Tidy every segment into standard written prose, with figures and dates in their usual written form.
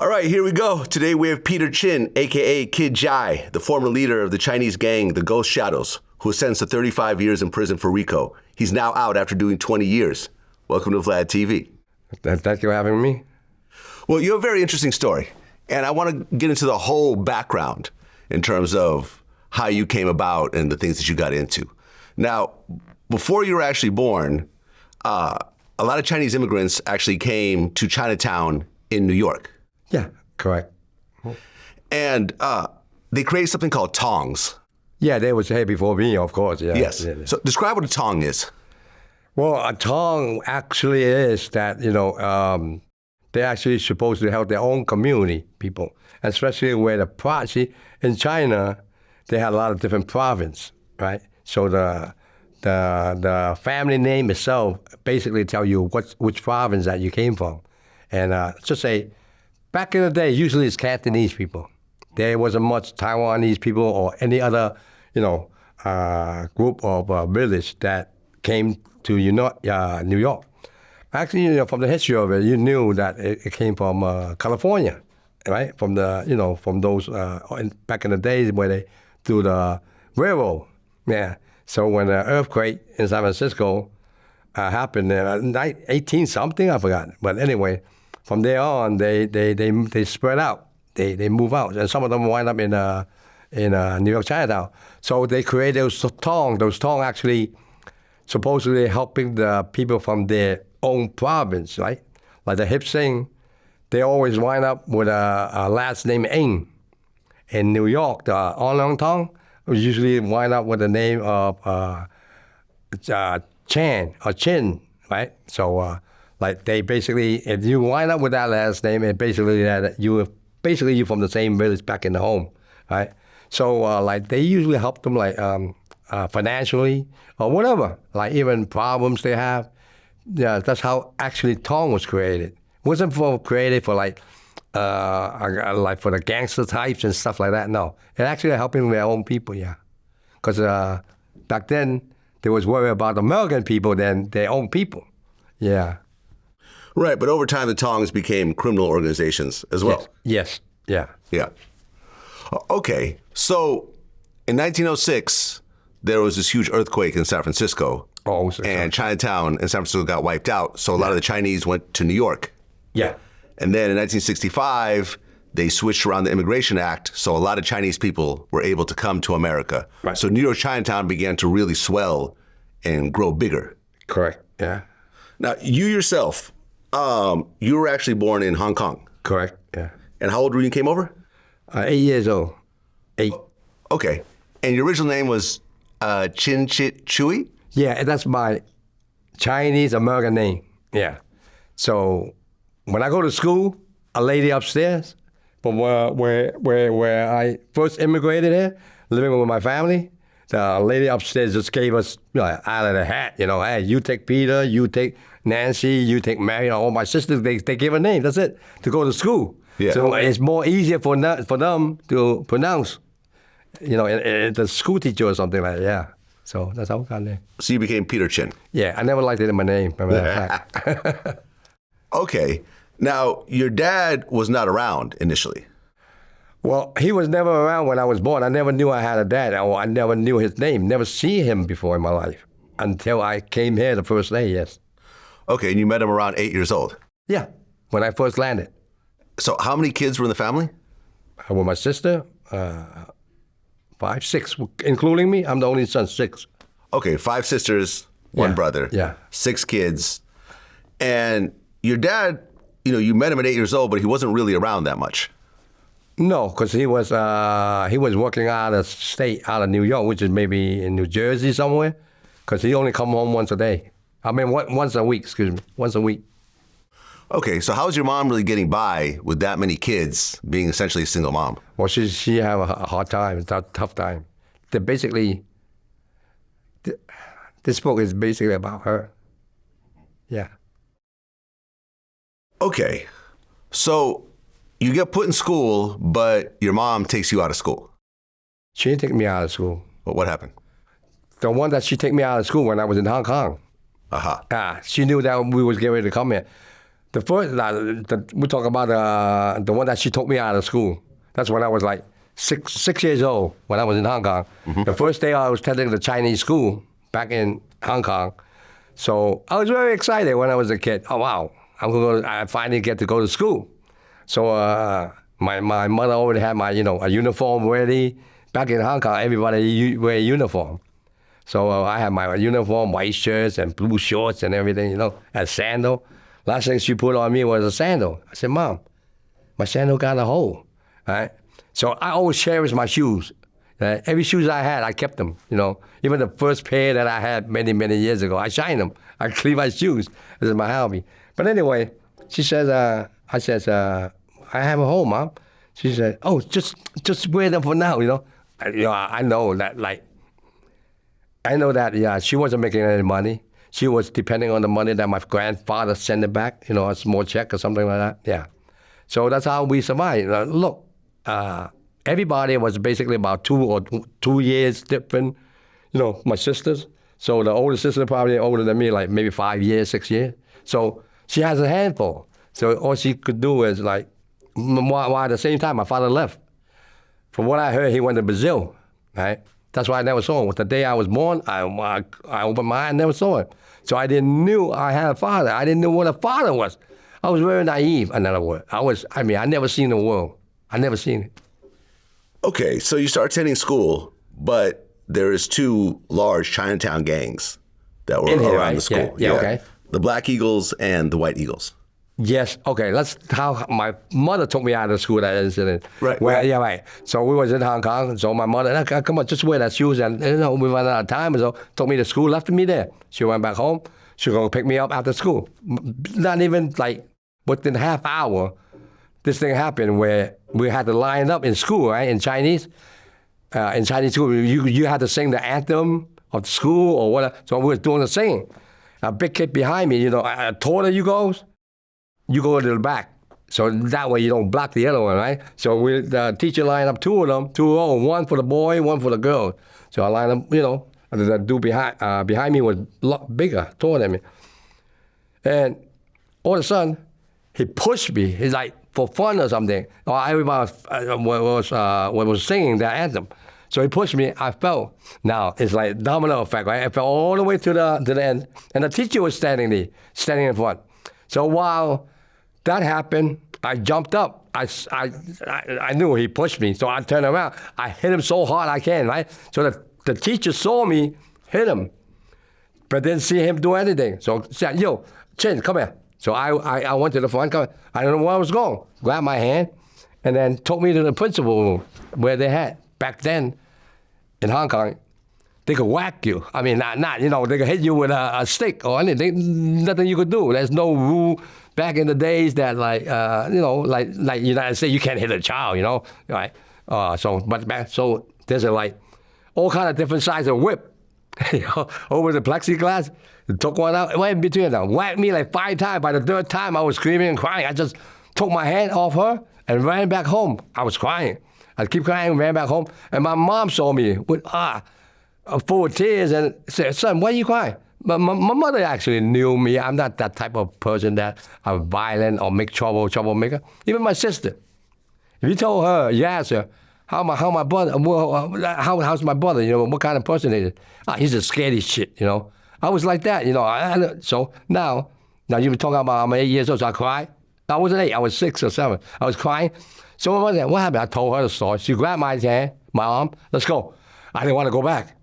All right, here we go. Today we have Peter Chin, a.k.a. Kid Jai, the former leader of the Chinese gang, the Ghost Shadows, who was sentenced to 35 years in prison for RICO. He's now out after doing 20 years. Welcome to VladTV. Thank you for having me. Well, you have a very interesting story, and I want to get into the whole background in terms of how you came about and the things that you got into. Now, before you were actually born, a lot of Chinese immigrants actually came to Chinatown in New York. Yeah, correct. And they created something called tongs. Yeah, they was here before me, of course. Yeah. Yes. Yeah. So describe what a tong is. Well, a tong actually is that, they're actually supposed to help their own community, people, especially where see, in China, they had a lot of different provinces, right? So the family name itself basically tell you which province that you came from. And just say, back in the day, usually it's Cantonese people. There wasn't much Taiwanese people or any other, group of village that came to New York. Actually, from the history of it, you knew that it came from California, right? From from those back in the days where they do the railroad. Yeah. So when the earthquake in San Francisco happened in 18 something, I forgot. But anyway, from there on, they spread out. They move out, and some of them wind up in New York Chinatown. So they created those tongs. Those tongs actually supposedly helping the people from their own province, right? Like the Hip Sing, they always wind up with a last name Ng. In New York, the Onlong Tong usually wind up with the name of Chan or Chin, right? So like they basically, if you wind up with that last name, it basically that you're from the same village back in the home, right? So like they usually help them like financially or whatever, like even problems they have. Yeah, that's how actually Tong was created. It wasn't created for like for the gangster types and stuff like that. No, it actually helping their own people. Yeah, because back then they was worried about American people than their own people. Yeah. Right, but over time the tongs became criminal organizations as well. Yes. Yeah. Yeah. Okay, so in 1906, there was this huge earthquake in San Francisco. Oh, and Chinatown and San Francisco got wiped out, so a lot of the Chinese went to New York. Yeah. And then in 1965, they switched around the Immigration Act, so a lot of Chinese people were able to come to America. Right. So New York Chinatown began to really swell and grow bigger. Correct, yeah. Now, you yourself, you were actually born in Hong Kong. Correct, yeah. And how old were you when you came over? 8 years old. 8. Okay. And your original name was Chin Chit Chui? Yeah, that's my Chinese American name. Yeah. So when I go to school, a lady upstairs from where I first immigrated here, living with my family, the lady upstairs just gave us out of the hat, hey, you take Peter, you take Nancy, you take Mary, all my sisters, they give a name, that's it, to go to school. Yeah. So it's more easier for them to pronounce, the school teacher or something like that, yeah. So that's how I got there. So you became Peter Chin. Yeah, I never liked it in my name, as a matter of fact. Okay. Now, your dad was not around initially. Well, he was never around when I was born. I never knew I had a dad, or I never knew his name. Never see him before in my life until I came here the first day, yes. Okay, and you met him around 8 years old? Yeah, when I first landed. So how many kids were in the family? With my sister, 5, 6, including me. I'm the only son, 6. Okay, 5 sisters, 1 brother. Yeah. 6 kids. And your dad, you met him at 8 years old, but he wasn't really around that much. No, because he was working out of state, out of New York, which is maybe in New Jersey somewhere, because he only come home once a day. I mean, once a week, once a week. Okay, so how was your mom really getting by with that many kids, being essentially a single mom? Well, she had a hard time, a tough time. This book is basically about her. Yeah. Okay, so you get put in school, but your mom takes you out of school. She didn't take me out of school. But what happened? The one that she took me out of school when I was in Hong Kong. Uh-huh. She knew that we was getting ready to come here. The first, we talk about the one that she took me out of school. That's when I was like six years old, when I was in Hong Kong. Mm-hmm. The first day I was attending the Chinese school back in Hong Kong. So I was very excited when I was a kid. Oh, wow, I finally get to go to school. So my mother already had my, a uniform ready. Back in Hong Kong, everybody wear a uniform. So I had my uniform, white shirts and blue shorts and everything, and sandal. Last thing she put on me was a sandal. I said, Mom, my sandal got a hole. Right? So I always cherish my shoes. Every shoes I had, I kept them. Even the first pair that I had many, many years ago, I shined them. I clean my shoes. This is my hobby. But anyway, she says, I says, I have a hole, Mom. She said, oh, just wear them for now, I know that, yeah, she wasn't making any money. She was depending on the money that my grandfather sent it back, a small check or something like that. Yeah. So that's how we survived. Look, everybody was basically about 2 years different, my sisters. So the older sister probably older than me, like maybe 5 years, 6 years. So she has a handful. So all she could do is while at the same time, my father left. From what I heard, he went to Brazil, right? That's why I never saw him. The day I was born, I opened my eye and never saw him. So I didn't knew I had a father. I didn't know what a father was. I was very naive, another word. I never seen the world. I never seen it. Okay, so you start attending school, but there is 2 large Chinatown gangs that were around the school. Yeah, okay. The Black Eagles and the White Eagles. Yes. Okay. That's how my mother took me out of school. That incident. Right. Yeah. Right. So we was in Hong Kong. So my mother, come on, just wear that shoes, and we ran out of time. So took me to school, left me there. She went back home. She gonna pick me up after school. Not even within a half hour, this thing happened where we had to line up in school, right? In Chinese school, you had to sing the anthem of the school or whatever. So we was doing the singing. A big kid behind me, taller you go to the back. So that way you don't block the other one, right? So the teacher lined up 2 of them, 2 one for the boy, 1 for the girl. So I lined up, the dude behind me was a lot bigger, taller than me. And all of a sudden, he pushed me. He's like, for fun or something. Or everybody was singing that anthem. So he pushed me, I fell. Now, it's like domino effect, right? I fell all the way to the end. And the teacher was standing in front. So while that happened, I jumped up. I knew he pushed me, so I turned around. I hit him so hard I can, right? So the teacher saw me hit him, but didn't see him do anything. So he said, yo, Chin, come here. So I went to the front. I don't know where I was going. Grabbed my hand, and then took me to the principal room where they had, back then, in Hong Kong, they could whack you. I mean, not they could hit you with a stick or anything. Nothing you could do. There's no rule back in the days that like United States, you can't hit a child, right? So there's all kind of different sizes of whip, over the plexiglass. Took one out, went in between them, whacked me 5 times. By the 3rd time, I was screaming and crying. I just took my hand off her and ran back home. I was crying. I keep crying, ran back home, and my mom saw me with full of tears and said, son, why are you crying? My mother actually knew me. I'm not that type of person that I'm violent or make troublemaker. Even my sister. If you told her, you asked her, how my brother, how's my brother, what kind of person he is? He's a scaredy shit, I was like that, So now you were talking about I'm 8 years old, so I cried. I wasn't 8, I was 6 or 7. I was crying. So my mother said, what happened? I told her the story. She grabbed my hand, my arm, let's go. I didn't want to go back.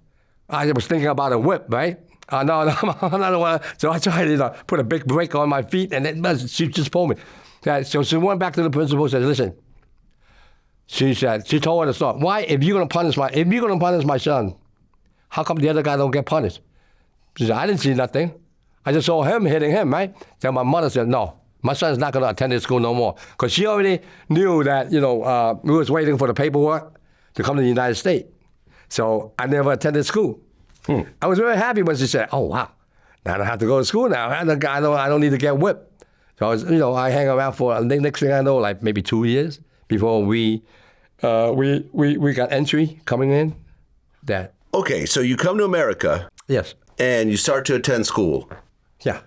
I was thinking about a whip, right? No, I don't want to. So I tried to put a big brake on my feet, and she just pulled me. So she went back to the principal and said, listen. She told her the story. Why, if you're going to punish my son, how come the other guy don't get punished? She said, I didn't see nothing. I just saw him hitting him, right? Then my mother said, no, my son's not going to attend this school no more. Because she already knew that, we was waiting for the paperwork to come to the United States. So I never attended school. I was very happy when she said, oh, wow, now I don't have to go to school now. I don't need to get whipped. So I hang around for, next thing I know, maybe 2 years before we got entry coming in. That. Okay, so you come to America. Yes. And you start to attend school. Yeah.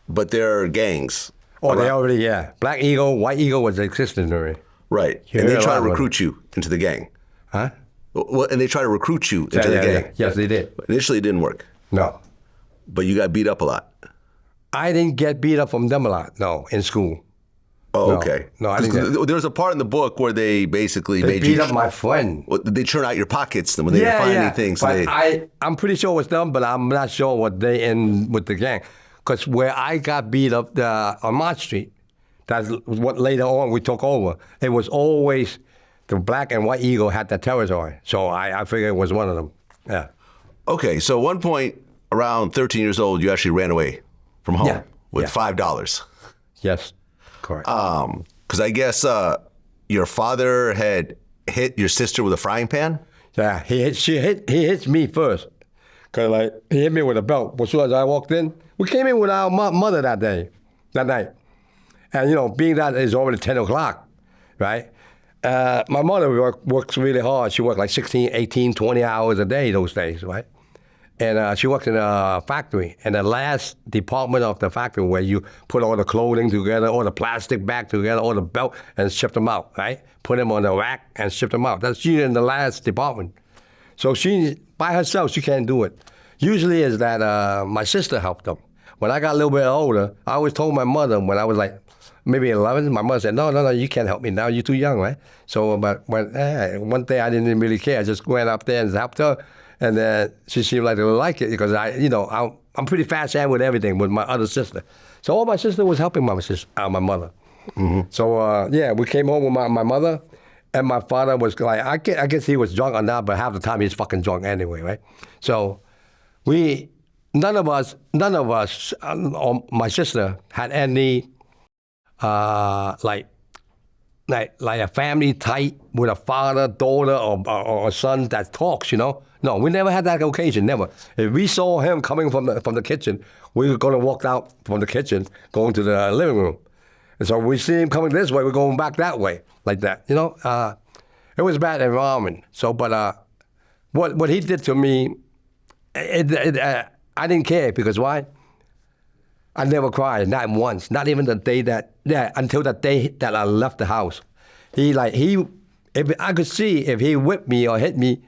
But there are gangs Oh, they already, yeah. Black Eagle, White Eagle was existing already. Right. You And they heard a try lot to of recruit you into the gang. Huh? Well, and they try to recruit you into the gang. Yes, they did. Initially, it didn't work. No. But you got beat up a lot. I didn't get beat up from them a lot, no, in school. Oh, No. okay. No, I didn't get- There was a part in the book where they basically They made beat you... up my friend. They churn out your pockets when they were finding things. So But I'm pretty sure it was them, but I'm not sure what they in with the gang. Because where I got beat up on March Street, that's what later on we took over. It was always the Black and White Eagle had that territory. So I figured it was one of them. Yeah. Okay, so at one point, around 13 years old, you actually ran away from home Yeah. with Yeah. $5. Yes. Correct. Because I guess your father had hit your sister with a frying pan? Yeah, he hits me first. Cause like he hit me with a belt. As soon as I walked in, we came in with our mother that night. And being that it's already 10 o'clock, right? My mother works really hard. She worked like 16, 18, 20 hours a day those days, right? And she worked in a factory. And the last department of the factory where you put all the clothing together, all the plastic bag together, all the belt, and ship them out, right? Put them on the rack and ship them out. That's she in the last department. So she, by herself, she can't do it. Usually is that my sister helped them. When I got a little bit older, I always told my mother when I was like maybe 11, my mother said, no, you can't help me now. You're too young, right? So but one day I didn't really care. I just went up there and helped her. And then she seemed like to like it because I'm pretty fast hand with everything with my other sister. So all my sister was helping my mother. Mm-hmm. So we came home with my mother, and my father was like, I guess he was drunk or not, but half the time he's fucking drunk anyway, right? So none of us, or my sister had any like a family tight with a father, daughter, or a son that talks, No, we never had that occasion, never. If we saw him coming from the kitchen, we were going to walk out from the kitchen, going to the living room. And so we see him coming this way, we're going back that way, like that, It was a bad environment. So, but what he did to me, I didn't care because why? I never cried, not once, not even the day until the day that I left the house. If I could see if he whipped me or hit me,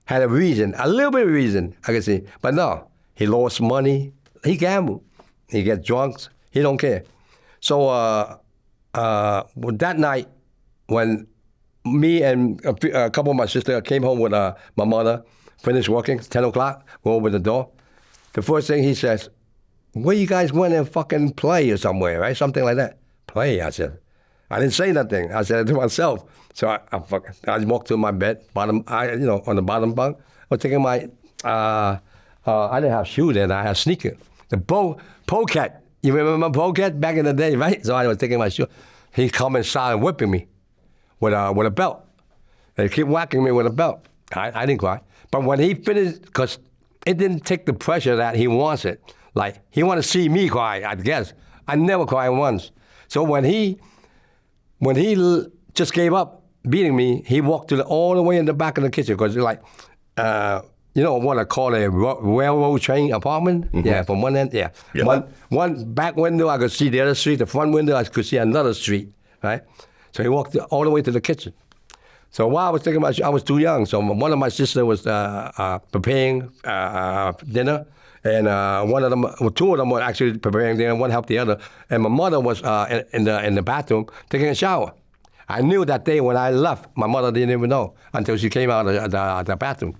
had a reason, a little bit of reason, I could see. But no, he lost money, he gambled, he gets drunk, he don't care. So that night, when me and a couple of my sisters came home with my mother, finished working, 10 o'clock, we opened the door. The first thing he says, where you guys went and fucking play or somewhere, right? Something like that. Play, I said. I didn't say nothing. I said it to myself. So I walked to my bed, on the bottom bunk. I was taking my, I didn't have shoes then, I had sneakers. The Polecat. You remember Polecat back in the day, right? So I was taking my shoe. He come inside and whipping me with a belt. They keep whacking me with a belt. I didn't cry. But when he finished, because it didn't take the pressure that he wants it. Like, he wanted to see me cry, I guess. I never cried once. So when he just gave up beating me, he walked all the way in the back of the kitchen because like, what I call a railroad train apartment? Mm-hmm. Yeah, from one end, yeah. One back window, I could see the other street. The front window, I could see another street, right? So he walked all the way to the kitchen. So while I was thinking about, I was too young. So one of my sisters was preparing dinner. And two of them were actually preparing dinner. One helped the other, and my mother was in the bathroom taking a shower. I knew that day when I left, my mother didn't even know until she came out of the bathroom.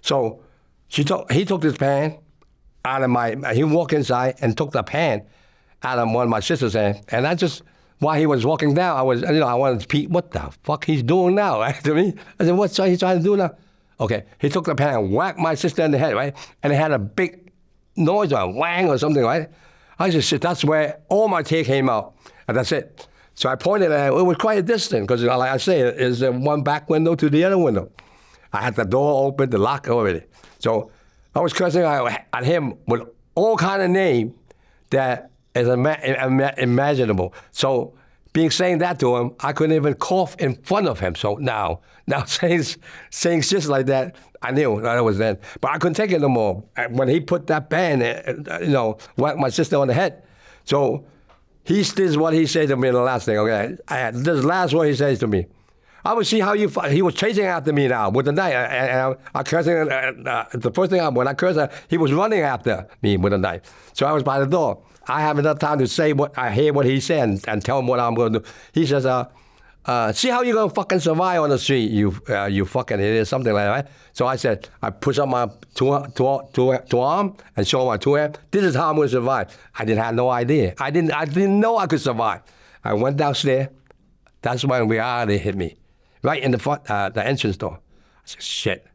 So he took this pan out of he walked inside and took the pan out of one of my sister's hand, and while he was walking down, I wanted to peek, what the fuck he's doing now, right, to me? I said, what's he trying to do now? Okay, he took the pan and whacked my sister in the head, right? And it had a big noise or a whang or something, right? I just said, that's where all my tear came out, and that's it. So I pointed at it. It was quite a distance, because like I say, it's one back window to the other window. I had the door open, the lock already. So I was cursing at him with all kind of name that is imaginable. So saying that to him, I couldn't even cough in front of him. So now saying shit like that, I knew that was then. But I couldn't take it no more. When he put that pan, whacked my sister on the head. So This is what he said to me in the last thing, okay? This last one he says to me. I will see how you fight. He was chasing after me now with the knife. And I cursing. The first thing when I cursed, he was running after me with a knife. So I was by the door. I have enough time to say what I hear what he said and tell him what I'm going to do. He says, see how you're going to fucking survive on the street, you fucking idiot, something like that. So I said, I push up my two arm and show my two hands. This is how I'm going to survive. I didn't have no idea. I didn't know I could survive. I went downstairs. That's when reality hit me. Right in the front, the entrance door. I said, shit,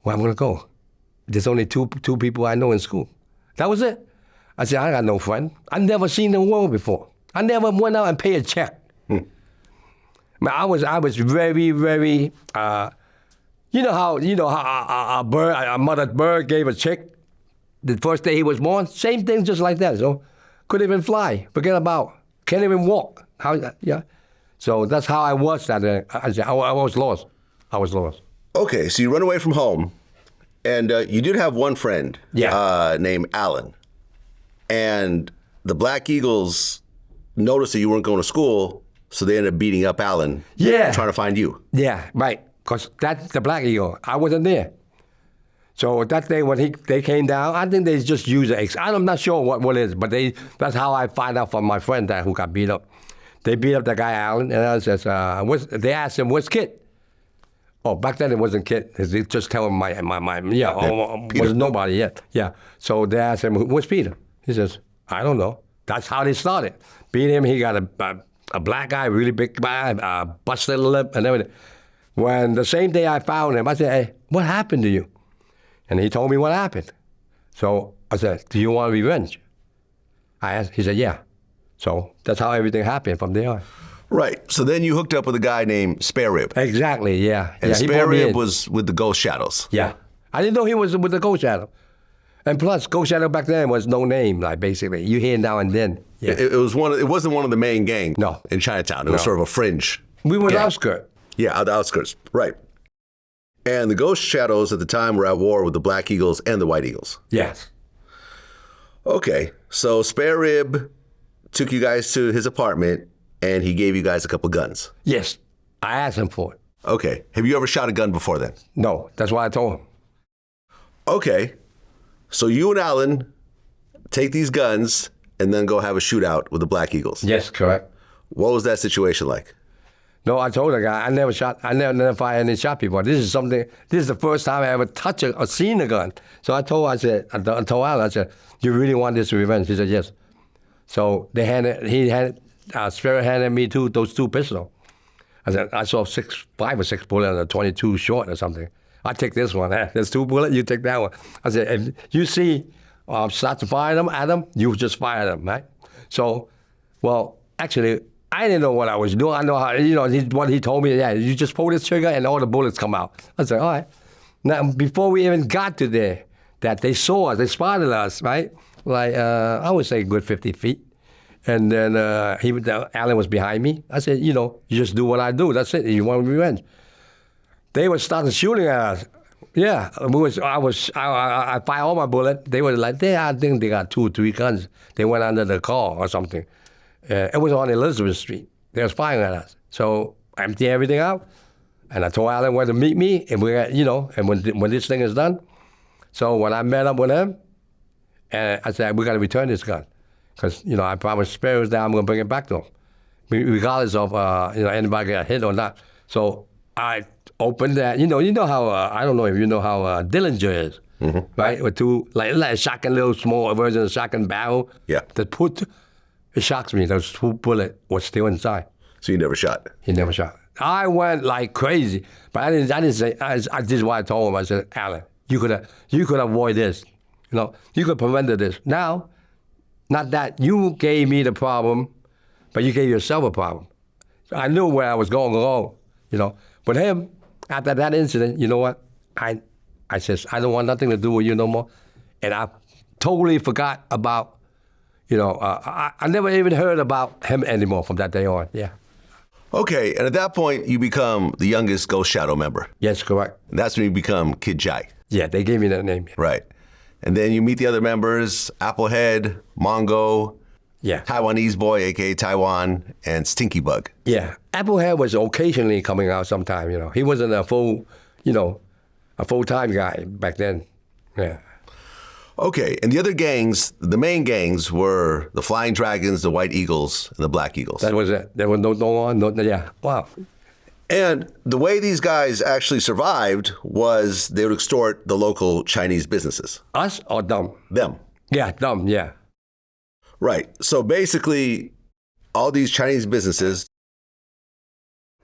where am I going to go? There's only two people I know in school. That was it. I said, I got no friend. I never seen the world before. I never went out and paid a check. I was very, very, you know how a mother bird gave a chick the first day he was born? Same thing, just like that. So couldn't even fly, forget about, can't even walk. Yeah. So that's how I was. I was lost. I was lost. Okay, so you run away from home, and you did have one friend named Alan. And the Black Eagles noticed that you weren't going to school, so they ended up beating up Alan, trying to find you. Yeah, right, because that's the Black Eagle. I wasn't there. So that day when they came down, I think they just used it. I'm not sure what it is, but that's how I find out from my friend who got beat up. They beat up the guy Alan, and I says, they asked him, what's Kid? Oh, back then it wasn't Kid. They just tell him was nobody yet. Yeah. So they asked him, what's Peter? He says, I don't know. That's how they started. Beat him. He got a black guy, really big guy, busted lip and everything. When the same day I found him, I said, hey, what happened to you? And he told me what happened. So I said, do you want revenge? I asked. He said, yeah. So that's how everything happened from there on. Right. So then you hooked up with a guy named Spare Rib. Exactly, yeah. And Spare Rib was with the Ghost Shadows. Yeah. I didn't know he was with the Ghost Shadow. And plus, Ghost Shadow back then was no name, like basically. You hear now and then. Yeah. It wasn't one of the main gangs No. in Chinatown. It was sort of a fringe. We were gang. the outskirts. Yeah, the outskirts. Right. And the Ghost Shadows at the time were at war with the Black Eagles and the White Eagles. Yes. Okay. So Spare Rib took you guys to his apartment, and he gave you guys a couple guns. Yes. I asked him for it. Okay. Have you ever shot a gun before then? No. That's why I told him. Okay. So you and Alan take these guns and then go have a shootout with the Black Eagles. Yes, correct. What was that situation like? No, I told the guy, I never fired any shot before. This is the first time I ever touched or seen a gun. So I told Alan, I said, you really want this revenge? He said, yes. So Spirit handed me those two pistols. I said, I saw 5 or 6 bullets and a 22 short or something. I take this one. There's 2 bullets, you take that one. I said, if you see start to fire them at them, you just fire them, right? So, well, actually, I didn't know what I was doing. I know how, what he told me, you just pull this trigger and all the bullets come out. I said, all right. Now, before we even got to there, that they saw us, they spotted us, right? Like, I would say a good 50 feet. And then Alan was behind me. I said, you just do what I do. That's it. You want revenge. They were starting shooting at us. Yeah, I fired all my bullets. They were like, I think they got 2 or 3 guns. They went under the car or something. It was on Elizabeth Street. They was firing at us. So I emptied everything out, and I told Alan where to meet me, and and when this thing is done. So when I met up with him, and I said, we got to return this gun. Because, I promised Sparrows that I'm going to bring it back to him, regardless of, anybody got hit or not. So I opened that. You know how, I don't know if you know how Dillinger is, right? With 2, like a shotgun, little small version of a shotgun barrel. Yeah. It shocks me. Those 2 bullets were still inside. So you never shot? He never shot. I went like crazy. But I didn't say, this is what I told him. I said, Alan, you could avoid this. You could prevent this. Now, not that you gave me the problem, but you gave yourself a problem. I knew where I was going wrong, But him, after that incident, you know what? I says, I don't want nothing to do with you no more. And I totally forgot about, I never even heard about him anymore from that day on, yeah. Okay, and at that point, you become the youngest Ghost Shadow member. Yes, correct. And that's when you become Kid Jai. Yeah, they gave me that name. Right. And then you meet the other members, Applehead, Mongo, Yeah. Taiwanese boy, aka Taiwan, and Stinky Bug. Yeah. Applehead was occasionally coming out sometime, you know. He wasn't a full-time guy back then. Yeah. Okay, and the other gangs, the main gangs were the Flying Dragons, the White Eagles, and the Black Eagles. That was it. There was no one, yeah. Wow. And the way these guys actually survived was they would extort the local Chinese businesses. Us or them? Them. Yeah, them, yeah. Right. So basically, all these Chinese businesses,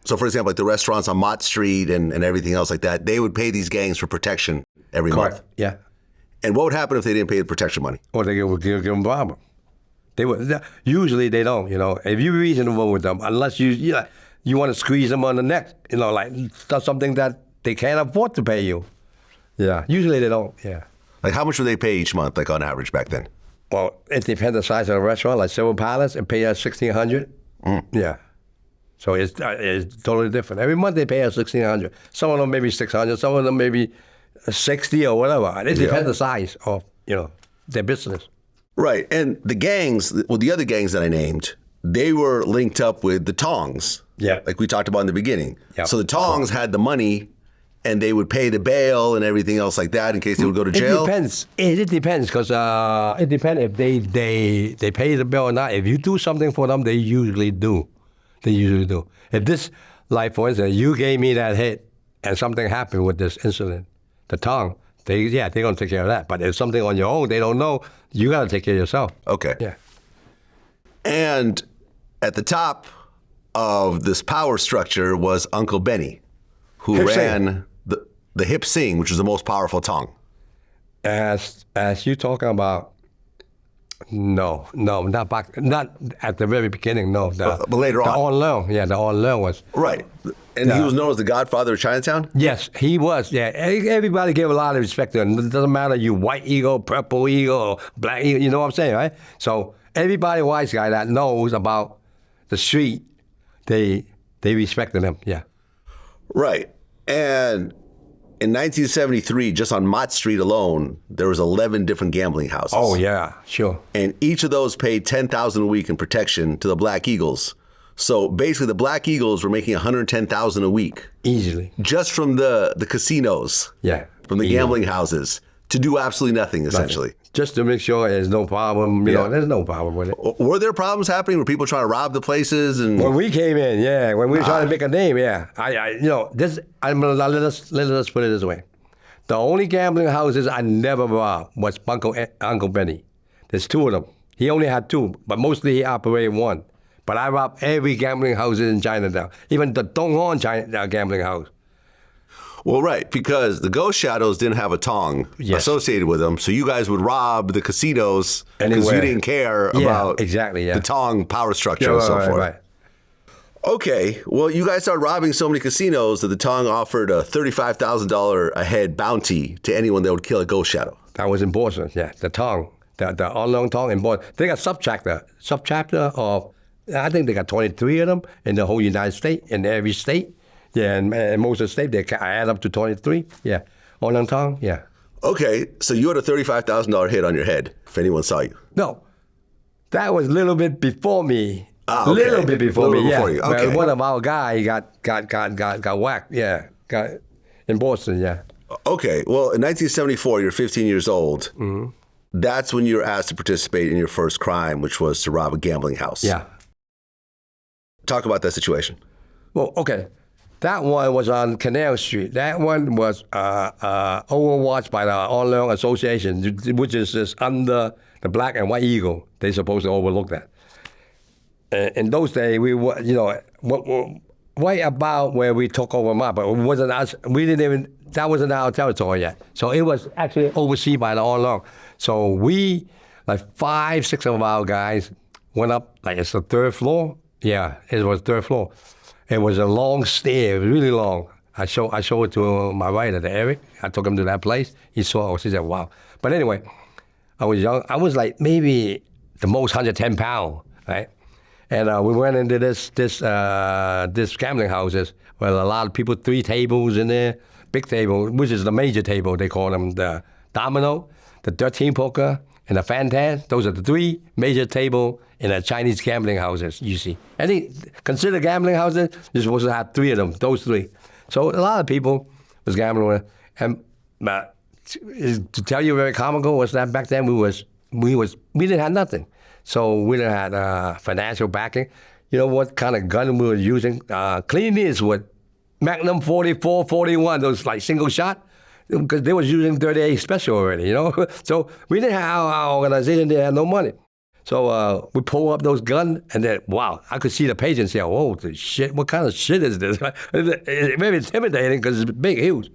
so for example, like the restaurants on Mott Street and everything else like that, they would pay these gangs for protection every month. Yeah. And what would happen if they didn't pay the protection money? Or they would give them a problem. Usually they don't, you know. If you're reasonable with them, unless you want to squeeze them on the neck, you know, like that's something that they can't afford to pay you. Yeah. Usually they don't, yeah. Like how much would they pay each month, like on average back then? Well, it depends on the size of the restaurant. Like Silver Palace, it pay us $1,600. Yeah. So it's totally different. Every month they pay us $1,600. Some of them maybe $600. Some of them maybe $60 or whatever. It depends on the size of, you know, their business. Right. And the gangs, well, the other gangs that I named, they were linked up with the Tongs. Yeah. Like we talked about in the beginning. Yeah. So the Tongs had the money and they would pay the bail and everything else like that in case they would go to jail. It depends. It depends because it depends if they pay the bill or not. If you do something for them, they usually do. They usually do. If this, like for instance, you gave me that hit and something happened with this incident, the Tong, they're going to take care of that. But if something on your own, they don't know, you got to take care of yourself. Okay. Yeah. And at the top of this power structure was Uncle Benny, who Hip ran the Hip Sing, which was the most powerful Tong. As you talking about, no, not at the very beginning, no. But later on. The On Leung, the On Leung was. Right. And he was known as the Godfather of Chinatown? Yes, he was, yeah. Everybody gave a lot of respect to him. It doesn't matter you white eagle, purple eagle, or black eagle, you know what I'm saying, right? So everybody wise guy that knows about the street, they respected him, yeah. Right. And in 1973, just on Mott Street alone, there was 11 different gambling houses. Oh, yeah, sure. And each of those paid $10,000 a week in protection to the Black Eagles. So basically, the Black Eagles were making $110,000 a week. Easily. Just from the casinos. Yeah. From the gambling houses to do absolutely nothing, essentially. Nothing. Just to make sure there's no problem. You know, there's no problem with it. Were there problems happening? Were people trying to rob the places? And when we came in, yeah. When we were trying to make a name, yeah. Let us put it this way. The only gambling houses I never robbed was Uncle Benny. There's two of them. He only had two, but mostly he operated one. But I robbed every gambling house in Chinatown, even the Donghorn gambling house. Well, right, because the Ghost Shadows didn't have a Tong associated with them, so you guys would rob the casinos because you didn't care about the Tong power structure and so forth. Right. Okay, well, you guys started robbing so many casinos that the Tong offered a $35,000 a head bounty to anyone that would kill a Ghost Shadow. That was in Boston, yeah, the Tong, the On Leung Tong in Boston. They got subchapter of, I think they got 23 of them in the whole United States, in every state. Yeah, and most of the states, they add up to 23. Yeah. On Leung Tong, yeah. Okay, so you had a $35,000 hit on your head if anyone saw you. No. That was a little bit before me. Ah, okay. Little bit before me, yeah. You. Okay. But one of our guys got whacked, yeah. Got in Boston, yeah. Okay, well, in 1974, you're 15 years old. Mm-hmm. That's when you were asked to participate in your first crime, which was to rob a gambling house. Yeah. Talk about that situation. Well, okay. That one was on Canal Street. That one was overwatched by the On Leung Association, which is just under the Black and White Eagle. They're supposed to overlook that. In those days, we were, right about where we took over Mott, but it wasn't us. We didn't even, that wasn't our territory yet. So it was actually overseen by the On Leung. So we, like 5, 6 of our guys went up, like it's the 3rd floor. Yeah, it was 3rd floor. It was a long stair, really long. I showed it to my writer, to Eric. I took him to that place. He saw it. He said, wow. But anyway, I was young. I was like maybe the most 110 pounds, right? And we went into this gambling houses where a lot of people, 3 tables in there, big table, which is the major table. They call them the domino, the 13 poker, and the Fantan. Those are the 3 major table in the Chinese gambling houses you see. Consider gambling houses, you're supposed to have 3 of them, those 3. So a lot of people was gambling with it. And to tell you very comical was that back then we didn't have nothing. So we didn't have financial backing. You know what kind of gun we were using? Clean this with Magnum 44, 41, those like single shot, because they was using 38 special already, you know? So we didn't have, our organization didn't have no money. So we pull up those guns, and then, wow, I could see the page and say, oh, the shit, what kind of shit is this? It's very intimidating because it's big, huge.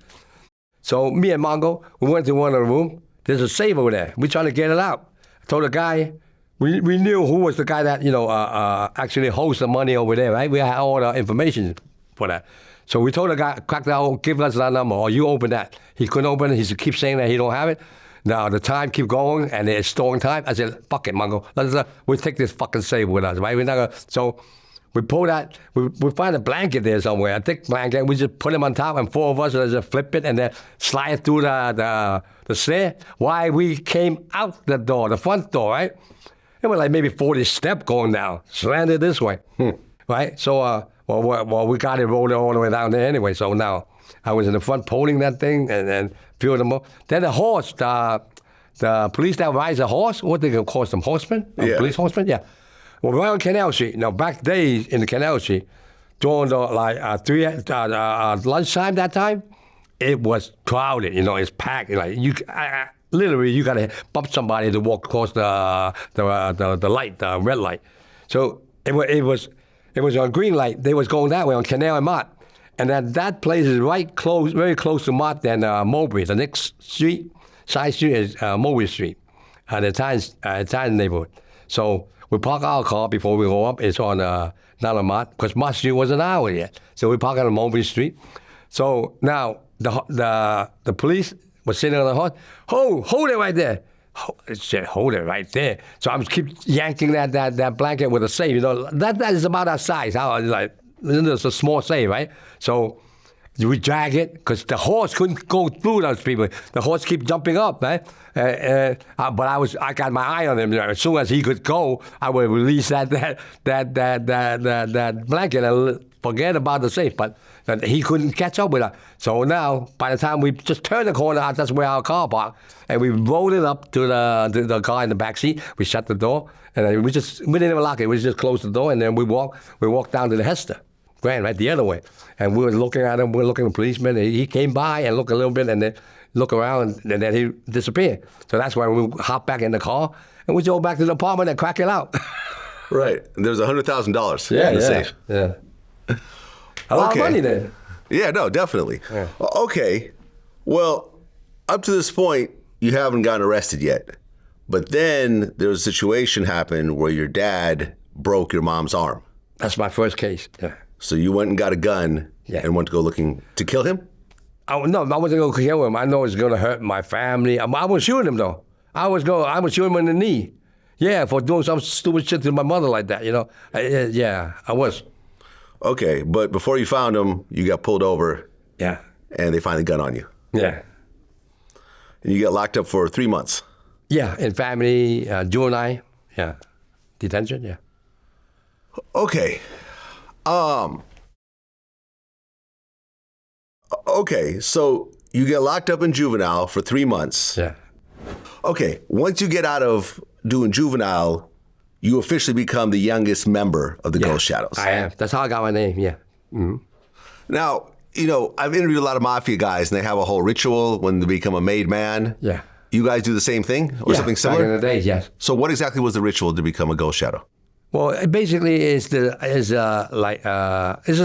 So me and Mongo, we went to one of the room. There's a safe over there. We tried to get it out. I told the guy, we knew who was the guy that, actually holds the money over there, right? We had all the information for that. So we told the guy, crack that hole, give us that number, or you open that. He couldn't open it. He keep saying that he don't have it. Now the time keep going, and it's storing time. I said, fuck it, Mongo. We'll take this fucking safe with us, right? We're not gonna, so we pull that, we find a blanket there somewhere, a thick blanket. We just put him on top, and 4 of us just flip it and then slide it through the stair. Why we came out the door, the front door, right? It was like maybe 40 steps going down, slanted this way, right? So, we got it rolled all the way down there anyway. So now I was in the front pulling that thing and filled them up. Then the horse, the police that rides a horse, what they can call them, horsemen? Yeah. Police horsemen, yeah. Well, we're on Canal Street. Now, back days in the Canal Street, during the lunchtime that time, it was crowded. It's packed. Like literally, you gotta bump somebody to walk across the light, the red light. So it was on green light. They was going that way on Canal and Mott, and that place is very close to Mott and Mulberry. The next side street is Mulberry Street, the Italian neighborhood. So we park our car before we go up. It's on not on Mott, because Mott Street wasn't out yet. So we park on Mulberry Street. So now the police was sitting on the horse. Hold it right there. It said, hold it right there. So I'm keep yanking that blanket with a safe. That is about that size. It's a small safe, right? So we drag it because the horse couldn't go through those people. The horse keep jumping up, right? But I got my eye on him. As soon as he could go, I would release that blanket and forget about the safe. But he couldn't catch up with us. So now, by the time we just turned the corner, that's where our car parked, and we rolled it up to the car in the back seat. We shut the door, and we didn't even lock it. We just closed the door, and then we walked down to the Hester Grand, right, the other way. And we were looking at him. We were looking at the policeman. And he came by and looked a little bit, and then looked around, and then he disappeared. So that's why we hopped back in the car, and we drove back to the apartment and cracked it out. Right. And there's $100,000 in the safe. Yeah. A lot of money then. Yeah, no, definitely. Yeah. Okay. Well, up to this point, you haven't gotten arrested yet. But then there was a situation happened where your dad broke your mom's arm. That's my first case. Yeah. So you went and got a gun and went to go looking to kill him? No, I wasn't going to kill him. I know it's going to hurt my family. I was shooting him, though. I was shooting him in the knee. Yeah, for doing some stupid shit to my mother like that, Yeah, I was. Okay, but before you found him, you got pulled over. Yeah. And they find a gun on you. Yeah. And you got locked up for 3 months. Yeah, in family, juvenile, detention, yeah. Okay. Okay, so you get locked up in juvenile for 3 months. Yeah. Okay, once you get out of doing juvenile, you officially become the youngest member of the Ghost Shadows. I am. That's how I got my name, yeah. Mm-hmm. Now, I've interviewed a lot of mafia guys, and they have a whole ritual when they become a made man. Yeah. You guys do the same thing or something similar? Back in the day, yes. So what exactly was the ritual to become a Ghost Shadow? Well, it basically it's the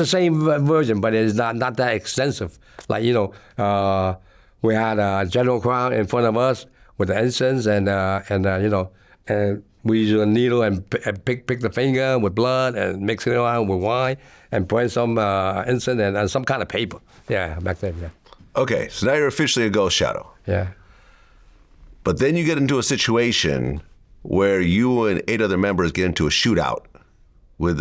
same version, but it's not that extensive. Like, we had a general crowd in front of us with the incense and we use a needle and pick the finger with blood and mix it around with wine and put some incense and some kind of paper. Yeah, back then, yeah. Okay, so now you're officially a Ghost Shadow. Yeah. But then you get into a situation where you and 8 other members get into a shootout with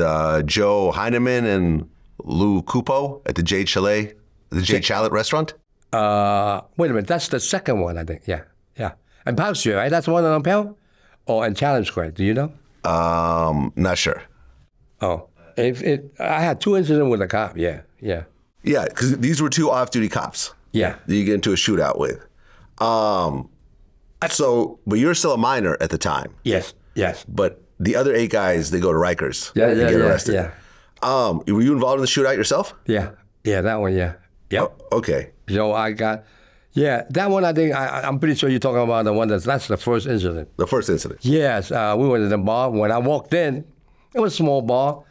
Joe Heineman and Lou Cupo at the Jade Chalet restaurant? Wait a minute, that's the second one, I think. Yeah. And Park Street, right? That's the one on Pell? Or in Challenge Square, do you know? Not sure. Oh. I had 2 incidents with a cop, yeah. Yeah, because these were 2 off-duty cops. Yeah. That you get into a shootout with. But you're still a minor at the time. Yes. But the other 8 guys, they go to Rikers. Yeah, and get arrested. Yeah. Were you involved in the shootout yourself? Yeah, that one, yeah. Yep. Oh, okay. So I got, that one I think, I'm pretty sure you're talking about the one that's the first incident. The first incident. Yes, we were in the bar. When I walked in, it was a small bar.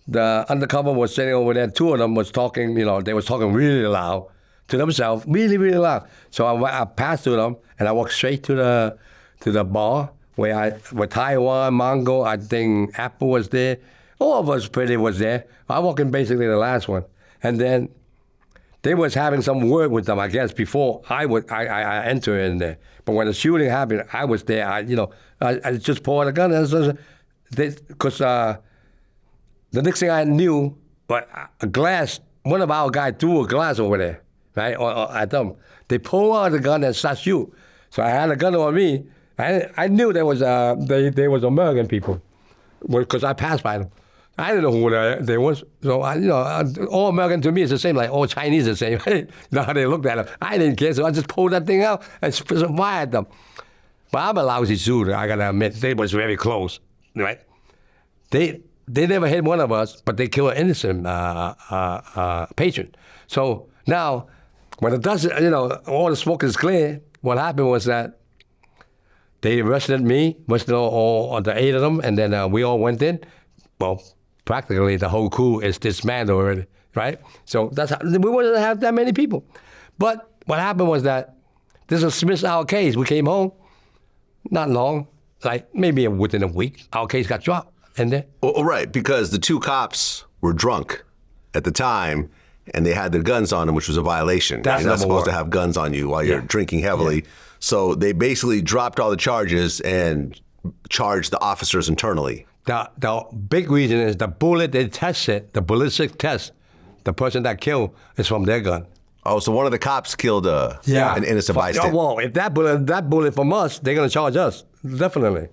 The undercover was sitting over there. 2 of them was talking, they was talking really loud to themselves, really, really loud. So I passed through them and I walked straight to the bar where Taiwan, Mango, I think Apple was there. All of us pretty was there. I walked in basically the last one. And then they was having some word with them, I guess, before I entered in there. But when the shooting happened, I was there. I just pulled a gun. Because the next thing I knew, a glass, one of our guys threw a glass over there, right, at them. They pulled out the gun and started shoot. So I had a gun on me. I knew there was American people because I passed by them. I didn't know who they was. So, all American to me is the same, like all Chinese is the same. You know how they looked at them. I didn't care, so I just pulled that thing out and fired them. But I'm a lousy shooter, I gotta admit. They was very close, right? They never hit one of us, but they killed an innocent patient. So now, when the dust, all the smoke is clear, what happened was that they arrested me, arrested all the 8 of them, and then we all went in. Well, practically the whole crew is dismantled already, right? So we wouldn't have that many people. But what happened was that this dismissed our case. We came home, not long, like maybe within a week, our case got dropped. And then, well, right, because the 2 cops were drunk at the time, and they had their guns on them, which was a violation. That's you're not supposed 1. to have guns on you while you're drinking heavily. Yeah. So they basically dropped all the charges and charged the officers internally. The big reason is the bullet they tested, the ballistic test, the person that killed is from their gun. Oh, so one of the cops killed an innocent bystander. Well, if that bullet from us, they're going to charge us, definitely.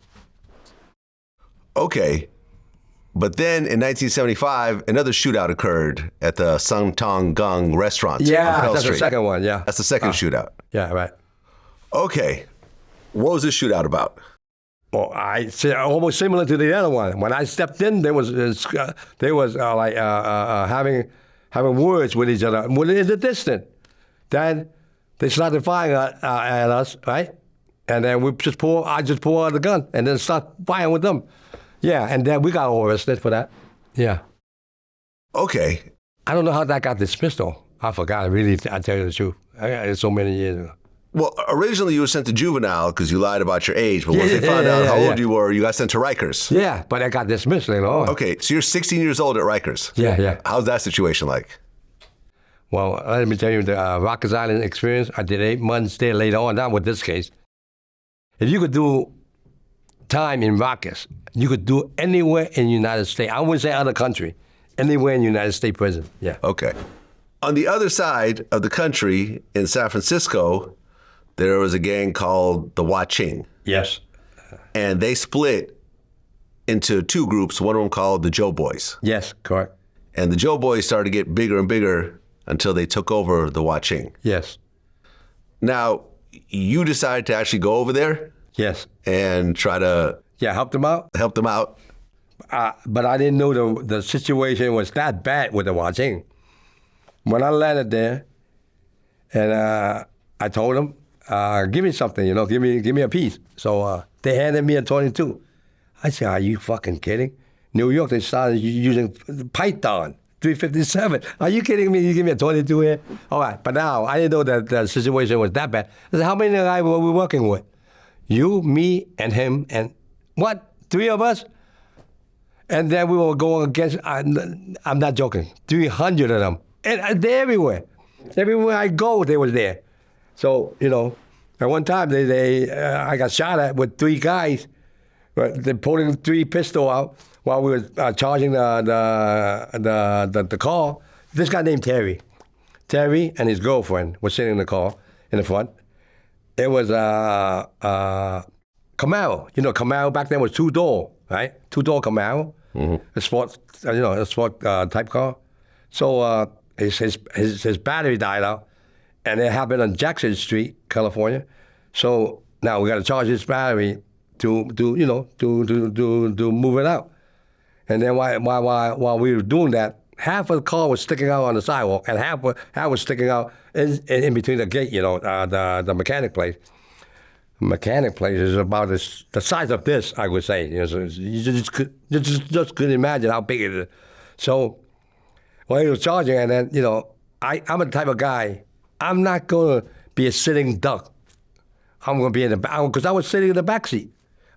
Okay. But then in 1975, another shootout occurred at the Sung Tong Gung restaurant on Pearl that's Street. the second one, yeah. That's the second shootout. Yeah, right. Okay. What was this shootout about? Well, I say almost similar to the other one. When I stepped in, they was having words with each other in the distance. Then they started firing at us, right? And then I just pulled out the gun and then start firing with them. Yeah, and then we got arrested for that. Yeah. Okay. I don't know how that got dismissed, though. I forgot, really, I tell you the truth. It's so many years ago. Well, originally you were sent to juvenile because you lied about your age, but once they found out how old you were, you got sent to Rikers. Yeah, but I got dismissed later on. Okay, so you're 16 years old at Rikers. Yeah. How's that situation like? Well, let me tell you the Rikers Island experience. I did 8 months there later on, not with this case. If you could do time in Rikers, you could do anywhere in the United States. I wouldn't say other country. Anywhere in the United States prison, yeah. Okay. On the other side of the country, in San Francisco, there was a gang called the Waching. Yes. And they split into 2 groups, one of them called the Joe Boys. Yes, correct. And the Joe Boys started to get bigger and bigger until they took over the Waching. Yes. Now, you decided to actually go over there? Yes. And try to... Yeah, help them out. Help them out. But I didn't know the situation was that bad with the Waching. When I landed there, and I told them, give me something, give me a piece. So they handed me a 22. I said, are you fucking kidding? New York, they started using Python, 357. Are you kidding me? You give me a 22 here? All right, but now I didn't know that the situation was that bad. I said, how many guys were we working with? You, me, and him, and what? 3 of us? And then we were going against, I'm not joking, 300 of them. And they're everywhere. Everywhere I go, they was there. So, at one time, I got shot at with 3 guys. They're pulling 3 pistols out while we were charging the car. This guy named Terry. Terry and his girlfriend were sitting in the car in the front. It was Camaro. You know, Camaro back then was 2-door, right? 2-door Camaro, a sport, a sport type car. So his battery died out, and it happened on Jackson Street, California. So now we got to charge his battery to move it out. And then while we were doing that, half of the car was sticking out on the sidewalk, and half was sticking out in between the gate, the mechanic place. Mechanic place is about the size of this, I would say. So you just couldn't imagine how big it is. So while he was charging, and then, I'm the type of guy, I'm not going to be a sitting duck. I'm going to be in the back, because I was sitting in the back seat.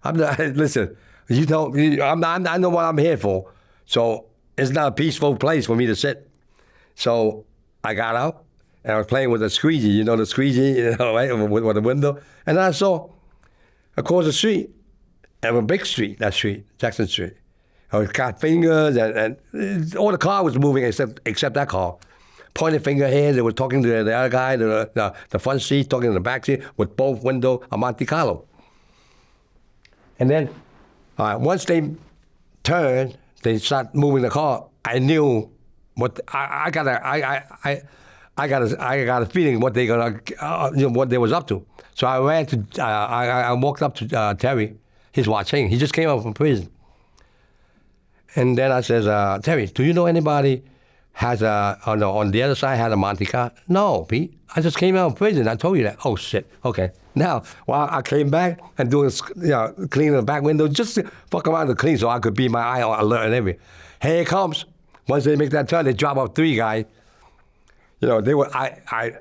Listen, I know what I'm here for. So it's not a peaceful place for me to sit. So I got out, and I was playing with the squeegee, the squeegee, right, with the window. And then I saw across the street, and a big street, that street, Jackson Street. I was got fingers, and all the car was moving except that car. Pointing finger here, they were talking to the other guy, the front seat, talking to the back seat, with both windows, a Monte Carlo. And then, once they turned, they start moving the car. I knew what I got a feeling what they what they was up to. So I ran to I walked up to Terry. He's watching. He just came out from prison. And then I says, Terry, do you know anybody has on the other side had a Monte Carlo? No, Pete. I just came out of prison. I told you that. Oh shit. Okay. Now, I came back and doing cleaning the back window just to fuck around to clean so I could be my eye on alert and everything. Here it comes. Once they make that turn, they drop off 3 guys. They were. I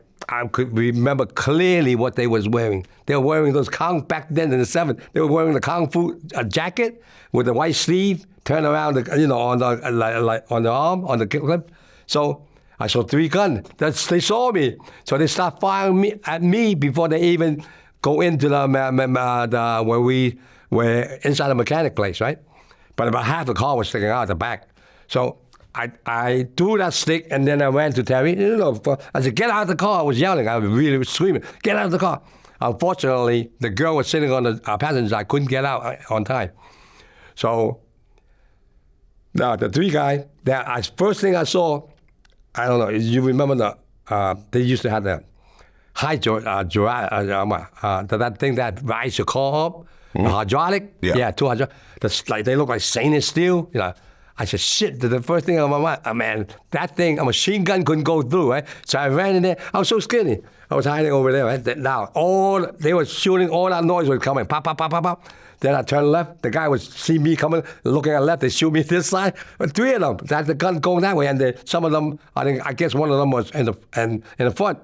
could remember clearly what they was wearing. They were wearing those back then in the 70s. They were wearing the kung fu jacket with the white sleeve, turn around, on the arm, on the clip. So I saw 3 guns. They saw me. So they start firing at me before they even go into where we were inside the mechanic place, right? But about half the car was sticking out the back. So I threw that stick, and then I ran to Terry. I said, get out of the car. I was yelling. I was really screaming, get out of the car. Unfortunately, the girl was sitting on the passenger side. I couldn't get out on time. So now the 3 guys, first thing I saw, I don't know, you remember they used to have the that thing that rides your car up, hydraulic? Yeah, 2 hydraulic. They look like stainless steel, I said, shit, the first thing on my mind, man, that thing, a machine gun couldn't go through, right? So I ran in there. I was so skinny. I was hiding over there, right? Now, they were shooting, all that noise was coming, pop, pop, pop, pop, pop. Then I turned left. The guy would see me coming, looking at left. They shoot me this side. But 3 of them, had the gun going that way. And some of them, I guess one of them was in the front.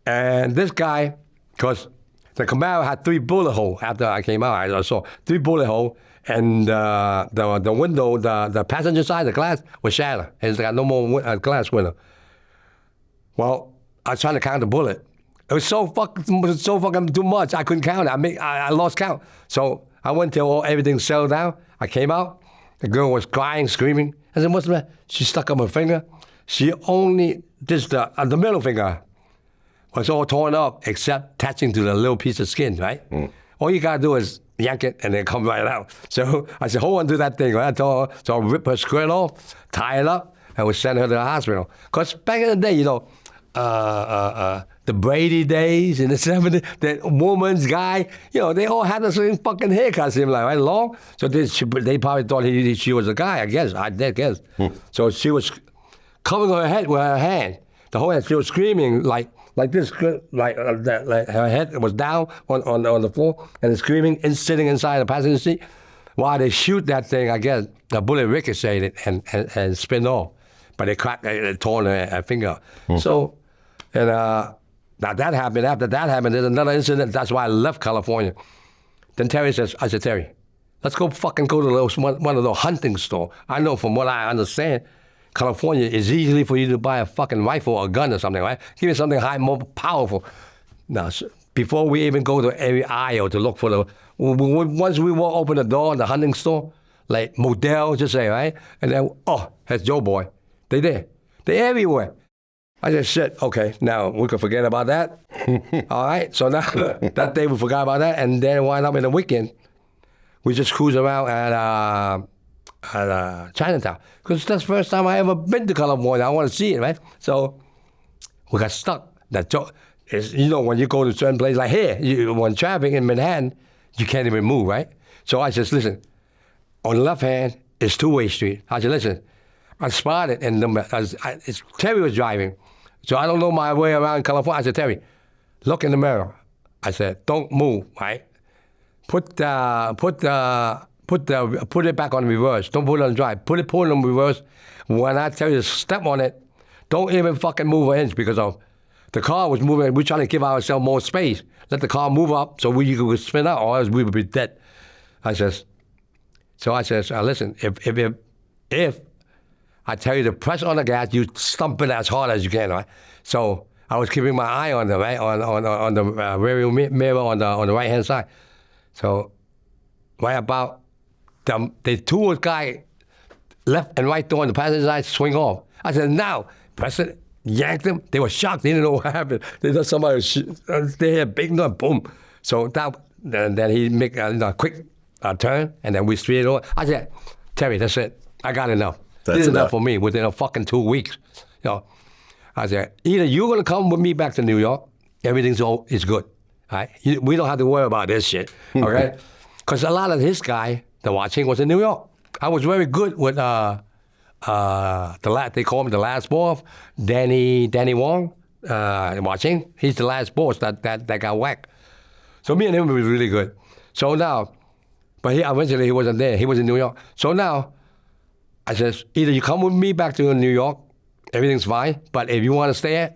And this guy, because the Camaro had 3 bullet holes after I came out. I saw 3 bullet holes. And the window, the passenger side, the glass was shattered. It's got no more glass window. Well, I was trying to count the bullet. It was so fucking too much. I couldn't count it. I lost count. So I went till everything settled down. I came out. The girl was crying, screaming. I said, what's the matter? She stuck up her finger. She only, just the middle finger was all torn up except attaching to the little piece of skin, right? All you got to do is yank it, and then come right out. So I said, hold on to that thing, right? I told her, so I ripped her skirt off, tie it up, and we sent her to the hospital. Because back in the day, the Brady days in the 70s, the woman's guy, they all had the same fucking haircut, seemed like, right? Long. So they probably thought she was a guy, I guess. I did guess. So she was covering her head with her hand. The whole head, she was screaming like this, like her head was down on the floor and screaming and sitting inside the passenger seat. While they shoot that thing, I guess the bullet ricocheted and spin off, but they torn her finger. So, and now that happened. After that happened, there's another incident. That's why I left California. Then Terry says, I said, Terry, let's go to one of those hunting stores. I know from what I understand, California is easy for you to buy a fucking rifle or a gun or something, right? Give me something high, more powerful. Now, before we even go to every aisle to look for once we walk open the door, the hunting store, like Modell, just say, right? And then, that's Joe Boy. They there. They everywhere. I said, shit, okay, now we could forget about that. All right, so now that day we forgot about that, and then wind up in the weekend, we just cruise around at Chinatown. Because that's the first time I ever been to California. I want to see it, right? So we got stuck. That is, when you go to certain places, like here, when traffic in Manhattan, you can't even move, right? So I said, listen, on the left hand, it's two-way street. I said, listen, I spotted, and Terry was driving. So I don't know my way around California. I said, Terry, look in the mirror. I said, don't move, right? Put it back on reverse. Don't put it on drive. Put it on reverse. When I tell you to step on it, don't even fucking move an inch because of the car was moving. We're trying to give ourselves more space. Let the car move up so we could spin out, or else we would be dead. I says, listen, if I tell you to press on the gas, you stump it as hard as you can, right? So I was keeping my eye on the right on the rear mirror on the right hand side. So right about the two guy left and right door on the passenger side swing off. I said, now press it, yank them. They were shocked. They didn't know what happened. They thought somebody they had big noise, boom. So then he make a quick turn, and then we straight over. I said, Terry, that's it. I got enough. This is enough for me within a fucking 2 weeks. I said, either you're going to come with me back to New York, everything's is good. Right? We don't have to worry about this shit, okay? Because a lot of his guy, the watching, was in New York. I was very good with they call him the last boss, Danny Wong, watching. He's the last boss that got whacked. So me and him was really good. So now, but eventually he wasn't there. He was in New York. So now, I says, either you come with me back to New York, everything's fine. But if you want to stay here,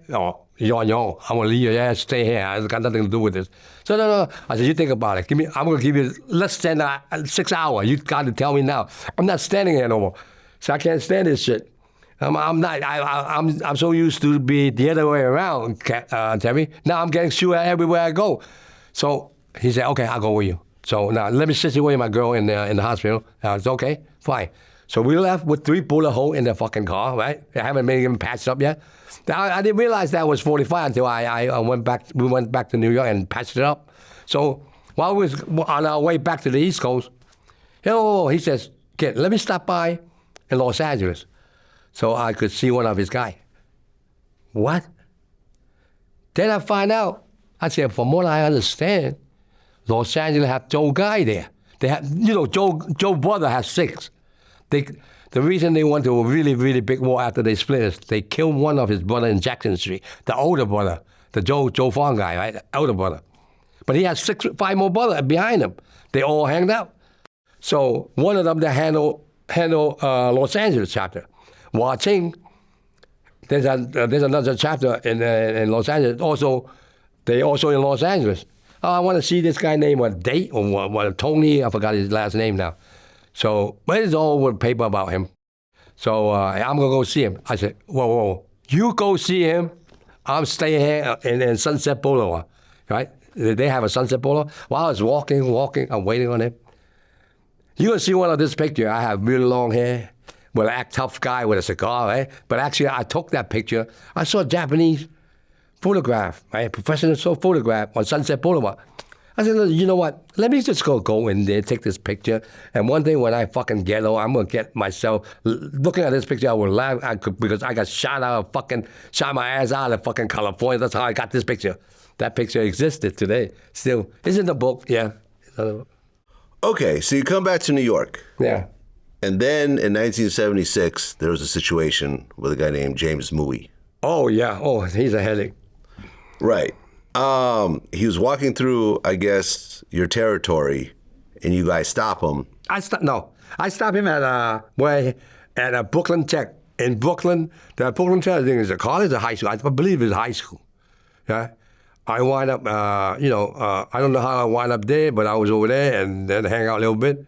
you're on your own. I'm going to leave your ass, stay here. It's got nothing to do with this. So no. I said, you think about it. I'm going to give you less than 6 hours. You got to tell me now. I'm not standing here no more. So I can't stand this shit. I'm so used to be the other way around, Terry. Now I'm getting sued everywhere I go. So he said, okay, I'll go with you. So now let me situate my girl in the hospital. It's okay, fine. So we left with 3 bullet holes in the fucking car, right? I haven't even patched up yet. I didn't realize that was 45 until we went back to New York and patched it up. So while we was on our way back to the East Coast, he says, kid, let me stop by in Los Angeles so I could see one of his guys. What? Then I find out, I said, from what I understand, Los Angeles have Joe Guy there. They have, Joe brother has 6. The reason they went to a really, really big war after they split is they killed one of his brother in Jackson Street, the older brother, the Joe Fong guy, right? The older brother. But he has 5 more brothers behind him. They all hanged out. So one of them that handle Los Angeles chapter. Watching, there's another chapter in Los Angeles. They also in Los Angeles. Oh, I want to see this guy named Date or Tony. I forgot his last name now. So, but it's all with paper about him. So I'm going to go see him. I said, whoa, you go see him. I'm staying here in Sunset Boulevard, right? They have a Sunset Boulevard. While I was walking, I'm waiting on him. You're going to see one of this picture. I have really long hair with an act tough guy with a cigar, right? But actually, I took that picture. I saw a Japanese photograph, right? Professional photograph on Sunset Boulevard. I said, you know what? Let me just go in there, take this picture. And one day when I fucking ghetto, I'm going to get myself, looking at this picture, I will laugh because I got shot my ass out of fucking California. That's how I got this picture. That picture existed today. Still, it's in the book, yeah. Okay, so you come back to New York. Yeah. And then in 1976, there was a situation with a guy named James Mooey. Oh, yeah. Oh, he's a headache. Right. He was walking through, I guess, your territory, and you guys stop him. I stop him at a Brooklyn Tech. In Brooklyn, the Brooklyn Tech, I think is a college or high school. I believe it's high school. Yeah. I wind up, I don't know how I wind up there, but I was over there and then hang out a little bit.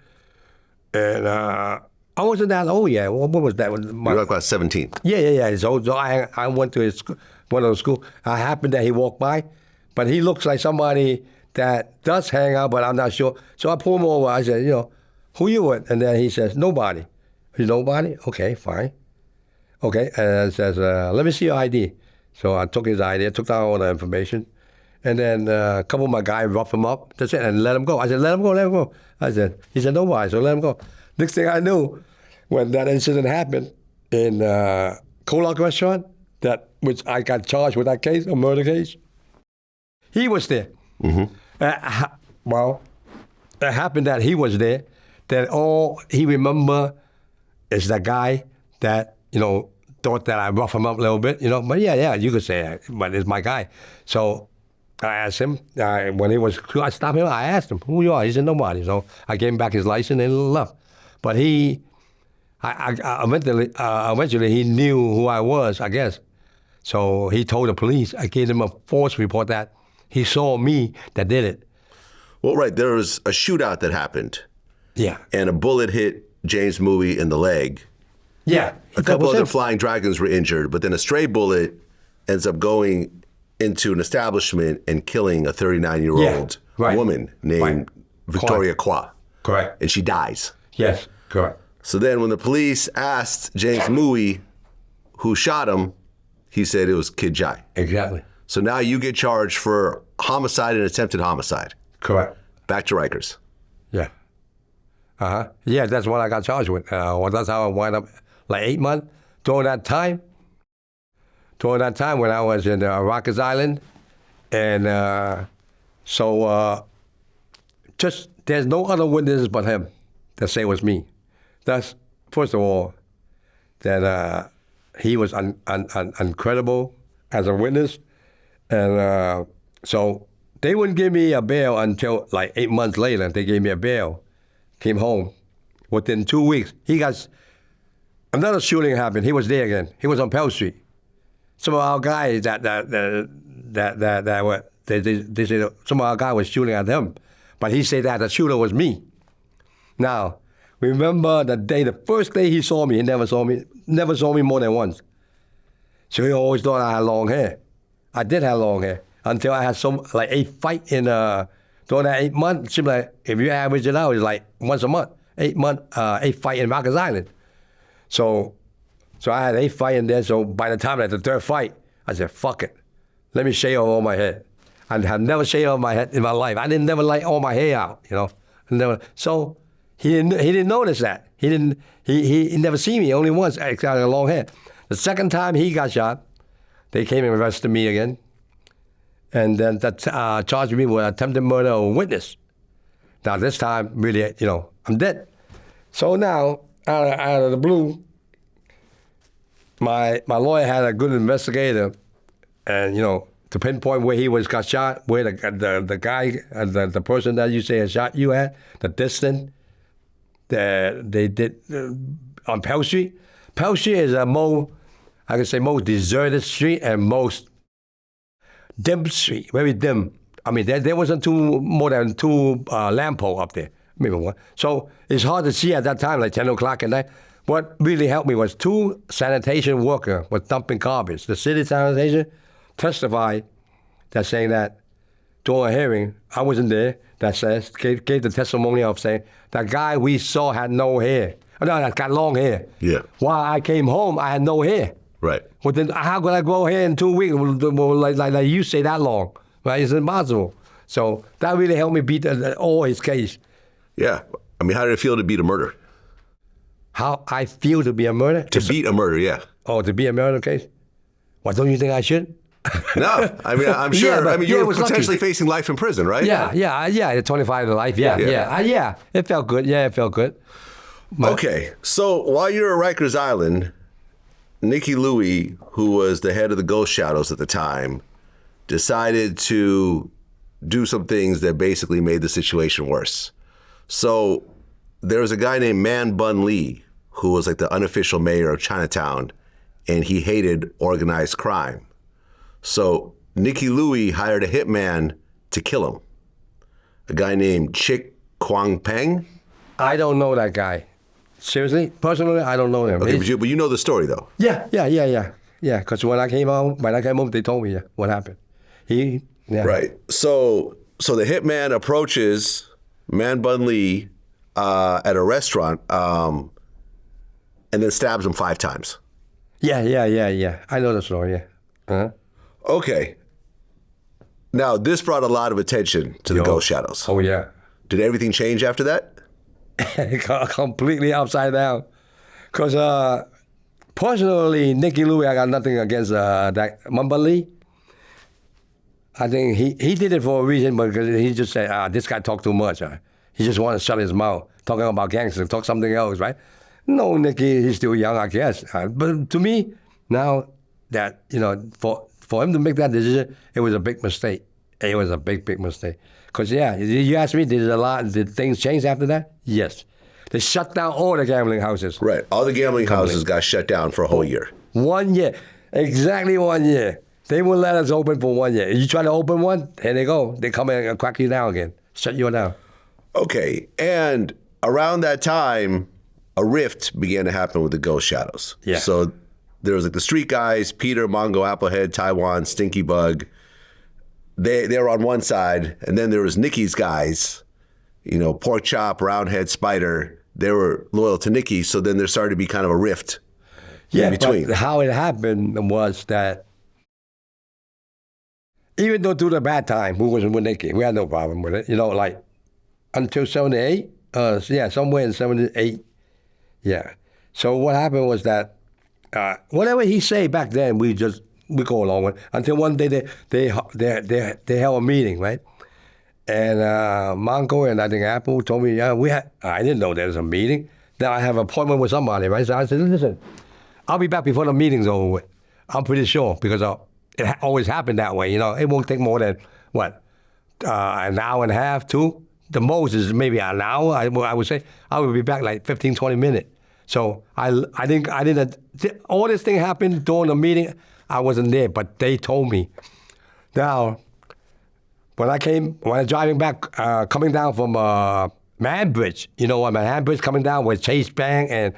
And I wasn't that old yet. What was that? You were about 17. Yeah. So I went to one of those schools. I happened that he walked by, but he looks like somebody that does hang out, but I'm not sure. So I pull him over. I said, who you with? And then he says, nobody. He's nobody? Okay, fine. Okay, and says, let me see your ID. So I took his ID, took down all the information, and then a couple of my guys roughed him up. That's it, and let him go. I said, let him go, let him go. He said, no why, so let him go. Next thing I knew, when that incident happened in Kolak restaurant, which I got charged with that case, a murder case, he was there. Well, it happened that he was there, that all he remember is that guy that, thought that I roughed him up a little bit, But yeah, you could say that, but it's my guy. So I asked him, when I stopped him, I asked him, who you are? He said, nobody. So I gave him back his license and left. But eventually he knew who I was, I guess. So he told the police, I gave him a false report that he saw me that did it. Well, right, there was a shootout that happened. Yeah. And a bullet hit James Mooey in the leg. Yeah. A couple other flying dragons were injured, but then a stray bullet ends up going into an establishment and killing a 39-year-old woman named Victoria Kwa. Correct. And she dies. Yes, correct. So then when the police asked James Mooey who shot him, he said it was Kid Jai. Exactly. So now you get charged for homicide and attempted homicide. Correct. Back to Rikers. Yeah. Yeah, that's what I got charged with. That's how I wound up, like 8 months. During that time when I was in Rikers Island. And just there's no other witnesses but him that say it was me. That's, first of all, that he was incredible as a witness. And so they wouldn't give me a bail until like 8 months later. They gave me a bail. Came home. Within 2 weeks, another shooting happened. He was there again. He was on Pell Street. Some of our guys they said some of our guys was shooting at him, but he said that the shooter was me. Now, remember the first day he saw me, he never saw me more than once. So he always thought I had long hair. I did have long hair until I had a fight in during that 8 months. It seemed like if you average it out, it's like once a month. 8 fight in Rikers Island. So I had 8 fights in there. So by the time at the third fight, I said, "Fuck it, let me shave all my head." I have never shaved all my head in my life. I didn't never like all my hair out, Never. So he didn't notice that. He never seen me only once. I got a long hair. The second time he got shot, they came and arrested me again, and then charged me with attempted murder of a witness. Now this time, really, I'm dead. So now, out of the blue, my lawyer had a good investigator, and to pinpoint where he got shot, where the guy, the person that you say had shot you at, the distance that they did on Pell Street. Pell Street is most deserted street and most dim street, very dim. I mean, there wasn't more than two lamp poles up there, maybe one. So it's hard to see at that time, like 10 o'clock at night. What really helped me was 2 sanitation workers were dumping garbage. The city sanitation testified that saying that during a hearing, I wasn't there, that gave the testimony of saying that guy we saw had no hair. No, that got long hair. Yeah. While I came home, I had no hair. Right. Well, then how could I grow hair in 2 weeks? Like you say that long, right? It's impossible. So that really helped me beat all his case. Yeah. I mean, how did it feel to beat a murder? How I feel to be a murder? Beat a murder, yeah. Oh, to be a murder case? Well, don't you think I should? No, I mean, I'm sure. Yeah, you were potentially facing life in prison, right? Yeah, 25 to life. Yeah. It felt good. Yeah, it felt good. But, okay, so while you're at Rikers Island, Nicky Louie, who was the head of the Ghost Shadows at the time, decided to do some things that basically made the situation worse. So there was a guy named Man Bun Lee, who was like the unofficial mayor of Chinatown, and he hated organized crime. So Nicky Louie hired a hitman to kill him, a guy named Chick Kwang Peng. I don't know that guy. Seriously? Personally, I don't know him. Okay, but you know the story, though. Yeah. Because when I came home, they told me what happened. Right. So the hitman approaches Man Bun Lee at a restaurant and then stabs him 5 times. Yeah. I know the story, yeah. Uh-huh. Okay. Now, this brought a lot of attention to the Ghost Shadows. Oh, yeah. Did everything change after that? Completely upside down. Because personally, Nicky Louie, I got nothing against that Mamba Lee. I think he did it for a reason, because he just said, this guy talk too much. He just want to shut his mouth, talking about gangsters, talk something else, right? No, Nicky, he's still young, I guess. But to me, now that, for him to make that decision, it was a big mistake. It was a big, big mistake. Because, you asked me, did things change after that? Yes. They shut down all the gambling houses. Right. All the gambling houses got shut down for a whole year. 1 year. Exactly 1 year. They wouldn't let us open for 1 year. You try to open one, here they go. They come in and crack you down again. Shut you down. Okay. And around that time, a rift began to happen with the Ghost Shadows. Yeah. So there was like the street guys, Peter, Mongo, Applehead, Taiwan, Stinky Bug. They were on one side. And then there was Nicky's guys, Pork Chop, Roundhead, Spider. They were loyal to Nicky. So then there started to be kind of a rift in between. But how it happened was that even though through the bad time, we wasn't with Nicky. We had no problem with it. Like until 78, somewhere in 78. Yeah. So what happened was that whatever he say back then, we go along with. Until one day they held a meeting, right? And Mongo and I think Apple told me, I didn't know there was a meeting. Now I have an appointment with somebody, right? So I said, listen, I'll be back before the meeting's over with. I'm pretty sure, because it always happened that way. It won't take more than, an hour and a half, 2? The most is maybe an hour, I would say. I would be back like 15, 20 minutes. So I didn't, all this thing happened during the meeting. I wasn't there, but they told me. Now, when I was driving back, coming down from Manhattan Bridge, Manhattan Bridge coming down with Chase Bank and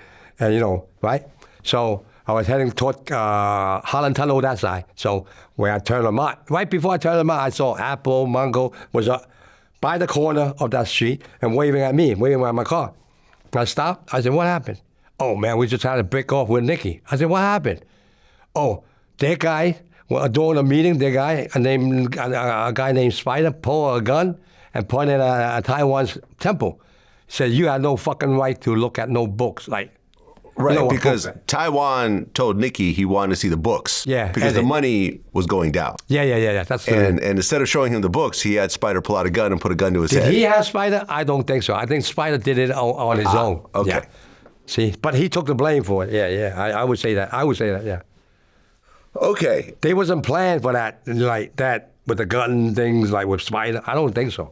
right? So I was heading toward Holland Tunnel that side. So when I turned them out, right before I turned them out, I saw Apple, Mongo was by the corner of that street and waving at me, waving at my car. I stopped. I said, what happened? Oh, man, we just had to break off with Nicky. I said, what happened? Oh, that guy, during a meeting, a guy named Spider pulled a gun and pointed at Taiwan's temple. He said, you have no fucking right to look at no books. Right, because Taiwan told Nicky he wanted to see the books. Yeah. Because the money was going down. Yeah. That's and instead of showing him the books, he had Spider pull out a gun and put a gun to his head. Did he have Spider? I don't think so. I think Spider did it on his own. Okay. Yeah. See, but he took the blame for it. Yeah. I would say that. Yeah. Okay. They wasn't planned for that, like that with the gun things, like with Spider. I don't think so.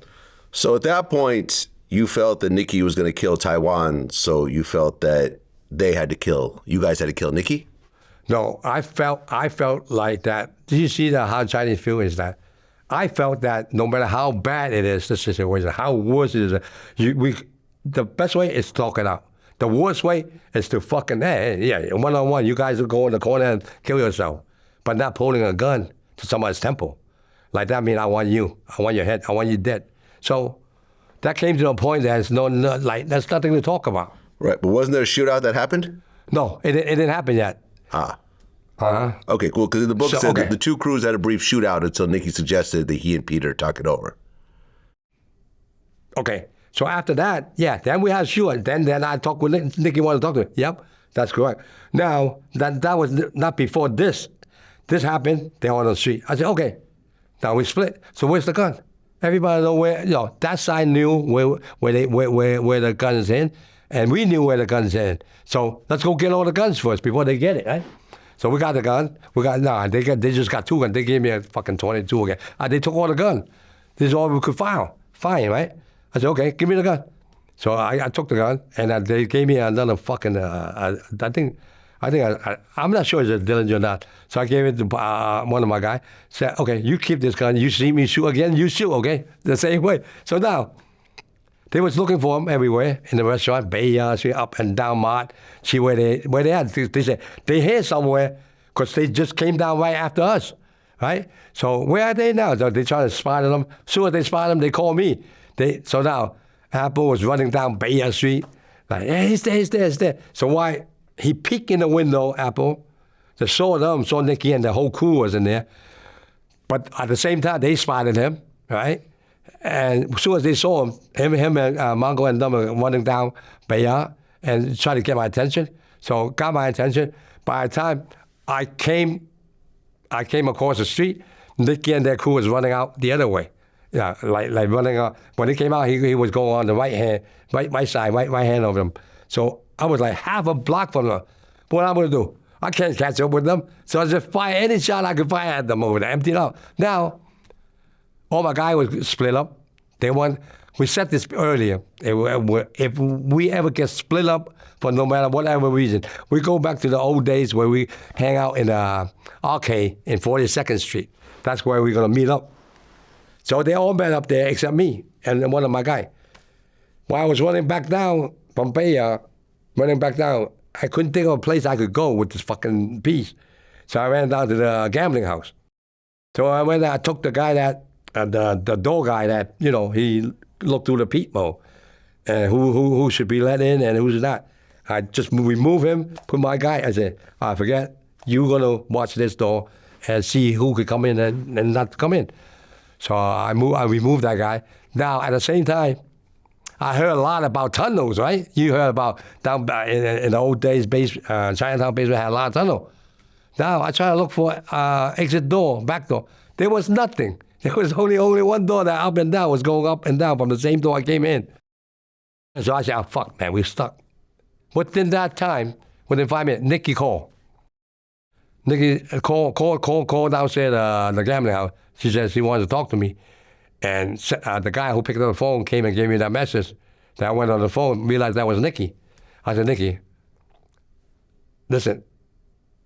So at that point, you felt that Nicky was going to kill Taiwan, so you felt that you guys had to kill Nicky? No, I felt like that. Did you see how Chinese feel is that? I felt that no matter how bad it is, the situation, how worse it is, the best way is to talk it out. The worst way is to fucking, one-on-one, you guys will go in the corner and kill yourself, but not pulling a gun to somebody's temple. Like that means I want you, I want your head, I want you dead. So that came to a point that there's there's nothing to talk about. Right, but wasn't there a shootout that happened? No, it didn't happen yet. Okay, cool, because the book said that the two crews had a brief shootout until Nicky suggested that he and Peter talk it over. Okay, so after that, then we had a shootout. Then I talked with Nicky, wanted to talk to him. Yep, that's correct. Now, that was not before this. This happened, they're on the street. I said, okay, now we split. So where's the gun? Everybody know where, that side knew where the gun is in. And we knew where the gun's in. So let's go get all the guns first before they get it, right? So we got the gun. They just got 2 guns. They gave me a fucking 22 again. They took all the gun. This is all we could find, right? I said, okay, give me the gun. So I took the gun, and they gave me another fucking, I'm not sure it's a Dillinger or not. So I gave it to one of my guys. Said, okay, you keep this gun. You see me shoot again, you shoot, okay? The same way. So now, they was looking for him everywhere in the restaurant, Bay Street, up and down Mart, see where they at. They said they here somewhere because they just came down right after us, right? So where are they now? They trying to spot them. As soon as they spot them, they call me. So now Apple was running down Bay Street, like, hey, he's there. So why he peeked in the window, Apple, saw Nicky and the whole crew was in there. But at the same time, they spotted him, right? And as soon as they saw him and Mongo and them were running down Bayard and trying to get my attention. So got my attention. By the time I came across the street, Nicky and their crew was running out the other way. Yeah, like running out. When he came out, he was going on the right hand of them. So I was like half a block from them. What am I going to do? I can't catch up with them. So I just fire any shot I could fire at them over there, emptied out. Now, all my guys was split up. We said this earlier. If we ever get split up for no matter whatever reason, we go back to the old days where we hang out in the arcade in 42nd Street. That's where we're going to meet up. So they all met up there except me and one of my guys. While I was running back down from Bayard, I couldn't think of a place I could go with this fucking piece. So I ran down to the gambling house. So I went there, I took the guy that, the door guy that, he looked through the peephole and who should be let in and who's not. I just remove him, put my guy, I said, I forget, you're going to watch this door and see who could come in and not come in. So I removed that guy. Now, at the same time, I heard a lot about tunnels, right? You heard about down in the old days, Chinatown basement had a lot of tunnels. Now, I try to look for exit door, back door. There was nothing. There was only one door that up and down was going up and down from the same door I came in. And so I said, oh, fuck, man, we're stuck. Within that time, within 5 minutes, Nicky called. Nicky called downstairs the gambling house. She said she wanted to talk to me. And the guy who picked up the phone came and gave me that message. That I went on the phone, realized that was Nicky. I said, Nicky, listen,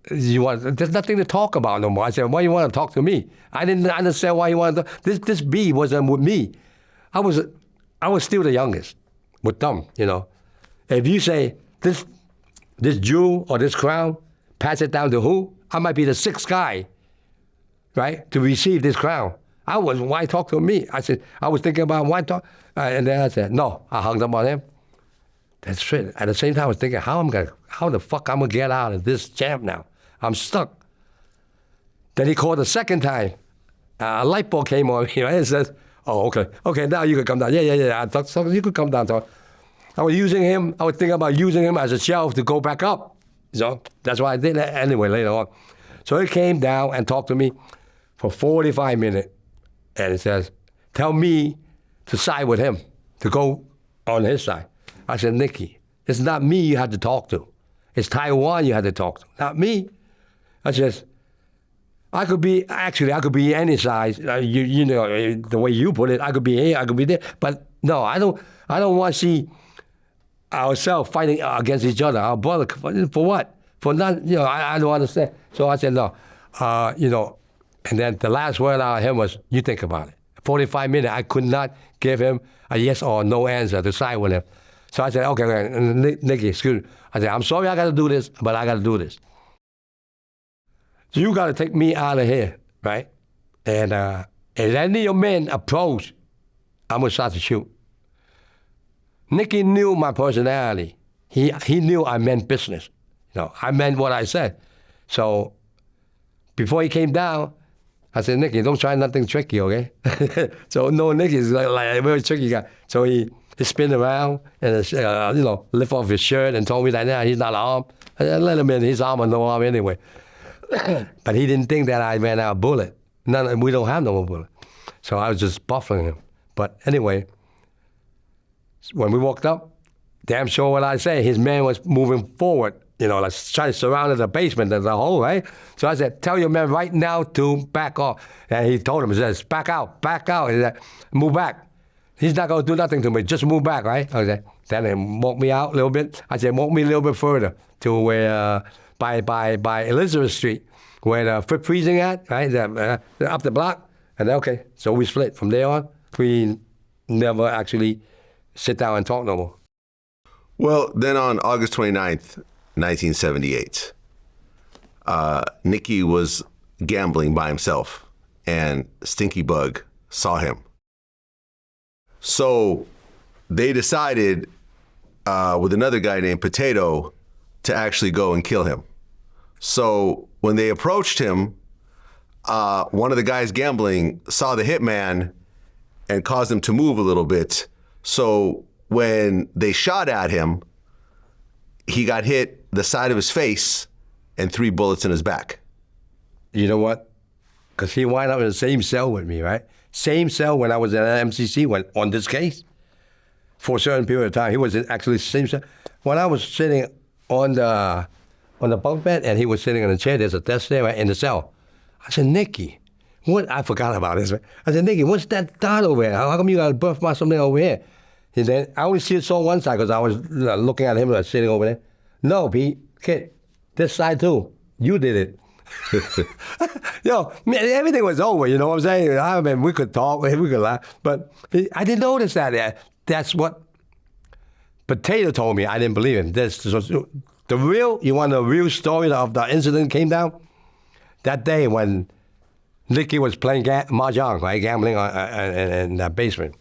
there's nothing to talk about no more. I said, why you want to talk to me? I didn't understand why you wanted to. This B wasn't with me. I was still the youngest with them, If you say, this jewel or this crown, pass it down to who? I might be the sixth guy, right, to receive this crown. Why talk to me? I said, I was thinking about why talk. And then I said, no, I hung up on him. That's it. At the same time, I was thinking, how the fuck I'm going to get out of this jam now? I'm stuck. Then he called the second time. A light bulb came on, and says, oh, okay, now you can come down. Yeah. I thought so you could come down. So I was thinking about using him as a shelf to go back up. So that's why I did that anyway later on. So he came down and talked to me for 45 minutes. And he says, tell me to side with him, to go on his side. I said, Nicky, it's not me you had to talk to. It's Taiwan you had to talk to, not me. I said, I could be any size. The way you put it, I could be here, I could be there. But no, I don't want to see ourselves fighting against each other, our brother. For what? For not, I don't understand. So I said, no, and then the last word out of him was, you think about it. 45 minutes, I could not give him a yes or no answer to side with him. So I said, okay, Nicky, excuse me. I said, I'm sorry I got to do this, but I got to do this. So you got to take me out of here, right? And if any of your men approach, I'm going to start to shoot. Nicky knew my personality. He knew I meant business. I meant what I said. So before he came down, I said, Nicky, don't try nothing tricky, okay? So no, Nicky's like a very tricky guy. So he spin around and lift off his shirt and told me that he's not armed. I let him in. He's armed or no arm anyway. But he didn't think that I ran out of bullet. We don't have no more bullet. So I was just buffering him. But anyway, when we walked up, damn sure what I say, his man was moving forward, like trying to surround the basement, the hole, right? So I said, tell your man right now to back off. And he told him, he says, back out. He said, move back. He's not going to do nothing to me. Just move back, right? Okay. Then he walked me out a little bit. I said, walk me a little bit further to where, by Elizabeth Street, where the foot freezing at, right? Up the block. And then, okay. So we split. From there on, we never actually sit down and talk no more. Well, then on August 29th, 1978, Nicky was gambling by himself, and Stinky Bug saw him. So they decided with another guy named Potato to actually go and kill him. So when they approached him, one of the guys gambling saw the hitman and caused him to move a little bit. So when they shot at him, he got hit the side of his face and 3 bullets in his back. You know what? Because he wound up in the same cell with me, right? Same cell when I was at MCC on this case. For a certain period of time, he was actually the same cell. When I was sitting on the bunk bed and he was sitting in a chair, there's a desk there, right, in the cell. I said, Nicky, what? I forgot about this. Right? I said, Nicky, what's that dot over there? How come you got a birthmark something over here? And then I only saw one side because I was looking at him sitting over there. No, Pete, kid, this side too. You did it. Yo, man, everything was over, you know what I'm saying? I mean, we could talk, we could laugh, but I didn't notice that. That's what Potato told me. I didn't believe him. You want the real story of the incident came down? That day when Nicky was playing mahjong, right, gambling in the basement.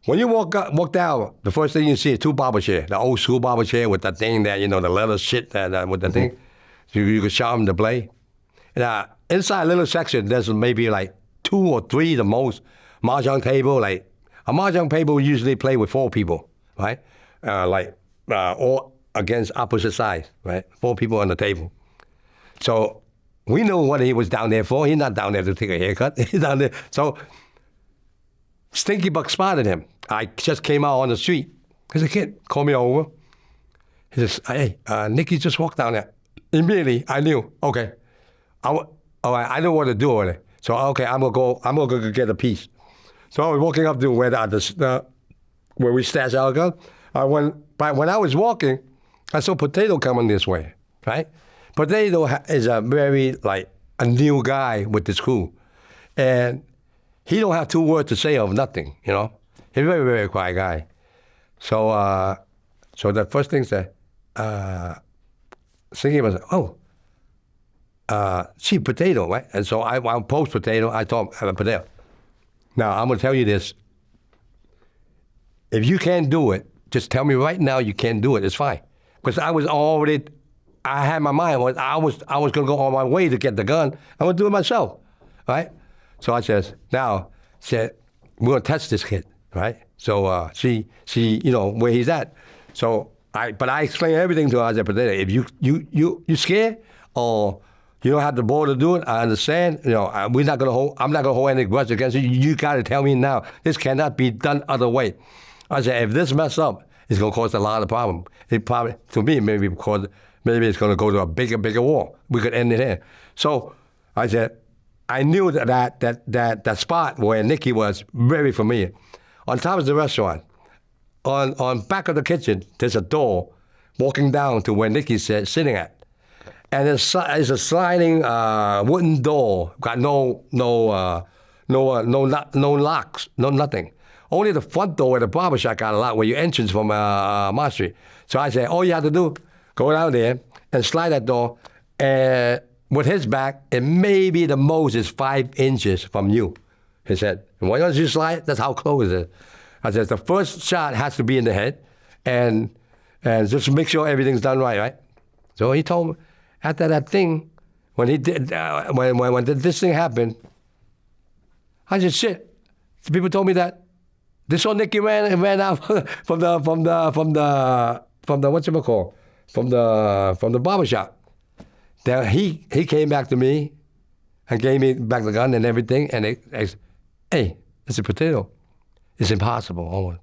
When you walk down, the first thing you see is 2 barber chairs, the old school barber chair with that thing that, you know, the leather shit with the thing. You could show them to play. And inside a little section, there's maybe like 2 or 3 the most mahjong table. Like a mahjong table usually play with 4 people, right? Or against opposite sides, right? 4 people on the table. So we knew what he was down there for. He's not down there to take a haircut. He's down there. So Stinky Buck spotted him. I just came out on the street. He said, kid, call me over. He says, hey, Nicky just walked down there. Immediately, I knew, okay, all right, I know what to do with it. So, okay, I'm gonna go get a piece. So I was walking up to where we stash our gun. But when I was walking, I saw Potato coming this way, right? Potato is a very, a new guy with this crew. And he don't have 2 words to say of nothing, you know? He's a very, very quiet guy. So, so the first thing said, thinking was, see, Potato, right? And so I post Potato. I told him, Potato. Now, I'm going to tell you this. If you can't do it, just tell me right now you can't do it. It's fine. Because I had my mind. I was going to go on my way to get the gun. I'm going to do it myself, right? So I said, we're going to test this kid, right? So see, you know, where he's at. So But I explained everything to her. I said, Potato, if you scared or you don't have the ball to do it, I understand. You know, I'm not gonna hold any grudge against you. You gotta tell me now. This cannot be done other way. I said, if this mess up, it's gonna cause a lot of problem. It probably, to me, maybe it's gonna go to a bigger war. We could end it here. So I said, I knew that spot where Nicky was very familiar. On top of the restaurant, on back of the kitchen, there's a door walking down to where Nicky's sitting at. And it's a sliding wooden door, got no locks, no nothing. Only the front door where the barbershop got a lock, where you entrance from Mott Street. So I said, all you have to do, go down there and slide that door, and with his back, it may be the most is 5 inches from you, he said. And once you slide, that's how close it is. I said, the first shot has to be in the head, and just make sure everything's done right? So he told me, after that thing, when he did, when this thing happened, I said, shit. People told me that they saw Nicky ran out from the whatchamacall, from the barbershop. Then he came back to me and gave me back the gun and everything, and hey, it's a Potato. It's impossible, almost.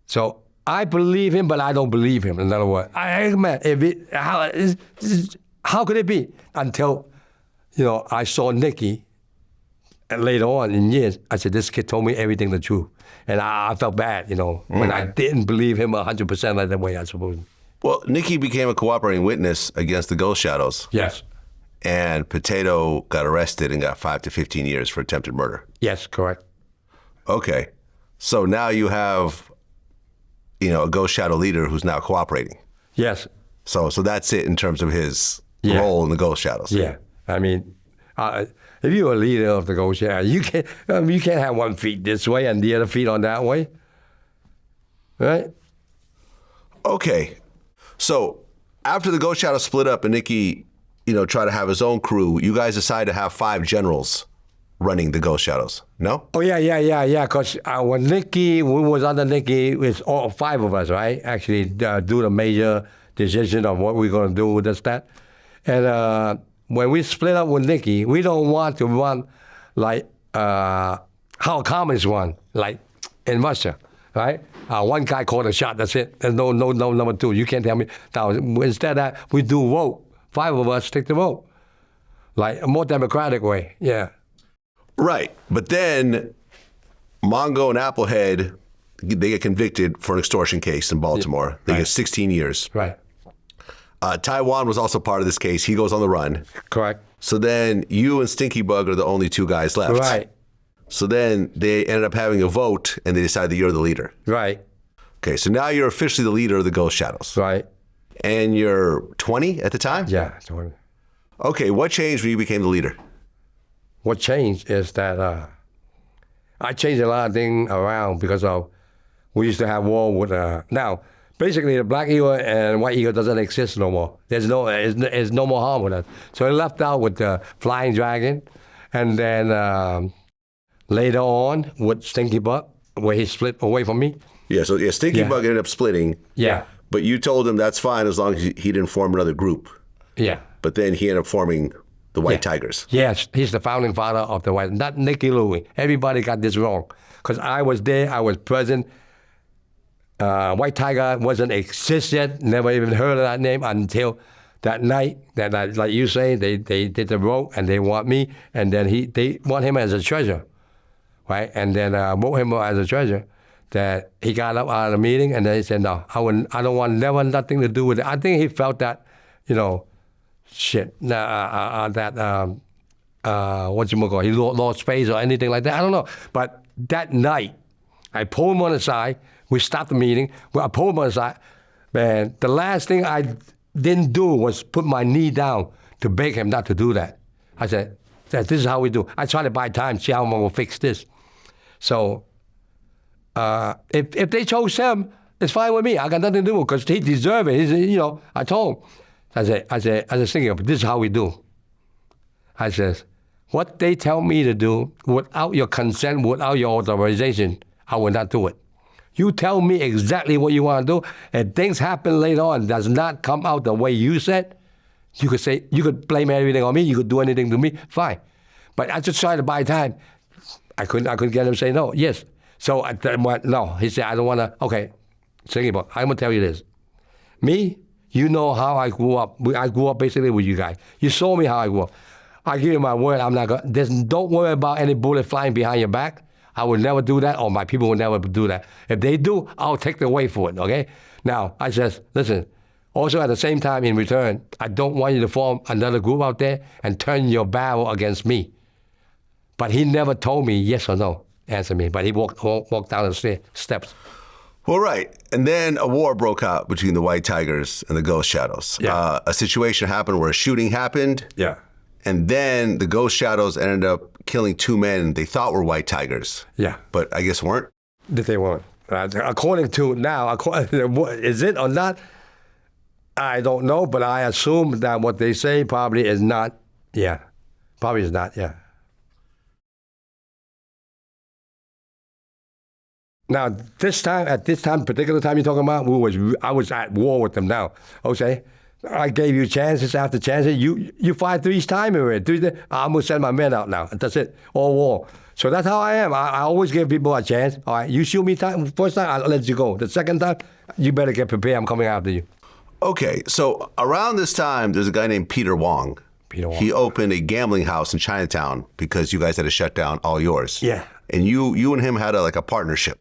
So I believe him, but I don't believe him. In other words, how could it be? Until, I saw Nicky, and later on in years, I said, this kid told me everything the truth. And I felt bad, when I didn't believe him 100% like the way I supposed to. Well, Nicky became a cooperating witness against the Ghost Shadows. Yes. And Potato got arrested and got 5 to 15 years for attempted murder. Yes, correct. Okay. So now you have, a Ghost Shadow leader who's now cooperating. Yes. So that's it in terms of his role in the Ghost Shadows. Yeah. I mean, if you're a leader of the Ghost Shadow, you can't have one feet this way and the other feet on that way. Right? Okay. So after the Ghost Shadow split up and Nicky try to have his own crew, you guys decided to have 5 generals running the Ghost Shadows. No? Oh, yeah. Because when we was under Nicky, it was all 5 of us, right? Actually, do the major decision of what we're going to do with this, that. And when we split up with Nicky, we don't want to run like how communists run, like in Russia, right? One guy called a shot, that's it. There's no number 2. You can't tell me. Now, instead of that, we do vote. 5 of us take the vote. Like a more democratic way, yeah. Right. But then Mongo and Applehead, they get convicted for an extortion case in Baltimore. They get 16 years. Right. Taiwan was also part of this case. He goes on the run. Correct. So then you and Stinky Bug are the only 2 guys left. Right. So then they ended up having a vote, and they decided that you're the leader. Right. Okay, so now you're officially the leader of the Ghost Shadows. Right. And you're 20 at the time? Yeah, 20. Okay, what changed when you became the leader? What changed is that I changed a lot of things around because of we used to have war with now. Basically, the Black Eagle and White Eagle doesn't exist no more. There's no more harm with us. So I left out with the Flying Dragon, and then later on with Stinky Buck, where he split away from me. Yeah, so Stinky Bug ended up splitting. Yeah. But you told him that's fine as long as he didn't form another group. Yeah. But then he ended up forming the White Tigers. Yes, he's the founding father of the White, not Nicky Louie. Everybody got this wrong. Because I was there, I was present. White Tiger wasn't exist yet, never even heard of that name until that night that, like you say, they did the vote and they want me, and then they want him as a treasurer, right? And then vote him as a treasurer. That he got up out of the meeting and then he said, no, I don't want nothing to do with it. I think he felt that, shit, whatchamacallit, he lost space or anything like that. I don't know. But that night, I pulled him on the side. We stopped the meeting. I pulled him on the side. Man, the last thing I didn't do was put my knee down to beg him not to do that. I said, this is how we do. I try to buy time, see how I'm going to fix this. So if they chose him, it's fine with me. I got nothing to do because he deserved it. I told him. I said, thinking, this is how we do. I said, what they tell me to do without your consent, without your authorization, I will not do it. You tell me exactly what you want to do, and things happen later on does not come out the way you said. You could blame everything on me. You could do anything to me. Fine, but I just tried to buy time. I couldn't get him to say no. Yes. So I went, no. He said, I don't want to. Okay, I'm going to tell you this. Me, you know how I grew up. I grew up basically with you guys. You saw me how I grew up. I give you my word, I'm not going to. Don't worry about any bullet flying behind your back. I would never do that, or my people would never do that. If they do, I'll take the weight for it, okay? Now, I said, listen, also at the same time, in return, I don't want you to form another group out there and turn your barrel against me. But he never told me yes or no, answer me. But he walked down the steps. Well, right. And then a war broke out between the White Tigers and the Ghost Shadows. Yeah. A situation happened where a shooting happened. Yeah. And then the Ghost Shadows ended up killing 2 men they thought were White Tigers. Yeah. But I guess weren't. That they weren't. According to now, is it or not? I don't know, but I assume that what they say probably is not. Yeah. Probably is not, yeah. Now, at this particular time you're talking about, I was at war with them now. Okay? I gave you chances after chances. You fired 3 times already. I'm going to send my men out now. That's it. All war. So that's how I am. I always give people a chance. All right, you shoot me first time, I'll let you go. The second time, you better get prepared. I'm coming after you. Okay, so around this time, there's a guy named Peter Wong. He opened a gambling house in Chinatown because you guys had to shut down all yours. Yeah. And you and him had a partnership.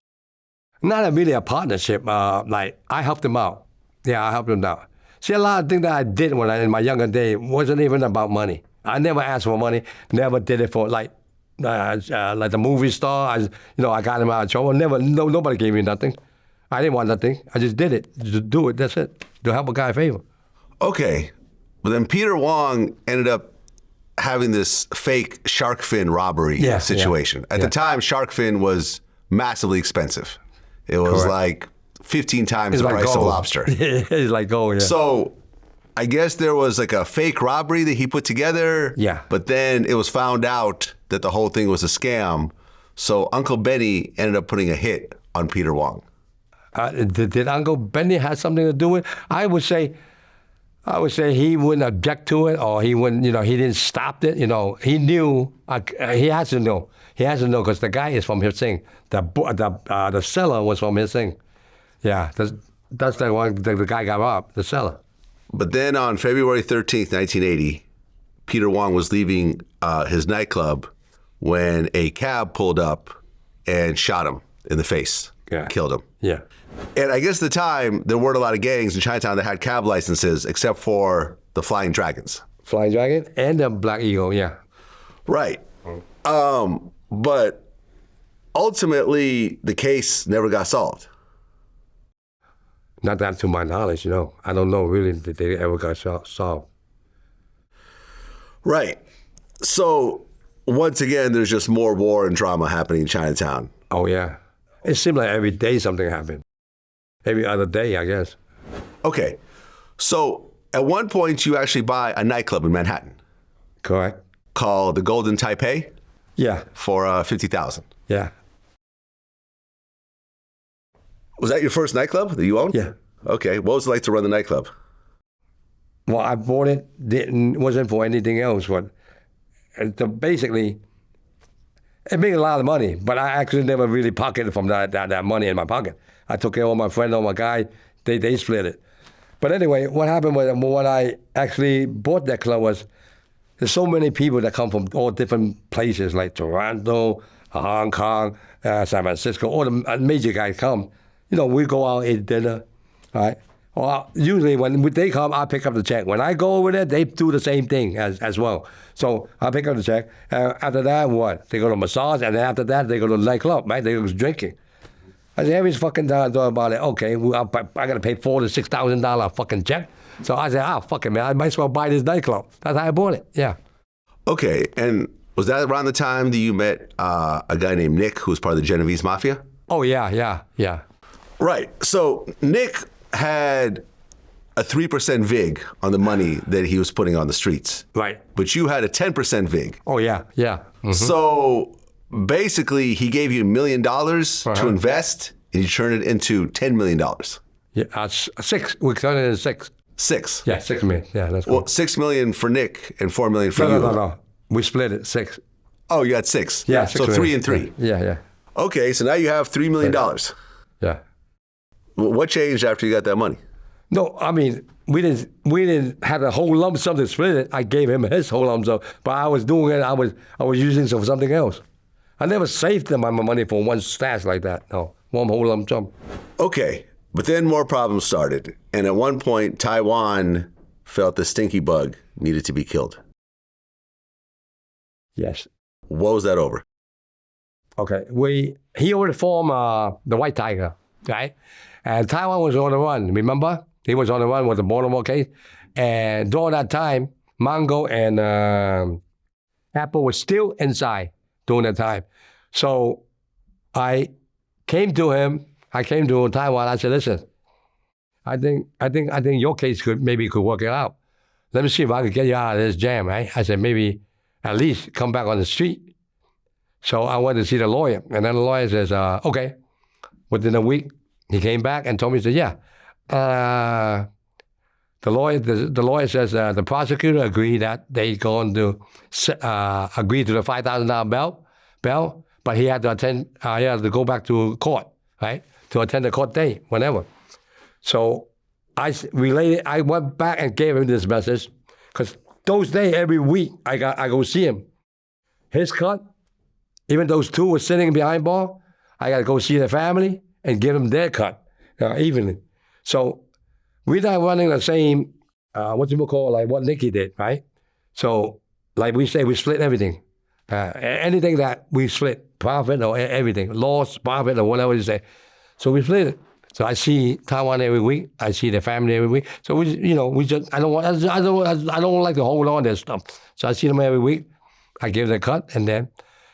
Not really a partnership. I helped him out. Yeah, I helped him out. See, a lot of things that I did in my younger day wasn't even about money. I never asked for money. Never did it for like the movie star. I got him out of trouble. Nobody gave me nothing. I didn't want nothing. I just did it. Just do it. That's it. To help a guy a favor. Okay. But then Peter Wong ended up having this fake shark fin robbery situation. At the time, shark fin was massively expensive. It was like 15 times the price of lobster. It's like gold, yeah. So I guess there was like a fake robbery that he put together. Yeah. But then it was found out that the whole thing was a scam. So Uncle Benny ended up putting a hit on Peter Wong. Did Uncle Benny have something to do with it? I would say he wouldn't object to it, or he wouldn't, he didn't stop it. He knew. He has to know. He has to know because the guy is from Hip Sing. The seller was from Hip Sing. Yeah, that's the one. The guy got robbed. The seller. But then on February 13th, 1980, Peter Wong was leaving his nightclub when a cab pulled up and shot him in the face. Yeah. Killed him. Yeah. And I guess at the time, there weren't a lot of gangs in Chinatown that had cab licenses except for the Flying Dragons. Flying Dragon and the Black Eagle, yeah. Right. But ultimately, the case never got solved. Not that to my knowledge, I don't know really that they ever got solved. Right. So, once again, there's just more war and drama happening in Chinatown. Oh, yeah. It seemed like every day something happened. Every other day, I guess. Okay. So, at one point, you actually buy a nightclub in Manhattan. Correct. Called the Golden Taipei. Yeah. For $50,000. Yeah. Was that your first nightclub that you owned? Yeah. Okay. What was it like to run the nightclub? Well, I bought it. Wasn't for anything else, but basically, it made a lot of money. But I actually never really pocketed from that money in my pocket. I took care of my friend or my guy. They split it. But anyway, what happened was when I actually bought that club was there's so many people that come from all different places like Toronto, Hong Kong, San Francisco. All the major guys come. We go out, eat dinner, right? Well, usually when they come, I pick up the check. When I go over there, they do the same thing as well. So I pick up the check. After that, what? They go to massage, and then after that, they go to the nightclub, right? They go drinking. I said, every fucking time I thought about it, okay, I got to pay $4,000 to $6,000 fucking check. So I said, fuck it, man, I might as well buy this nightclub. That's how I bought it, yeah. Okay, and was that around the time that you met a guy named Nick, who was part of the Genovese Mafia? Oh, yeah. Right. So Nick had a 3% VIG on the money that he was putting on the streets. Right. But you had a 10% VIG. Oh, yeah. Mm-hmm. So basically, he gave you $1 million to invest, and you turned it into $10 million. Yeah, 6. We turned it into 6. 6? Yeah, 6 million. Yeah, that's cool. Well, $6 million for Nick and $4 million for you. No. We split it, 6. Oh, you had 6? Yeah, so 6 3 and 3. Yeah. Okay, so now you have $3 million. Yeah. What changed after you got that money? No, I mean, we didn't have a whole lump sum to split it. I gave him his whole lump sum, but I was doing it. I was using it for something else. I never saved my money for one stash like that. No, one whole lump sum. Okay, but then more problems started, and at one point, Taiwan felt the stinky bug needed to be killed. Yes. What was that over? Okay, he already formed the White Tiger, right? And Taiwan was on the run. Remember, he was on the run with the Baltimore case, and during that time, Mango and Apple was still inside during that time. So I came to him. I came to Taiwan. I said, "Listen, I think your case could work it out. Let me see if I could get you out of this jam, right?" I said, "Maybe at least come back on the street." So I went to see the lawyer, and then the lawyer says, "Okay." Within a week, he came back and told me, he said, "Yeah." The lawyer says the prosecutor agreed that they're going to agree to the $5,000 bail, but he had to attend. He had to go back to court, right, to attend the court date, whenever. So I went back and gave him this message, because those days every week I go see him. His cut, even those two were sitting behind bar, I got to go see the family and give them their cut evenly. So we're not running the same, like what Nicky did, right? So like we say, we split everything. Anything that we split, profit or everything, loss, profit or whatever you say. So we split it. So I see Taiwan every week. I see the family every week. So we just I don't like to hold on to this stuff. So I see them every week. I give them a cut, and then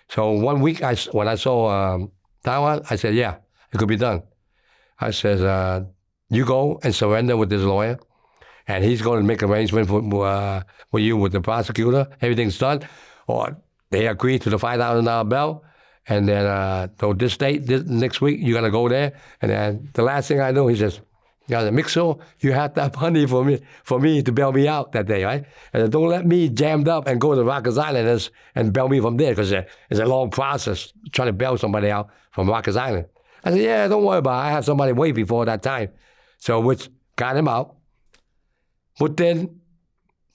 so one week when I saw Taiwan, I said, "Yeah, it could be done." I said, "You go and surrender with this lawyer, and he's going to make arrangement for you with the prosecutor. Everything's done, or they agree to the $5,000 bail, and then so this date, next week, you got to go there. And then the last thing I know, he says, Mixo, you have to have money for me to bail me out that day, right? And don't let me jammed up and go to Rikers Island and bail me from there, because it's a long process trying to bail somebody out from Rikers Island. I said, yeah, don't worry about it. I have somebody wait before that time. So which got him out within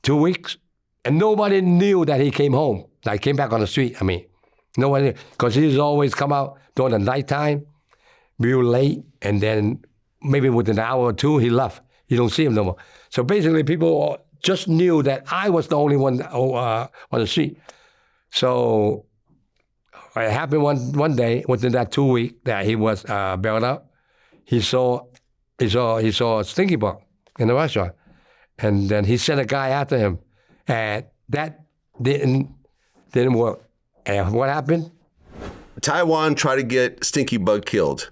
2 weeks, and nobody knew that he came home. Like, came back on the street, nobody knew, because he was always come out during the nighttime, real late, and then maybe within an hour or two, he left. You don't see him no more. So basically, people just knew that I was the only one on the street. So it happened one day within that 2 weeks that he was bailed out. He saw a stinky bug in the restaurant, and then he sent a guy after him, and that didn't work. And what happened? Taiwan tried to get Stinky Bug killed.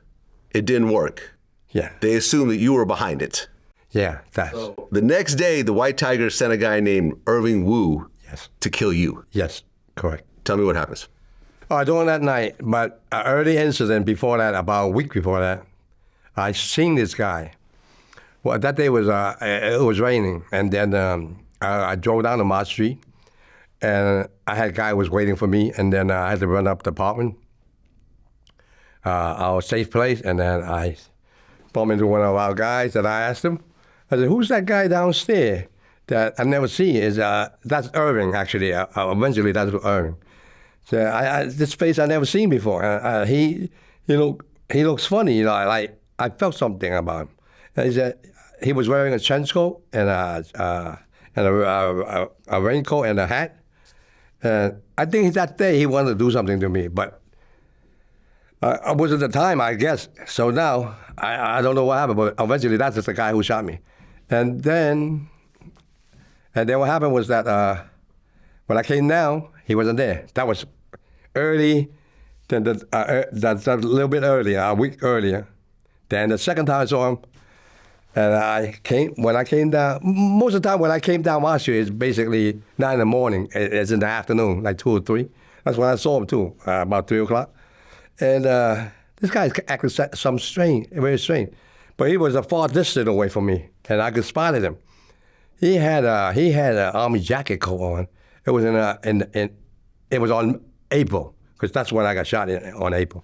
It didn't work. Yeah. They assumed that you were behind it. Yeah, that's. So the next day, the White Tiger sent a guy named Irving Wu to kill you. Yes, correct. Tell me what happens. During that night, but an early incident before that, about a week before that, I seen this guy. Well, that day it was raining, and then I drove down to Mott Street, and I had a guy who was waiting for me, and then I had to run up the apartment, our safe place, and then I bumped into one of our guys that I asked him. I said, "Who's that guy downstairs that I never see?" That's Irving, actually. Eventually, that's Irving. So this face I never seen before. He looks funny. I felt something about him. And he said he was wearing a trench coat and a raincoat and a hat. I think that day he wanted to do something to me, but it wasn't the time, I guess. So now I don't know what happened, but eventually that's just the guy who shot me. And then what happened was that when I came down, he wasn't there. That was early, that's a little bit earlier, a week earlier. Then the second time I saw him, and when I came down, most of the time when I came down Mott Street, it's basically 9 in the morning. It's in the afternoon, like 2 or 3. That's when I saw him too, about 3 o'clock. And this guy acted very strange. But he was a far distance away from me, and I could spot him. He had an army jacket coat on. It was it was on April, because that's when I got shot on April.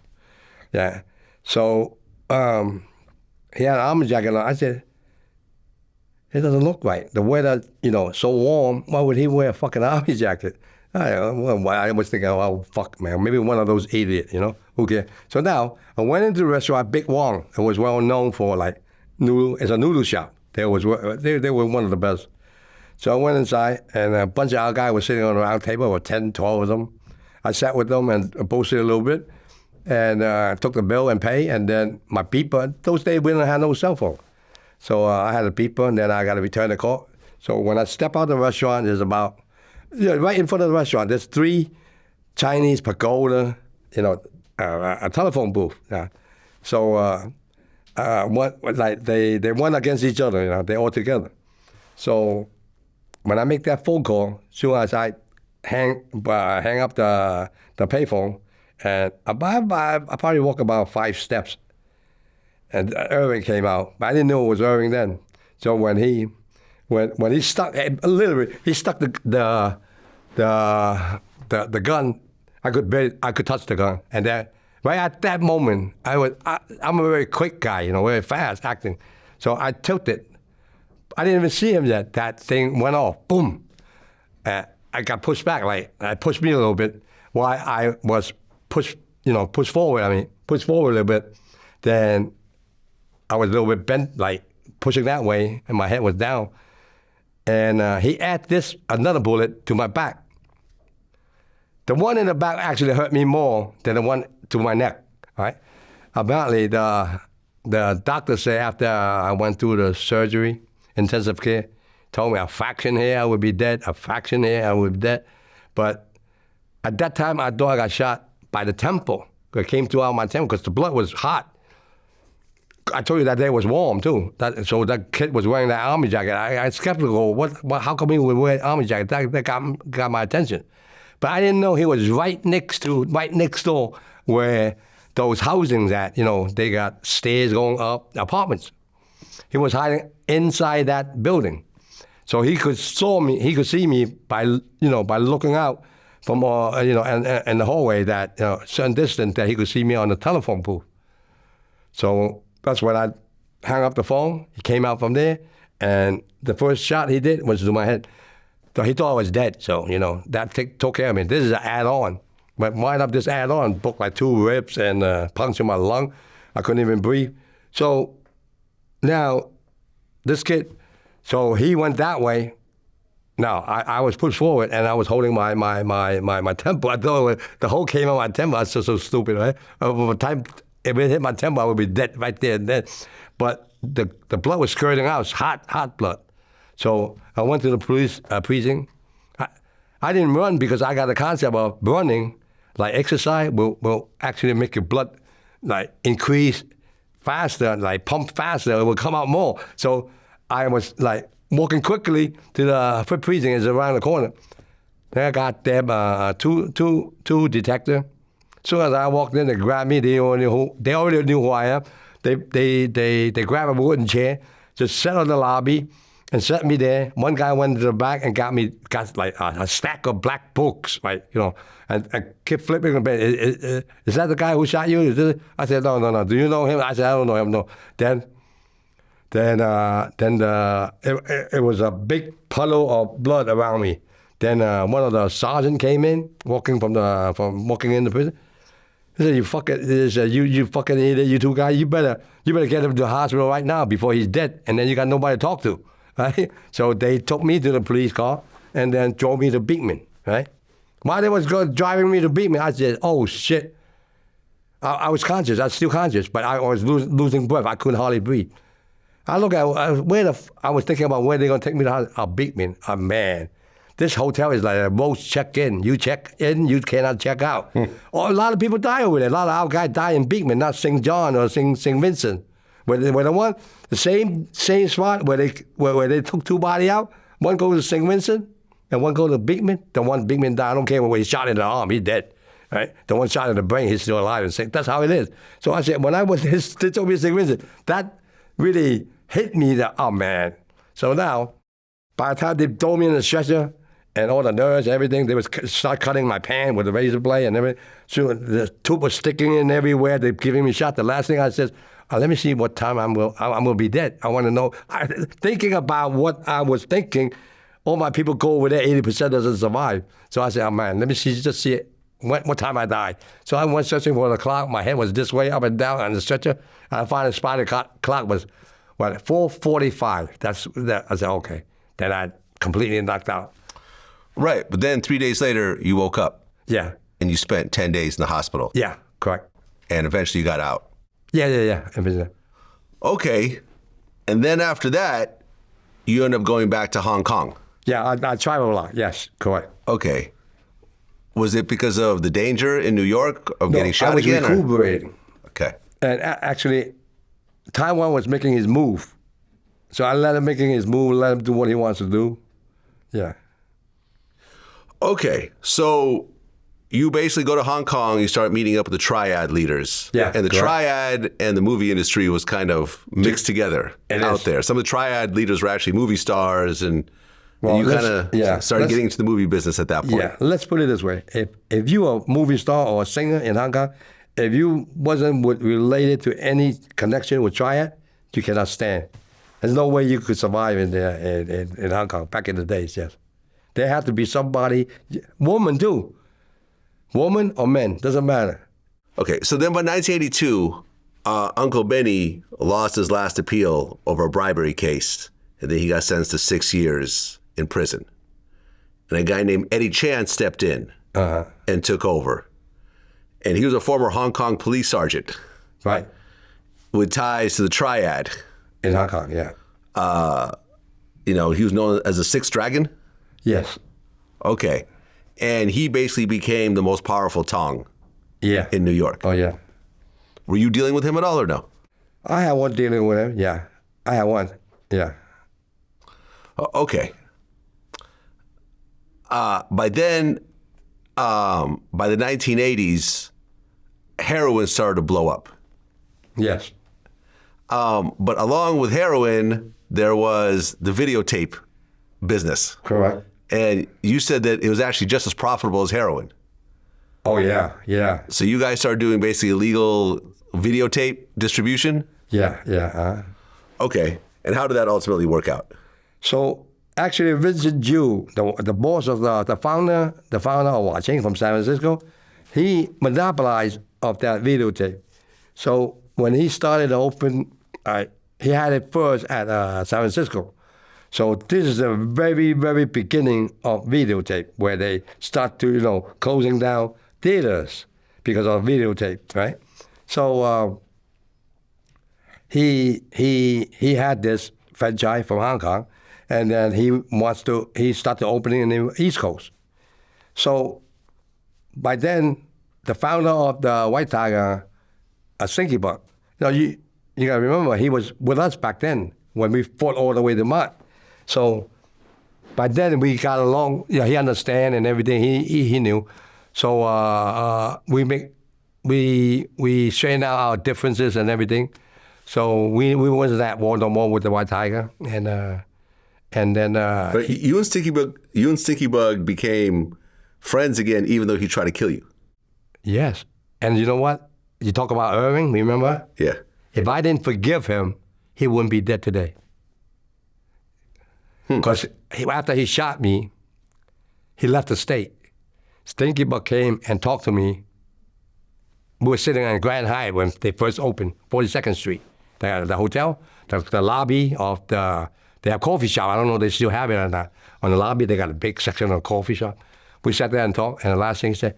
Yeah. So he had an army jacket on. I said, it doesn't look right. The weather, so warm. Why would he wear a fucking army jacket? I was thinking, oh, fuck, man. Maybe one of those idiots, who cares? So now I went into the restaurant, Big Wong. It was well known for it's a noodle shop. They were one of the best. So I went inside, and a bunch of our guys were sitting on a round table, or 10, 12 of them. I sat with them and boasted a little bit, and took the bill and pay, and then my beeper. Those days we didn't have no cell phone. So I had a beeper, and then I got to return the call. So when I step out of the restaurant, there's about, right in front of the restaurant, there's 3 Chinese pagoda, a telephone booth. Yeah. So they went against each other, they all together. So when I make that phone call, as soon as I hang up the payphone, and I probably walk about 5 steps, and Irving came out. But I didn't know it was Irving then. So when he stuck, literally, he stuck the gun. I could touch the gun, and that right at that moment, I'm a very quick guy, very fast acting. So I tilted. I didn't even see him yet. That thing went off. Boom. I got pushed back. It pushed me a little bit. While I was pushed forward. Pushed forward a little bit. Then I was a little bit bent, pushing that way, and my head was down. And he added another bullet to my back. The one in the back actually hurt me more than the one to my neck. Right? Apparently, the doctor said after I went through the surgery, intensive care, told me a fraction here I would be dead, a fraction here I would be dead. But at that time, I thought I got shot by the temple. It came throughout my temple because the blood was hot. I told you that day was warm too. So that kid was wearing that army jacket. I was skeptical. What? How come he would wear an army jacket? That got my attention. But I didn't know he was right next door where those housings at. They got stairs going up, apartments. He was hiding inside that building, so he could see me by looking out from in the hallway that certain distance that he could see me on the telephone booth. So that's when I hung up the phone. He came out from there, and the first shot he did was to my head. So he thought I was dead. So that took care of me. This is an add-on. But wind up this add-on, broke like 2 ribs and punctured my lung. I couldn't even breathe. So now this kid, so he went that way. Now I was pushed forward and I was holding my temple. I thought the hole came on my temple. I was so stupid, right? By the time if it hit my temple, I would be dead right there and then. But the blood was skirting out. It was hot blood. So I went to the police precinct. I didn't run because I got the concept of running, like exercise, will actually make your blood like increase faster, like pump faster. It will come out more. So I was like walking quickly to the fifth precinct. It's around the corner. Then I got them two detectives. As soon as I walked in, they grabbed me. They already knew who I am. They grabbed a wooden chair, just sat on the lobby, and set me there. One guy went to the back and got like a stack of black books, right? And kept flipping a bit. Is that the guy who shot you? I said, no. Do you know him? I said, I don't know him. No. Then it was a big puddle of blood around me. Then one of the sergeants came in, walking in the prison. He said, you fucking idiot, you two guys, you better get him to the hospital right now before he's dead, and then you got nobody to talk to, right? So they took me to the police car and then drove me to Beekman, right? While they was driving me to Beekman, I said, oh shit. I was conscious, I was still conscious, but I was losing breath. I couldn't hardly breathe. I look at I was thinking about where they're gonna take me to Beekman. Oh man. This hotel is like a most check-in. You check in, you cannot check out. A lot of people die over there. A lot of our guys die in Beekman, not St. John or St. Vincent. Where the same spot where they took 2 bodies out, one goes to St. Vincent and one goes to Beekman. The one Beekman died. I don't care where he shot in the arm, he's dead. Right? The one shot in the brain, he's still alive. And that's how it is. So I said, when I was they told me to St. Vincent, that really hit me that, oh man. So now, by the time they throw me in the stretcher, and all the nerves, everything, they would start cutting my pan with a razor blade and everything. So the tube was sticking in everywhere. They're giving me shots. The last thing I said, let me see what time I'm going to be dead. I want to know. Thinking about what I was thinking, all my people go over there, 80% doesn't survive. So I said, oh man, let me just see it, what time I died. So I went searching for the clock. My head was this way, up and down on the stretcher. And I finally spotted the clock was, 4:45. I said, okay. Then I completely knocked out. Right, but then 3 days later, you woke up. Yeah. And you spent 10 days in the hospital. Yeah, correct. And eventually you got out. Yeah. Okay, and then after that, you end up going back to Hong Kong. Yeah, I travel a lot, yes, correct. Okay. Was it because of the danger in New York of getting shot again? I was recuperating. Okay. And actually, Taiwan was making his move. So I let him making his move, let him do what he wants to do. Yeah. Okay, so you basically go to Hong Kong, you start meeting up with the triad leaders. Yeah, and the correct. triad and the movie industry was kind of mixed together out there. Some of the triad leaders were actually movie stars, and you kind of started getting into the movie business at that point. Yeah, let's put it this way. If you are a movie star or a singer in Hong Kong, if you wasn't related to any connection with triad, you cannot stand. There's no way you could survive in Hong Kong back in the days, yes. There had to be somebody, woman too. Woman or men, doesn't matter. Okay, so then by 1982, Uncle Benny lost his last appeal over a bribery case, and then he got sentenced to 6 years in prison. And a guy named Eddie Chan stepped in and took over. And he was a former Hong Kong police sergeant. Right. With ties to the triad. In Hong Kong, yeah. He was known as the Sixth Dragon? Yes. Okay. And he basically became the most powerful Tong in New York. Oh, yeah. Were you dealing with him at all or no? I had one dealing with him. Yeah, I had one. Yeah. Okay. By then, by the 1980s, heroin started to blow up. Yes. But along with heroin, there was the videotape business. Correct. And you said that it was actually just as profitable as heroin. Oh yeah, yeah, So you guys started doing basically illegal videotape distribution? yeah. Okay. And how did that ultimately work out? So actually, Vincent Jew, the boss of the founder of Huaching from San Francisco, he monopolized of that videotape. So when he started to open, he had it first at San Francisco. So this is the very, very beginning of videotape, where they start to, closing down theaters because of videotape, right? So he had this franchise from Hong Kong, and then he started opening in the East Coast. So by then, the founder of the White Tiger, Stinky Buck, you got to remember, he was with us back then when we fought all the way to Mott. So by then we got along. He understand and everything. He knew. So we straightened out our differences and everything. So we wasn't at war no more with the White Tiger, and then. But you and Stinky Bug became friends again, even though he tried to kill you. Yes, and you know what? You talk about Irving. Remember? Yeah. If I didn't forgive him, he wouldn't be dead today. Because after he shot me, he left the state. Stinky Buck came and talked to me. We were sitting on Grand Hyatt when they first opened, 42nd Street, the hotel, the lobby of they have coffee shop. I don't know if they still have it or not. On the lobby, they got a big section of coffee shop. We sat there and talked, and the last thing he said,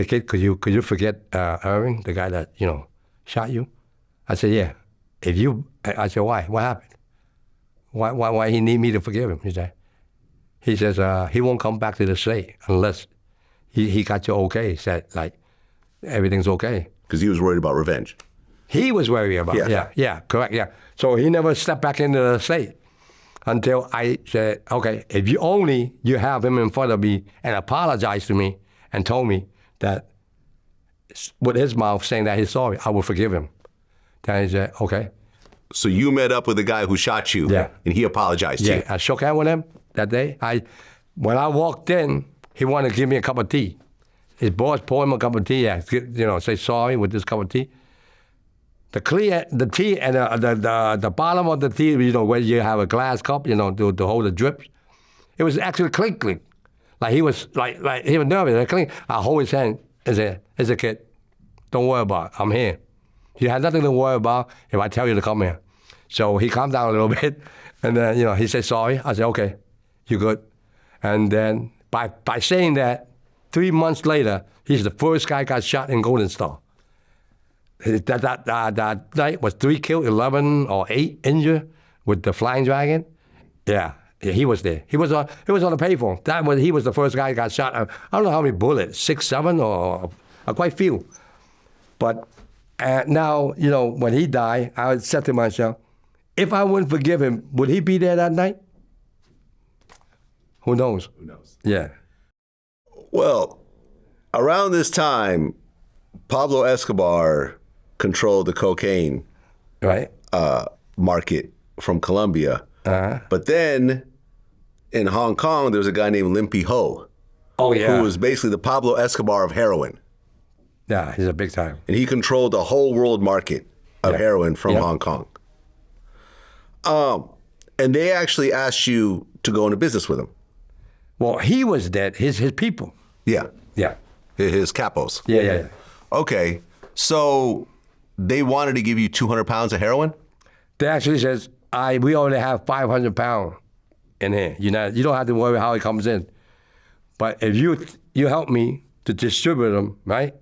"Kid, could you forget Irving, the guy that, shot you?" I said, "Yeah." I said, "Why? What happened? Why he need me to forgive him?" He says, he won't come back to the state unless he got you okay. He said, everything's okay. Because he was worried about revenge. He was worried about it. Yeah, correct, yeah. So he never stepped back into the state until I said, okay, if you have him in front of me and apologized to me and told me that with his mouth saying that he's sorry, I will forgive him. Then he said, okay. So you met up with the guy who shot you, and he apologized to you. Yeah, I shook hands with him that day. When I walked in, he wanted to give me a cup of tea. His boss poured him a cup of tea. Say sorry with this cup of tea. The tea and the bottom of the tea, where you have a glass cup, to hold the drips. It was actually clink. Like he was he was nervous. Clink. I hold his hand and say, "It's a kid. Don't worry about it. I'm here. You have nothing to worry about if I tell you to come here." So he calmed down a little bit, and then he said sorry. I said, "Okay, you good?" And then by saying that, 3 months later, he's the first guy got shot in Golden Star. That night was 3 killed, 11 or 8 injured with the Flying Dragon. Yeah, he was there. He was on the payphone. He was the first guy that got shot. I don't know how many bullets, 6, 7, or quite few. But now, when he died, I said to myself, if I wouldn't forgive him, would he be there that night? Who knows? Yeah. Well, around this time, Pablo Escobar controlled the cocaine market from Colombia. Uh-huh. But then in Hong Kong, there was a guy named Limpy Ho. Oh, yeah. Who was basically the Pablo Escobar of heroin. Yeah, he's a big time. And he controlled the whole world market of heroin from Hong Kong. And they actually asked you to go into business with him. Well, he was dead. His people. Yeah. Yeah. His capos. Yeah. Okay. So they wanted to give you 200 pounds of heroin? They actually says, we only have 500 pounds in here. You don't have to worry how it comes in. But if you help me to distribute them, right?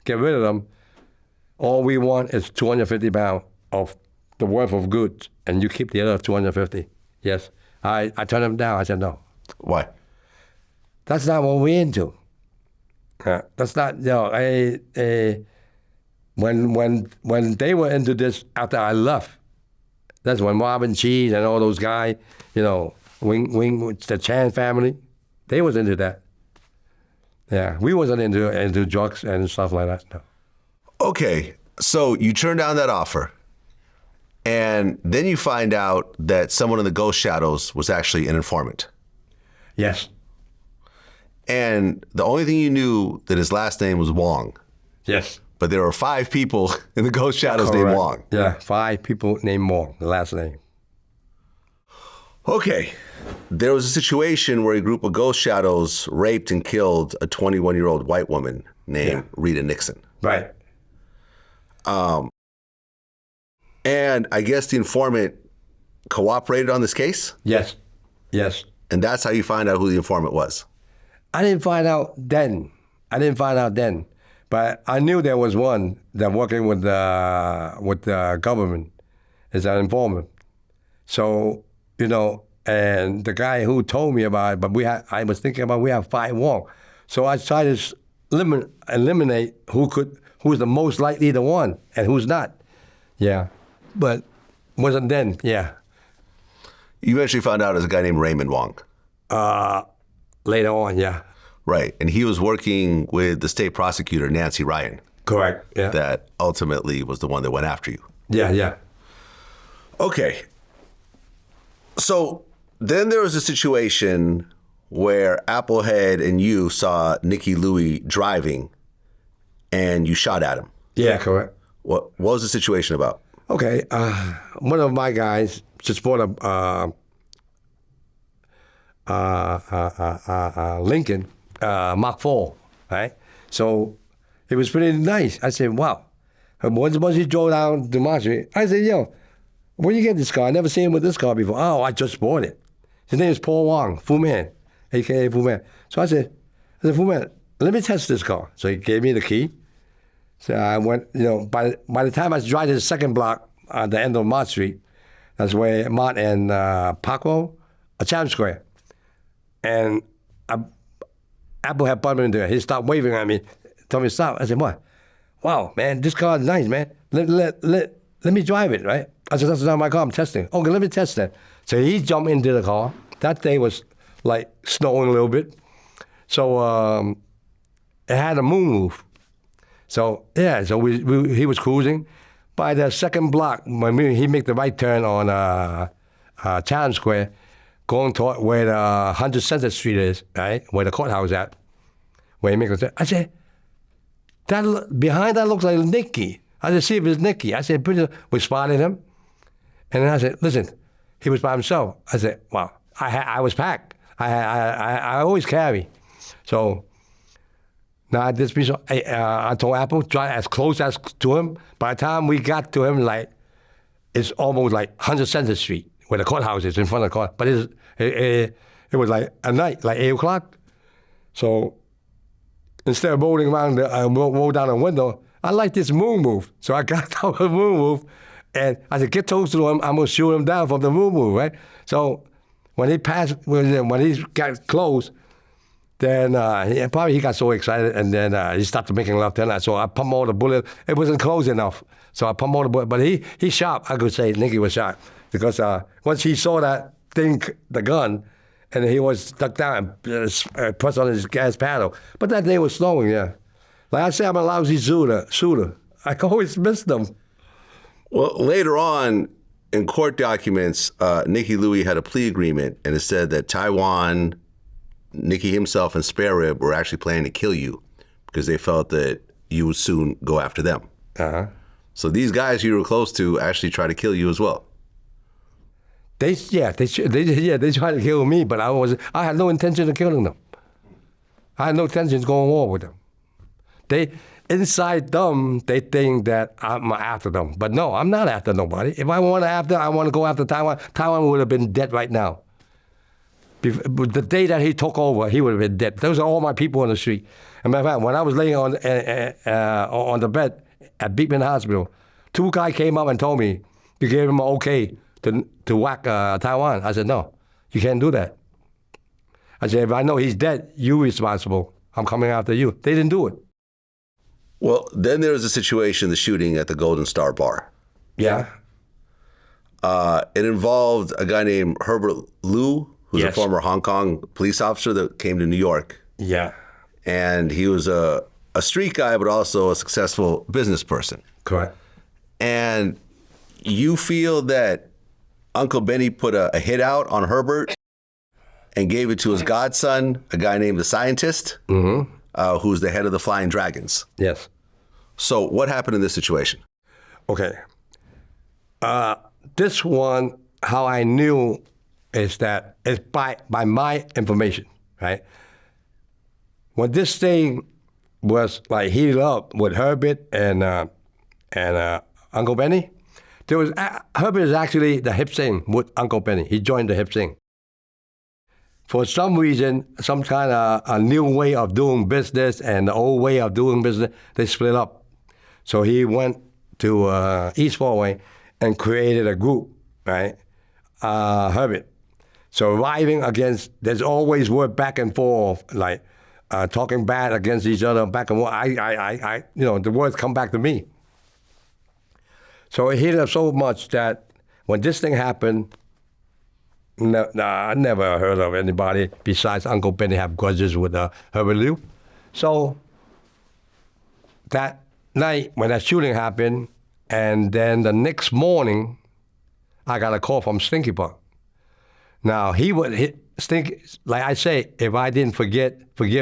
Get rid of them, all we want is 250 pounds of the worth of goods, and you keep the other 250. Yes. I turned him down. I said, no. Why? That's not what we're into. That's not, when they were into this after I left, that's when Marvin Cheese and all those guys, Wing, the Chan family, they was into that. Yeah, we wasn't into drugs and stuff like that. No. Okay, so you turn down that offer, and then you find out that someone in the Ghost Shadows was actually an informant. Yes. And the only thing you knew that his last name was Wong. Yes. But there were 5 people in the Ghost Shadows Correct. named Wong. Yeah, 5 people named Wong, the last name. Okay. There was a situation where a group of Ghost Shadows raped and killed a 21-year-old white woman named Rita Nixon. Right. And I guess the informant cooperated on this case? Yes. Yes. And that's how you find out who the informant was? I didn't find out then. But I knew there was one that working with the government as an informant. So, and the guy who told me about it, but I was thinking about we have 5 Wong. So I tried to eliminate who's the most likely the one and who's not. Yeah. But wasn't then, yeah. You eventually found out as a guy named Raymond Wong. Later on, yeah. Right. And he was working with the state prosecutor, Nancy Ryan. Correct, yeah. That ultimately was the one that went after you. Yeah, yeah. Okay. So then there was a situation where Applehead and you saw Nicky Louie driving and you shot at him. Yeah, correct. What was the situation about? Okay, one of my guys just bought a Lincoln Mark IV, right? So it was pretty nice. I said, wow. And once he drove down to my street, I said, yo, where you get this car? I never seen him with this car before. Oh, I just bought it. His name is Paul Wong, Fu Man, a.k.a. Fu Man. So I said, Fu Man, let me test this car. So he gave me the key. So I went, by the time I drive to the second block at the end of Mott Street, that's where Mott and Paco, Chatham Square. And Apple had bumped into there. He stopped waving at me, told me to stop. I said, what? Wow, man, this car is nice, man. Let me drive it, right? I said, that's not my car, I'm testing. Okay, let me test that. So he jumped into the car. That day was like snowing a little bit. So it had a moon roof. So, yeah, he was cruising. By the second block, when he made the right turn on Chatham Square, going toward where the 100 Center Street is, right, where the courthouse at, where he made the turn. I said, behind that looks like Nicky. I said, see if it's Nicky. I said, we spotted him. And then I said, listen, he was by himself. I said, wow, I was packed. I always carry. So now at this piece, I told Apple, try as close as to him. By the time we got to him, it's almost like 100 Center Street, where the courthouse is, in front of the court. But it was like at night, like 8 o'clock. So instead of rolling around, roll down the window, I like this moon move. So I got down the moon move, and I said, get close to him, I'm going to shoot him down from the moon move, right? So when he got close, then he got so excited, and then he started making left turn. So I pumped all the bullet. It wasn't close enough, so I pumped all the bullet. But he sharp. I could say Nicky was sharp because once he saw that thing, the gun, and he was stuck down and pressed on his gas pedal. But that day was snowing. Yeah, like I said, I'm a lousy shooter. I always miss them. Well, later on in court documents, Nicky Louie had a plea agreement, and it said that Taiwan, Nicky himself, and Spare Rib were actually planning to kill you because they felt that you would soon go after them. Uh-huh. So these guys you were close to actually tried to kill you as well. They tried to kill me, but I had no intention of killing them. I had no intention of going war with them. Inside them, they think that I'm after them. But no, I'm not after nobody. If I want to go after Taiwan, Taiwan would have been dead right now. The day that he took over, he would have been dead. Those are all my people on the street. As a matter of fact, when I was laying on the bed at Beekman Hospital, 2 guys came up and told me, you gave him an okay to whack Taiwan. I said, no, you can't do that. I said, if I know he's dead, you're responsible. I'm coming after you. They didn't do it. Well, then there was a situation, the shooting at the Golden Star Bar. Yeah. It involved a guy named Herbert Liu, who's a Yes. former Hong Kong police officer that came to New York. Yeah. And he was a street guy, but also a successful business person. Correct. And you feel that Uncle Benny put a hit out on Herbert and gave it to his godson, a guy named the Scientist, who's the head of the Flying Dragons. Yes. So what happened in this situation? Okay. This one, how I knew is that it's by my information, right? When this thing was like heated up with Herbert and Uncle Benny, there was Herbert is actually the hip thing with Uncle Benny. He joined the hip thing. For some reason, some kind of a new way of doing business and the old way of doing business, they split up. So he went to East Broadway and created a group, right? Herbert. So arriving against, there's always word back and forth, like talking bad against each other, back and forth. The words come back to me. So it hit us so much that when this thing happened, I never heard of anybody besides Uncle Benny have grudges with Herbert Liu. So that night when that shooting happened, and then the next morning, I got a call from Stinky Buck. Now he would hit Stinky, like I say, if I didn't forgive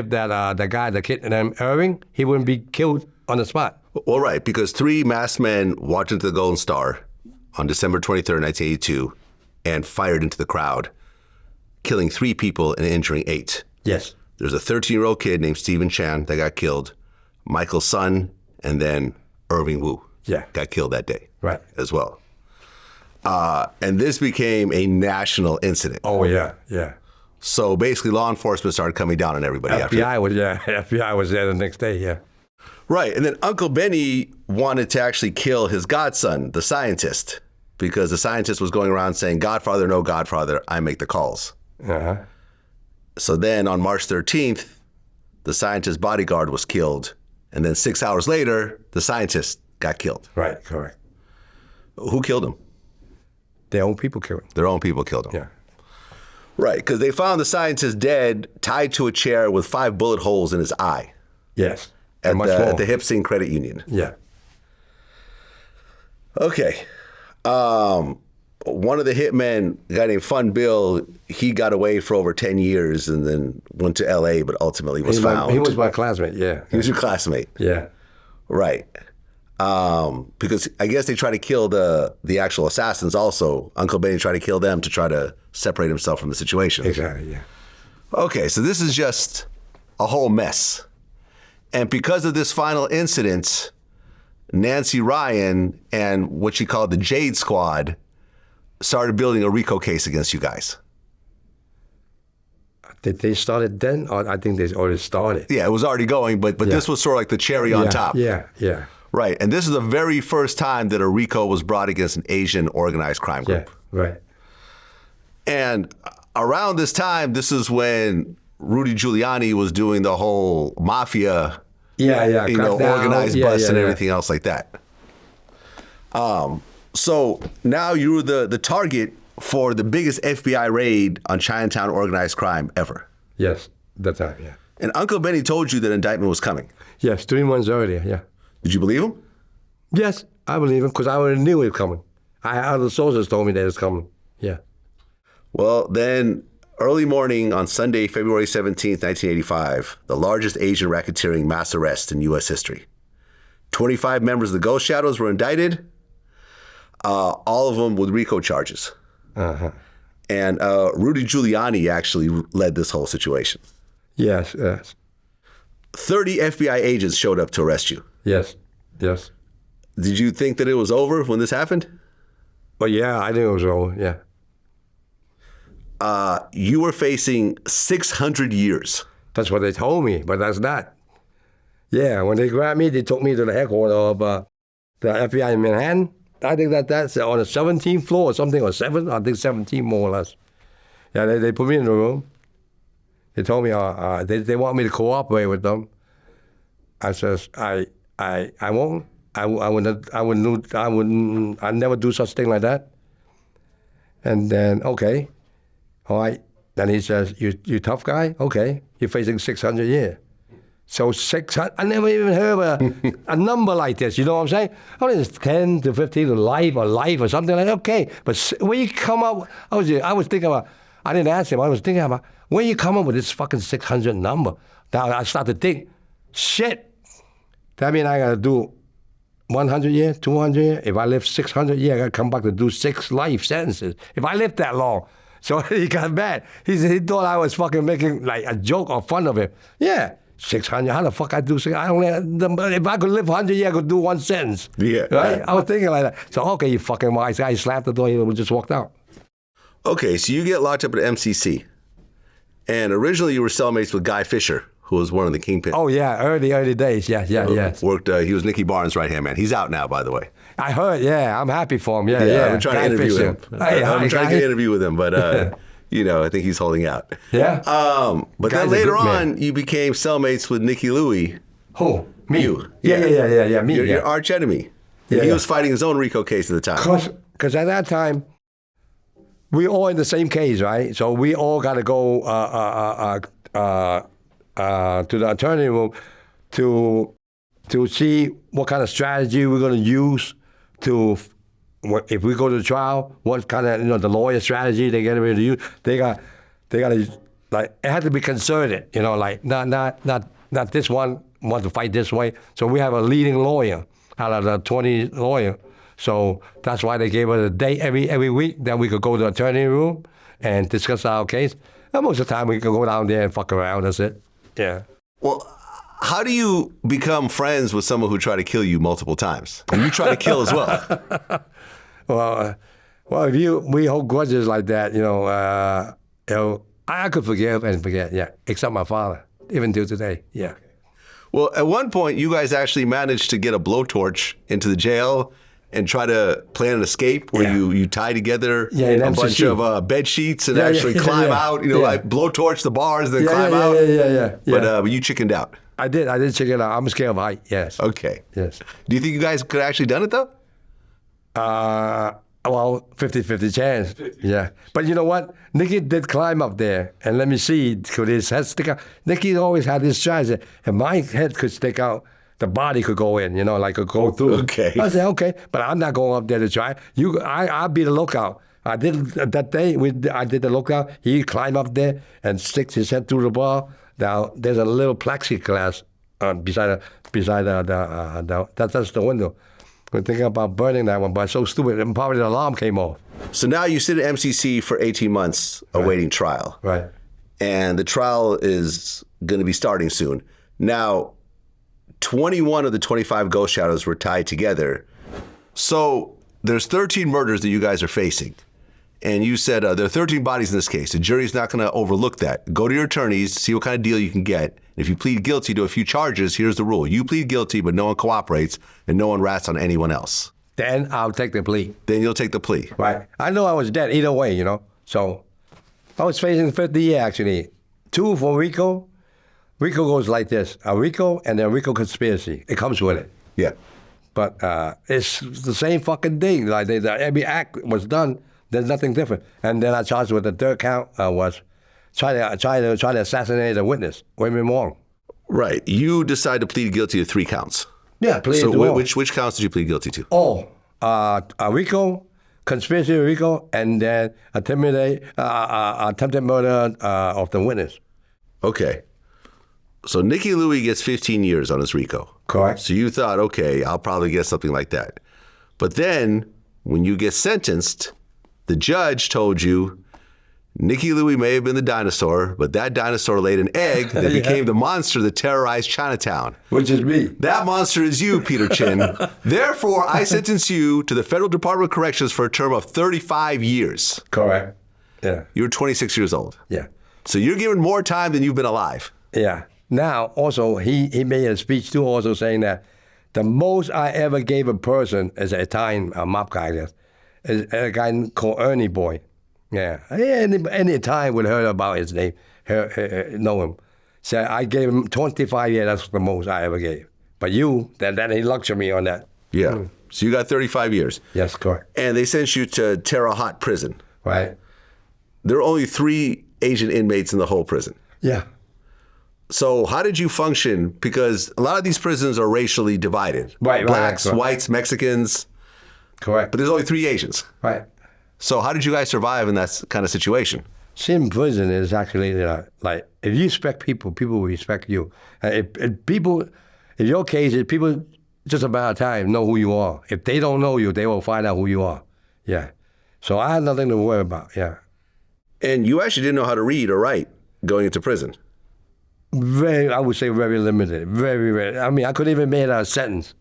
that the guy, the kid named Irving, he wouldn't be killed on the spot. Well, right, because 3 masked men walked into the Golden Star on December 23rd, 1982, and fired into the crowd, killing 3 people and injuring 8. Yes. There's a 13-year-old kid named Stephen Chan that got killed, Michael's son, and then Irving Wu got killed that day as well. And this became a national incident. Oh, yeah, yeah. So basically law enforcement started coming down on everybody after that. FBI was there the next day, yeah. Right, and then Uncle Benny wanted to actually kill his godson, the Scientist, because the Scientist was going around saying, Godfather, no Godfather, I make the calls. Uh-huh. So then on March 13th, the Scientist's bodyguard was killed, and then 6 hours later, the Scientist got killed. Right, correct. Who killed him? Their own people killed him. Their own people killed him. Yeah. Right, because they found the Scientist dead, tied to a chair with 5 bullet holes in his eye. Yes. At the Hip Sing Credit Union. Yeah. Okay. One of the hitmen, a guy named Fun Bill, he got away for over 10 years and then went to L.A., but ultimately was found. He was my classmate, yeah. He was your classmate? Yeah. Right. Because I guess they tried to kill the actual assassins also. Uncle Benny tried to kill them to try to separate himself from the situation. Exactly, yeah. Okay, so this is just a whole mess. And because of this final incident, Nancy Ryan and what she called the Jade Squad started building a RICO case against you guys. Did they start it then? Or I think they already started. Yeah, it was already going, but this was sort of like the cherry on top. Yeah, yeah. Right, and this is the very first time that a RICO was brought against an Asian organized crime group. Yeah, right. And around this time, this is when Rudy Giuliani was doing the whole mafia, organized bust and everything else like that. So now you were the target for the biggest FBI raid on Chinatown organized crime ever. Yes, that time, yeah. And Uncle Benny told you that indictment was coming. Yes, 3 months earlier, yeah. Did you believe him? Yes, I believe him because I already knew it was coming. Other sources told me that it was coming, yeah. Well, then early morning on Sunday, February 17th, 1985, the largest Asian racketeering mass arrest in U.S. history. 25 members of the Ghost Shadows were indicted, all of them with RICO charges. Uh-huh. And Rudy Giuliani actually led this whole situation. Yes, yes. 30 FBI agents showed up to arrest you. Yes, yes. Did you think that it was over when this happened? Well, yeah, I think it was over, yeah. You were facing 600 years. That's what they told me, but that's not. Yeah, when they grabbed me, they took me to the headquarters of the FBI in Manhattan. I think that's on the 17th floor or something, or 7th, I think 17 more or less. Yeah, they put me in the room. They told me they want me to cooperate with them. I says, I won't. I never do such thing like that. And then, okay, all right. Then he says, you tough guy? Okay, you're facing 600 years. So 600, I never even heard of a number like this, you know what I'm saying? I mean, it's 10 to 15 to life or something like that, okay. But when you come up, I was thinking about, I didn't ask him, I was thinking about, when you come up with this fucking 600 number, now I started to think, shit, that means I got to do 100 years, 200 years. If I live 600 years, I got to come back to do 6 life sentences. If I live that long. So he got mad. He thought I was fucking making like a joke or fun of him. Yeah, 600, how the fuck I do 600? If I could live 100 years, I could do 1 sentence. Yeah. Right? I was thinking like that. So, okay, you fucking wise guy. He slapped the door, he just walked out. Okay, so you get locked up at MCC. And originally you were cellmates with Guy Fisher, who was one of the kingpins. Oh, yeah, early days. Yeah. Worked, he was Nicky Barnes' right-hand man. He's out now, by the way. I heard, yeah. I'm happy for him. Yeah. I'm trying to interview him. I'm trying to get an interview with him, but, I think he's holding out. Yeah. But then later on, you became cellmates with Nicky Louie. Who? Me? You. Yeah. Me. Your arch enemy. Yeah, he was fighting his own RICO case at the time. Because at that time, we all in the same case, right? So we all got to go to the attorney room to see what kind of strategy we're going to use to, if we go to trial, what kind of, the lawyer strategy they're going to use. They got to, like, it had to be concerted, like not this one wants to fight this way. So we have a leading lawyer out of the 20 lawyers. So that's why they gave us a day every week that we could go to the attorney room and discuss our case. And most of the time we could go down there and fuck around. That's it. Yeah. Well, how do you become friends with someone who tried to kill you multiple times? And you try to kill as well. Well, if we hold grudges like that, I could forgive and forget. Yeah, except my father, even till today. Yeah. Okay. Well, at one point, you guys actually managed to get a blowtorch into the jail and try to plan an escape where you tie together a bunch of bed sheets and actually climb out, like blowtorch the bars, then climb out. Yeah. But you chickened out. I did chicken out. I'm scared of height, yes. Okay. Yes. Do you think you guys could have actually done it, though? Well, 50-50 chance. 50. Yeah. But you know what? Nicky did climb up there, and let me see, could his head stick out? Nicky always had this strategy. If my head could stick out, the body could go in, like could go through. Okay. I said, okay, but I'm not going up there to try. I'll be the lookout. I did that day. I did the lookout. He climbed up there and sticks his head through the bar. Now there's a little plexiglass beside that's the window. We're thinking about burning that one, but it's so stupid. And probably the alarm came off. So now you sit at MCC for 18 months awaiting trial. Right. And the trial is going to be starting soon. Now, 21 of the 25 ghost shadows were tied together. So there's 13 murders that you guys are facing. And you said there are 13 bodies in this case. The jury's not going to overlook that. Go to your attorneys, see what kind of deal you can get. If you plead guilty to a few charges, here's the rule. You plead guilty, but no one cooperates, and no one rats on anyone else. Then I'll take the plea. Then you'll take the plea. Right. I know I was dead either way, So I was facing 50 years, actually. 2 for RICO. RICO goes like this. A RICO and a RICO conspiracy. It comes with it. Yeah. But it's the same fucking thing. Like every act was done. There's nothing different. And then I charged with the third count was try to assassinate a witness. William Wong. Right. You decide to plead guilty to 3 counts. Yeah, plead So to which counts did you plead guilty to? A RICO, conspiracy RICO, and then attempted murder of the witness. Okay. So Nicky Louie gets 15 years on his RICO. Correct. So you thought, okay, I'll probably get something like that. But then when you get sentenced, the judge told you Nicky Louie may have been the dinosaur, but that dinosaur laid an egg that became the monster that terrorized Chinatown. Which is me. That monster is you, Peter Chin. Therefore, I sentence you to the Federal Department of Corrections for a term of 35 years. Correct. Yeah. You're 26 years old. Yeah. So you're given more time than you've been alive. Yeah. Now, also, he made a speech, too, also saying that the most I ever gave a person as an Italian mob guy, is a guy called Ernie Boy. Yeah. Any time would heard about his name, know him. So I gave him 25 years. That's the most I ever gave. But then he lectured me on that. Yeah. So you got 35 years. Yes, correct. And they sent you to Terre Haute prison. Right. There were only 3 Asian inmates in the whole prison. Yeah. So how did you function? Because a lot of these prisons are racially divided. Right. Blacks, Right. whites, Mexicans. Correct. But there's only 3 Asians. Right. So how did you guys survive in that kind of situation? See, in prison is actually like if you respect people, people will respect you. In your case, if people just about time know who you are. If they don't know you, they will find out who you are. Yeah. So I had nothing to worry about. Yeah. And you actually didn't know how to read or write going into prison. I would say very limited. Very, very. I mean, I couldn't even make a sentence.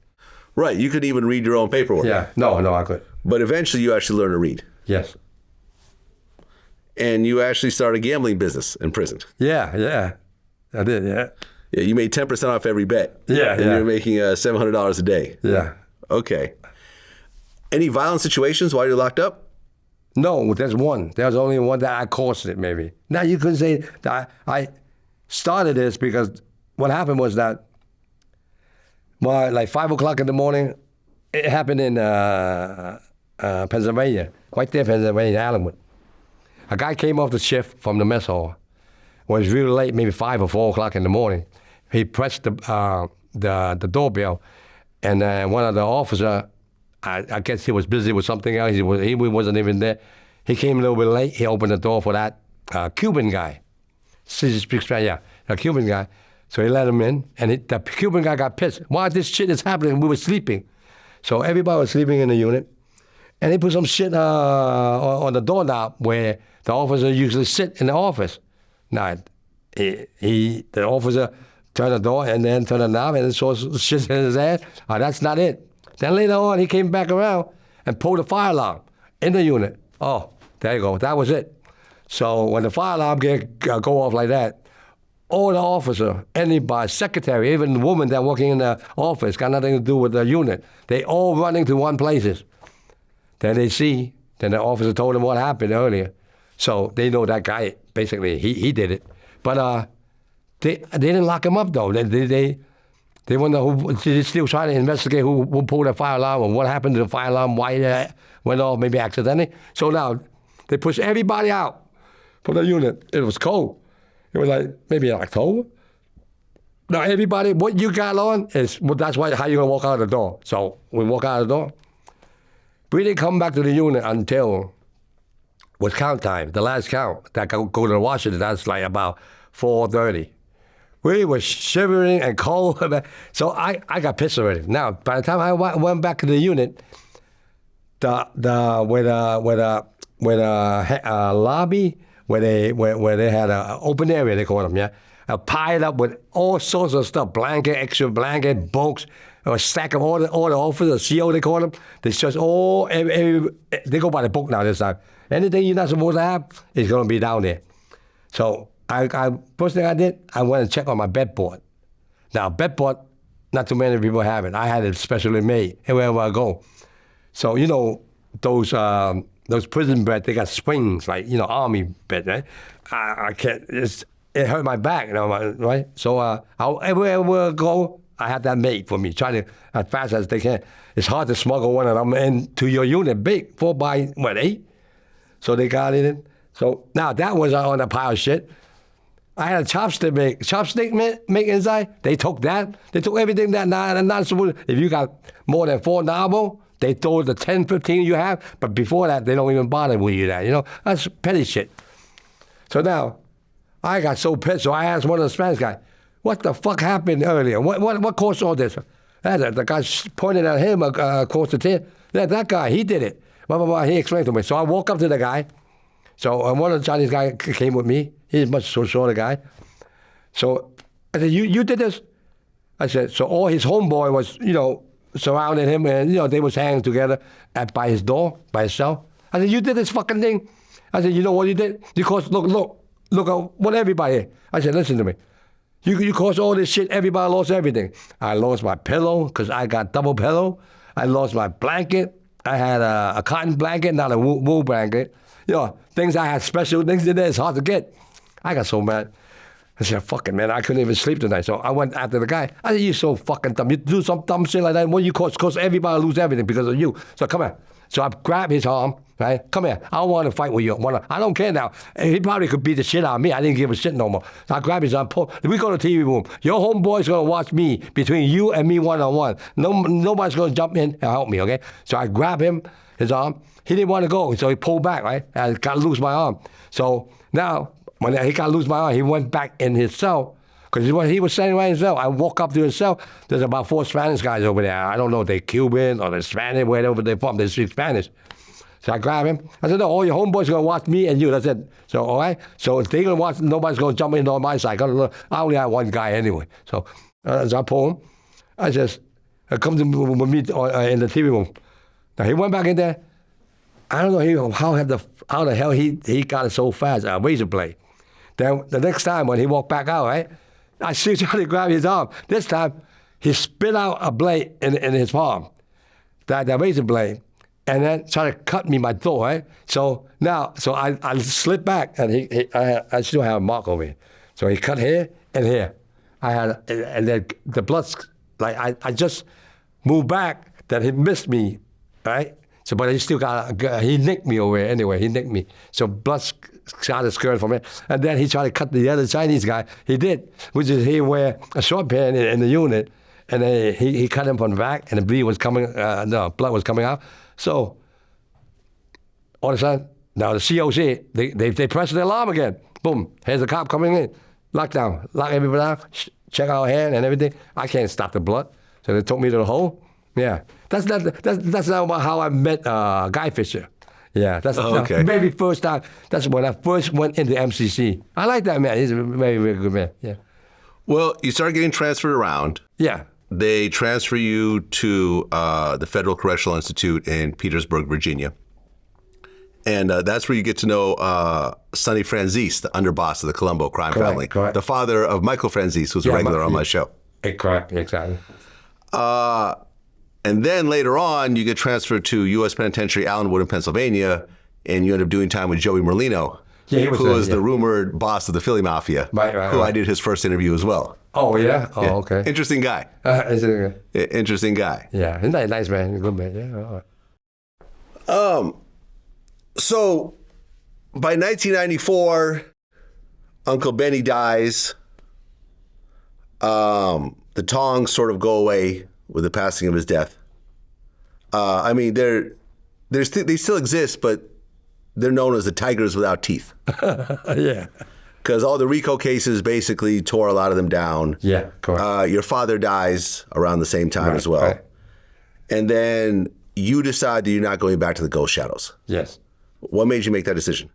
Right. You couldn't even read your own paperwork. Yeah. No, I could. But eventually you actually learned to read. Yes. And you actually started a gambling business in prison. Yeah. I did, yeah. Yeah, you made 10% off every bet. Yeah, and you're making $700 a day. Yeah. Okay. Any violent situations while you're locked up? No, there's one. There's only one that I caused it, maybe. Now, you could say that I started this because what happened was that, like 5 o'clock in the morning, it happened in Pennsylvania, right there, Pennsylvania, Allenwood. A guy came off the shift from the mess hall. It was really late, maybe 5 or 4 o'clock in the morning. He pressed the doorbell, and one of the officers, I guess he was busy with something else. He wasn't even there. He came a little bit late. He opened the door for that Cuban guy. He speaks Spanish, yeah, a Cuban guy. So he let him in, and the Cuban guy got pissed. Why this shit is happening? We were sleeping. So everybody was sleeping in the unit, and he put some shit on the doorknob where the officer usually sit in the office. Now, the officer turned the door and then turned the knob and saw shit in his ass. Oh, that's not it. Then later on, he came back around and pulled the fire alarm in the unit. Oh, there you go. That was it. So when the fire alarm go off like that, all the officer, anybody, secretary, even the woman that working in the office, got nothing to do with the unit. They all running to one places. Then then the officer told them what happened earlier. So they know that guy, basically, he did it. But they didn't lock him up, though. They wonder who, they're still trying to investigate who pulled the fire alarm and what happened to the fire alarm, why it went off, maybe accidentally. So now they pushed everybody out from the unit. It was cold. It was like maybe in October. Now everybody, what you got on is, well, that's how you're going to walk out the door. So we walk out the door. We didn't come back to the unit until was count time, the last count. That go to Washington, that's like about 4:30. We were shivering and cold. So I got pissed already. Now, by the time I went back to the unit, where the lobby, where they had an open area, they call them, yeah, piled up with all sorts of stuff, blanket, extra blanket, books, a stack of all the officers, CO they call them. They just they go by the book now this time. Anything you're not supposed to have is going to be down there. So first thing I did, I went and checked on my bedboard. Now, bedboard, not too many people have it. I had it specially made wherever I go. So, you know, those prison beds, they got springs, like, you know, army bed, right? I can't, it hurt my back, you know, right? So everywhere I go, I have that made for me, trying to, as fast as they can. It's hard to smuggle one of them into your unit, big, 4x8? So they got it in. So now that was on a pile of shit. I had a chopstick make inside. They took that. They took everything that not supposed. If you got more than 4 novel, they throw the 10, 15 you have. But before that, they don't even bother with you that. You know, that's petty shit. So now, I got so pissed. So I asked one of the Spanish guys, "What the fuck happened earlier? What caused all this?" The guy pointed at him across the table. That guy, he did it. Blah, blah, blah. He explained to me. So I walk up to the guy. So one of the Chinese guys came with me. He's much so shorter guy. So I said, you did this? I said, so all his homeboy was, you know, surrounding him, and, you know, they was hanging together by his door, by his cell. I said, you did this fucking thing? I said, you know what you did? Because look at what everybody. I said, listen to me. You caused all this shit. Everybody lost everything. I lost my pillow because I got double pillow. I lost my blanket. I had a cotton blanket, not a wool blanket. You know, things I had special things in there. It's hard to get. I got so mad. I said, fuck it, man. I couldn't even sleep tonight. So I went after the guy. I said, you're so fucking dumb. You do some dumb shit like that. What you cause everybody lose everything because of you. So come here. So I grabbed his arm, right? Come here. I don't want to fight with you. I don't care now. He probably could beat the shit out of me. I didn't give a shit no more. So I grabbed his arm. We go to the TV room. Your homeboy's going to watch me between you and me one-on-one. Nobody's going to jump in and help me, okay? So I grabbed him, his arm. He didn't want to go, so he pulled back, right? I got to lose my arm. So now, when he got to lose my arm, he went back in his cell. Because he was standing right in his cell. I walk up to his cell. There's about 4 Spanish guys over there. I don't know if they're Cuban or they're Spanish, wherever they're from. They speak Spanish. So I grab him. I said, no, all your homeboys are going to watch me and you. That's it. So, all right? So if they're going to watch, nobody's going to jump in on my side. I only have one guy anyway. So as I pull him, I just, come to with me in the TV room. Now, he went back in there. I don't know how the hell he got it so fast, a razor blade. Then the next time when he walked back out, right, I see Charlie grab his arm. This time, he spit out a blade in his palm, that razor blade, and then tried to cut me my throat, right? So I slipped back, and I still have a mark over here. So he cut here and here. And then the blood, like I just moved back, that he missed me, right? So, but he still he nicked me over here anyway. He nicked me. So blood started skirting from it. And then he tried to cut the other Chinese guy. He did, which is he wear a short pant in the unit. And then he cut him from the back, and the blood was coming out. So all of a sudden, now the COC, they press the alarm again. Boom, here's the cop coming in. Lockdown, lock everybody out, check our hand and everything. I can't stop the blood. So they took me to the hole. Yeah, that's not how I met Guy Fisher. Yeah, that's okay. Maybe first time. That's when I first went into MCC. I like that man. He's a very, very good man. Yeah. Well, you start getting transferred around. Yeah. They transfer you to the Federal Correctional Institute in Petersburg, Virginia. And that's where you get to know Sonny Franzese, the underboss of the Colombo crime family. Correct. The father of Michael Franzese, who's a regular on my show. Correct, exactly. And then later on, you get transferred to U.S. Penitentiary Allenwood in Pennsylvania, and you end up doing time with Joey Merlino, who was the rumored boss of the Philly Mafia, who I did his first interview as well. Oh, yeah? Oh, yeah. Okay. Interesting guy. Interesting guy. Yeah, he's a nice man. Good man, yeah. So, by 1994, Uncle Benny dies. The tongs sort of go away with the passing of his death. I mean, they still exist, but they're known as the tigers without teeth. Yeah. Because all the RICO cases basically tore a lot of them down. Yeah, correct. Your father dies around the same time as well. Right. And then you decide that you're not going back to the Ghost Shadows. Yes. What made you make that decision?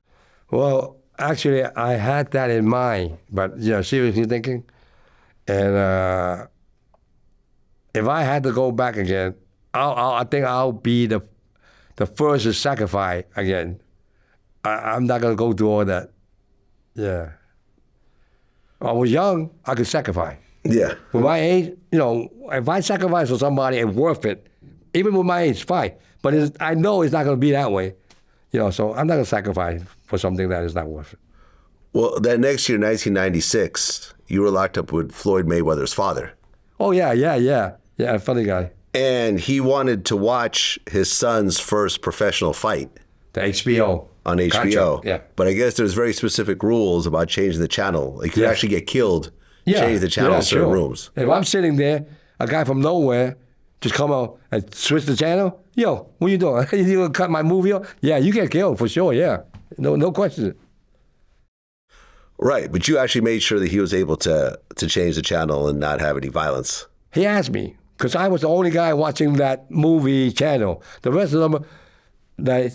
Well, actually, I had that in mind, but, seriously thinking, and if I had to go back again, I think I'll be the first to sacrifice again. I'm not going to go through all that. Yeah. I was young, I could sacrifice. Yeah. With my age, if I sacrifice for somebody, it's worth it. Even with my age, fine. But I know it's not going to be that way. So I'm not going to sacrifice for something that is not worth it. Well, that next year, 1996, you were locked up with Floyd Mayweather's father. Oh, yeah. Yeah, funny guy. And he wanted to watch his son's first professional fight. The HBO. On HBO. Gotcha. Yeah. But I guess there's very specific rules about changing the channel. Like, you could actually get killed, change the channel in certain rooms. If I'm sitting there, a guy from nowhere just come out and switch the channel, what you doing? You gonna cut my movie off? Yeah, you get killed for sure, yeah. No question. Right, but you actually made sure that he was able to change the channel and not have any violence. He asked me, because I was the only guy watching that movie channel. The rest of them, they're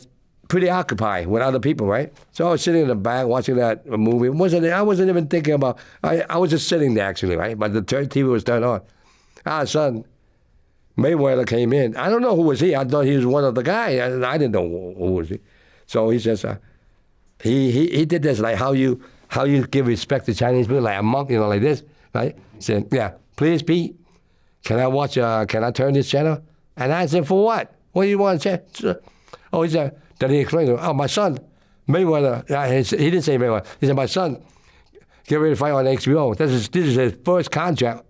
pretty occupied with other people, right? So I was sitting in the back watching that movie. I wasn't even thinking about, I was just sitting there actually, right? But the TV was turned on. All of a sudden, Mayweather came in. I don't know who was he. I thought he was one of the guys. I didn't know who was he. So he says, he did this, like how you give respect to Chinese people, like a monk, like this, right? He said, yeah, please, Pete, can I turn this channel? And I said, for what? What do you want to check? Oh, he said, then he explained to me, my son, Mayweather, he didn't say Mayweather, he said, my son get ready to fight on HBO. This is his first contract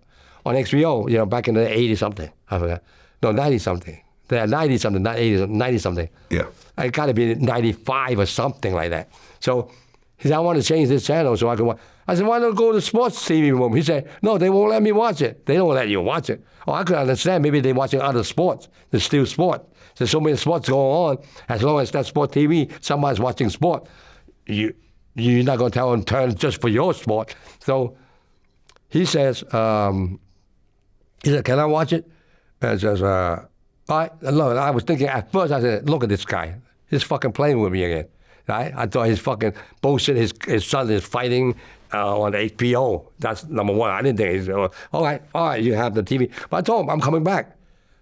on HBO, you know, back in the 80-something. I forgot. No, 90-something. They're 90-something, not 80, 90-something. Yeah. I got to be 95 or something like that. So he said, I want to change this channel so I can watch. I said, why don't go to the sports TV room? He said, no, they won't let me watch it. They don't let you watch it. Oh, I could understand. Maybe they're watching other sports. There's still sport. There's so many sports going on. As long as that's sport TV, somebody's watching sport. You're not going to tell them turn just for your sport. So he says, can I watch it? And says, all right. Look, I was thinking at first, I said, look at this guy. He's fucking playing with me again. Right? I thought he's fucking bullshit. His son is fighting on HBO. That's number one. I didn't think he's, all right, you have the TV. But I told him, I'm coming back.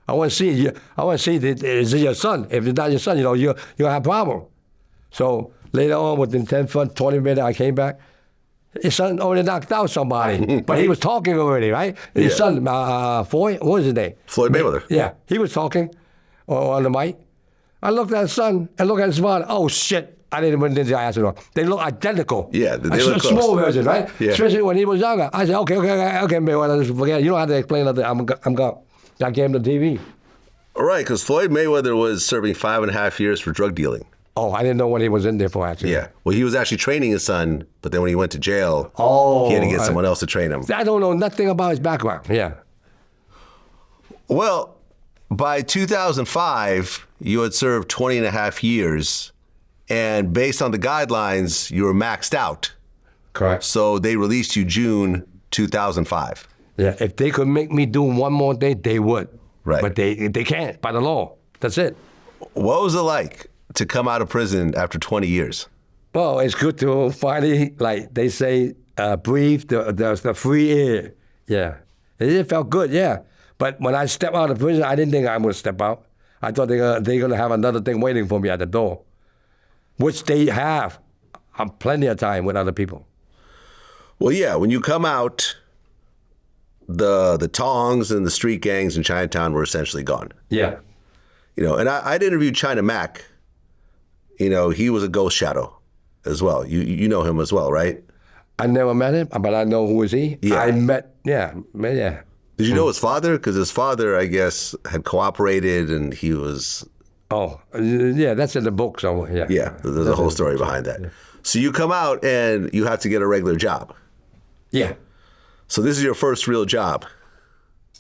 I want to see you. I want to see, is it your son? If it's not your son, you know, you'll have a problem. So later on, within 10, 20 minutes, I came back. His son already knocked out somebody, but he was talking already, right? His son, Floyd, what was his name? Floyd Mayweather. Yeah, he was talking on the mic. I looked at his son and looked at his father. Oh, shit. I didn't even ask him. They look identical. Yeah, they look a close. Small version, right? Yeah. Especially when he was younger. I said, okay, Mayweather, forget it. You don't have to explain nothing. I'm gone. I gave him the TV. All right, because Floyd Mayweather was serving 5.5 years for drug dealing. Oh, I didn't know what he was in there for, actually. Yeah. Well, he was actually training his son, but then when he went to jail, he had to get someone else to train him. I don't know nothing about his background. Yeah. Well, by 2005, you had served 20.5 years, and based on the guidelines, you were maxed out. Correct. So they released you June 2005. Yeah, if they could make me do one more day, they would. Right. But they can't, by the law. That's it. What was it like to come out of prison after 20 years? Well, it's good to finally, like they say, breathe the free air. Yeah. It felt good, yeah. But when I stepped out of prison, I didn't think I would step out. I thought they're going to have another thing waiting for me at the door, which they have plenty of time with other people. Well, yeah, when you come out, the tongs and the street gangs in Chinatown were essentially gone. Yeah. You know, and I'd interviewed China Mac. You know, he was a ghost shadow as well. You know him as well, right? I never met him, but I know who is he. Yeah. Yeah. Did you know his father? Because his father, I guess, had cooperated and he was... Oh, yeah, that's in the book somewhere, yeah. Yeah, there's a whole story behind that. Yeah. So you come out and you have to get a regular job. Yeah. So this is your first real job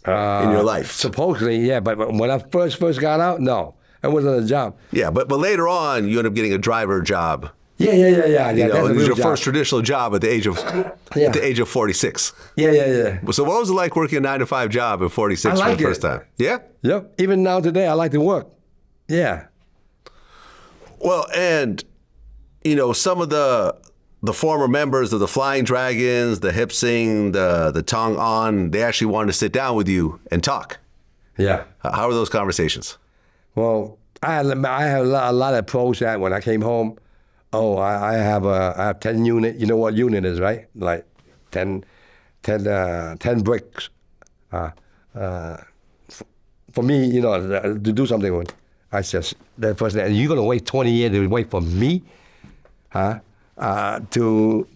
in your life. Supposedly, yeah, but when I first got out, no. It wasn't a job. Yeah, but later on, you end up getting a driver job. Yeah. You know, this is your first traditional job at the age of at the age of 46. Yeah. So what was it like working a 9-to-5 job at 46 for the first time? Yeah? Yep. Even now today, I like to work. Yeah. Well, and, you know, some of the former members of the Flying Dragons, the Hip Sing, the Tong On, they actually wanted to sit down with you and talk. Yeah. How were those conversations? Well, I had a lot of pros that when I came home. Oh, I have 10 unit. You know what unit is, right? Like 10 bricks. For me, you know, to do something with. I said, the first thing, you're gonna wait 20 years to wait for me, huh? To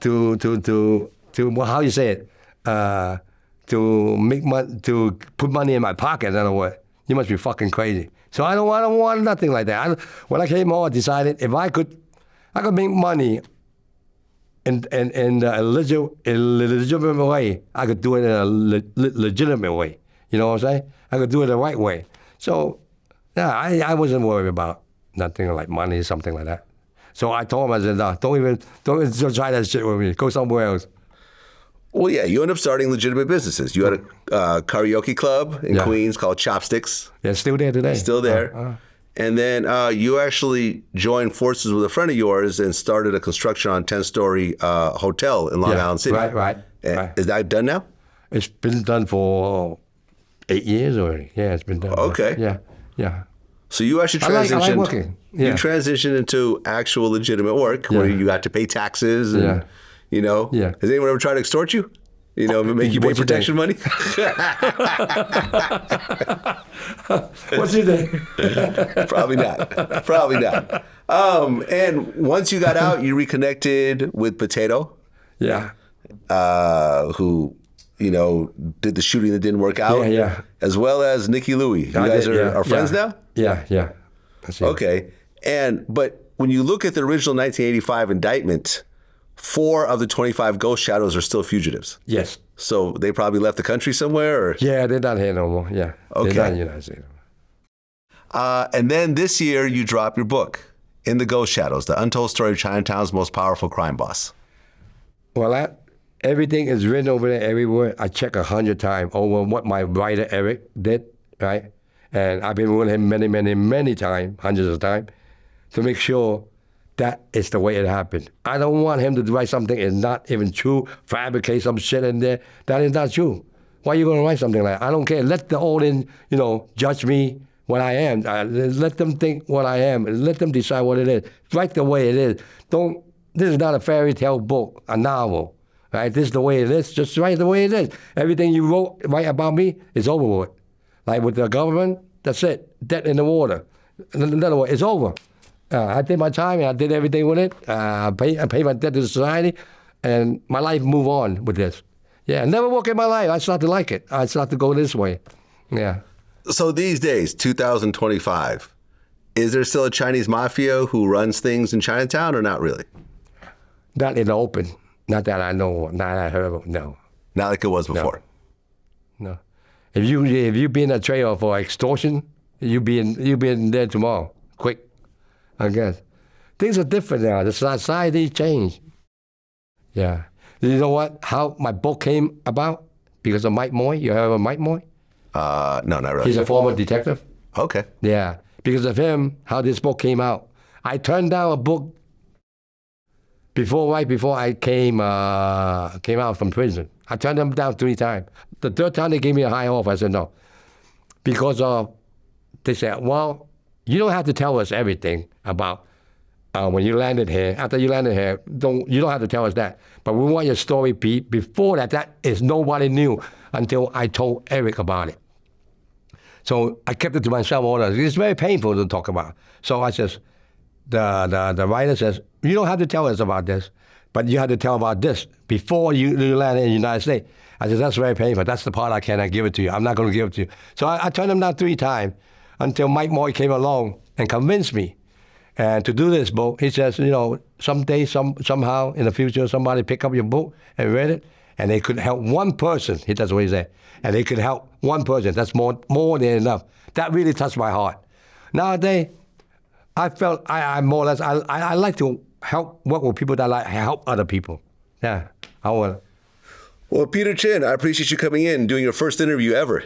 well, how you say it? To make money, to put money in my pocket. In other words, you must be fucking crazy. So I don't want nothing like that. When I came home, I decided if I could make money in a legitimate way, I could do it in a legitimate way. You know what I'm saying? I could do it the right way. So, yeah, I wasn't worried about nothing like money or something like that. So I told him, I said, no, don't even try that shit with me. Go somewhere else. Well, yeah, you end up starting legitimate businesses. You had a karaoke club in Queens called Chopsticks. Yeah, it's still there today. Still there. And then you actually joined forces with a friend of yours and started a construction on 10-story hotel in Long Island City. Right. Is that done now? It's been done for 8 years already. Yeah, it's been done. Okay. Yeah. So you actually transitioned. I like working. Yeah. You transitioned into actual legitimate work where you had to pay taxes and, you know. Yeah. Has anyone ever tried to extort you? You know, make you pay protection money? What's your name? Probably not. And once you got out, you reconnected with Potato. Yeah. who, did the shooting that didn't work out. Yeah. As well as Nikki Louie. You guys are friends now? Yeah. Okay. But when you look at the original 1985 indictment, 4 of the 25 ghost shadows are still fugitives. Yes. So they probably left the country somewhere? Or? Yeah, they're not here no more. Yeah. Okay. They're not in the United States. And then this year you drop your book, In the Ghost Shadows, The Untold Story of Chinatown's Most Powerful Crime Boss. Well, everything is written over there everywhere. I check 100 times over what my writer Eric did, right? And I've been with him many, many, many times, hundreds of times, to make sure that is the way it happened. I don't want him to write something that's not even true, fabricate some shit in there. That is not true. Why are you going to write something like that? I don't care. Let the audience, judge me what I am. Let them think what I am. Let them decide what it is. Write the way it is. This is not a fairy tale book, a novel. Right? This is the way it is. Just write the way it is. Everything you write about me is over with. Like with the government, that's it. Dead in the water. In other words, it's over. I did my time, and I did everything with it. I paid my debt to society, and my life moved on with this. Yeah, never work in my life. I started to like it. I started to go this way. Yeah. So these days, 2025, is there still a Chinese mafia who runs things in Chinatown or not really? Not in the open. Not that I know. Not that I heard of. No. Not like it was before? No. If you be in a trail for extortion, you be in there tomorrow. Quick. I guess. Things are different now. The society changed. Yeah. You know what? How my book came about? Because of Mike Moy. You heard of Mike Moy? No, not really. He's a former detective. Okay. Yeah. Because of him, how this book came out. I turned down a book right before I came out from prison. I turned them down 3 times. The 3rd time they gave me a high offer. I said no. Because they said, well, you don't have to tell us everything about when you landed here. After you landed here, you don't have to tell us that. But we want your story before that. That is nobody knew until I told Eric about it. So I kept it to myself all the time. It's very painful to talk about. So I says, the writer says, you don't have to tell us about this, but you have to tell about this before you land in the United States. I said, that's very painful. That's the part I cannot give it to you. I'm not going to give it to you. So I turned him down 3 times until Mike Moy came along and convinced me and to do this book. He says, someday, somehow in the future, somebody pick up your book and read it, and they could help one person. That's what he said. And they could help one person. That's more than enough. That really touched my heart. Nowadays, I felt I more or less, I like to work with people that like help other people. Yeah, I want to. Well, Peter Chin, I appreciate you coming in, doing your first interview ever.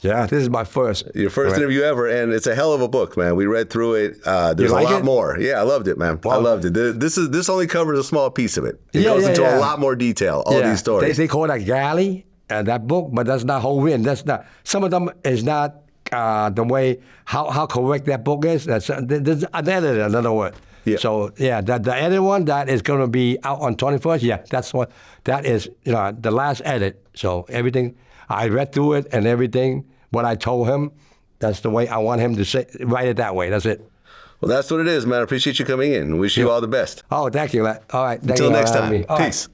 Yeah, this is my first. Your first interview ever, and it's a hell of a book, man. We read through it. There's a lot more. Yeah, I loved it, man. Wow. I loved it. This only covers a small piece of it. It goes into a lot more detail, all these stories. They call it a galley, that book, but that's not whole win. That's not. Some of them is not the way, how correct that book is. There's an editor, in other words. Yeah. So, the edited one, that is going to be out on 21st. That is, the last edit. So everything, I read through it and everything, what I told him, that's the way I want him to write it that way. That's it. Well, that's what it is, man. I appreciate you coming in. Wish you all the best. Oh, thank you. All right. Until next time. Peace.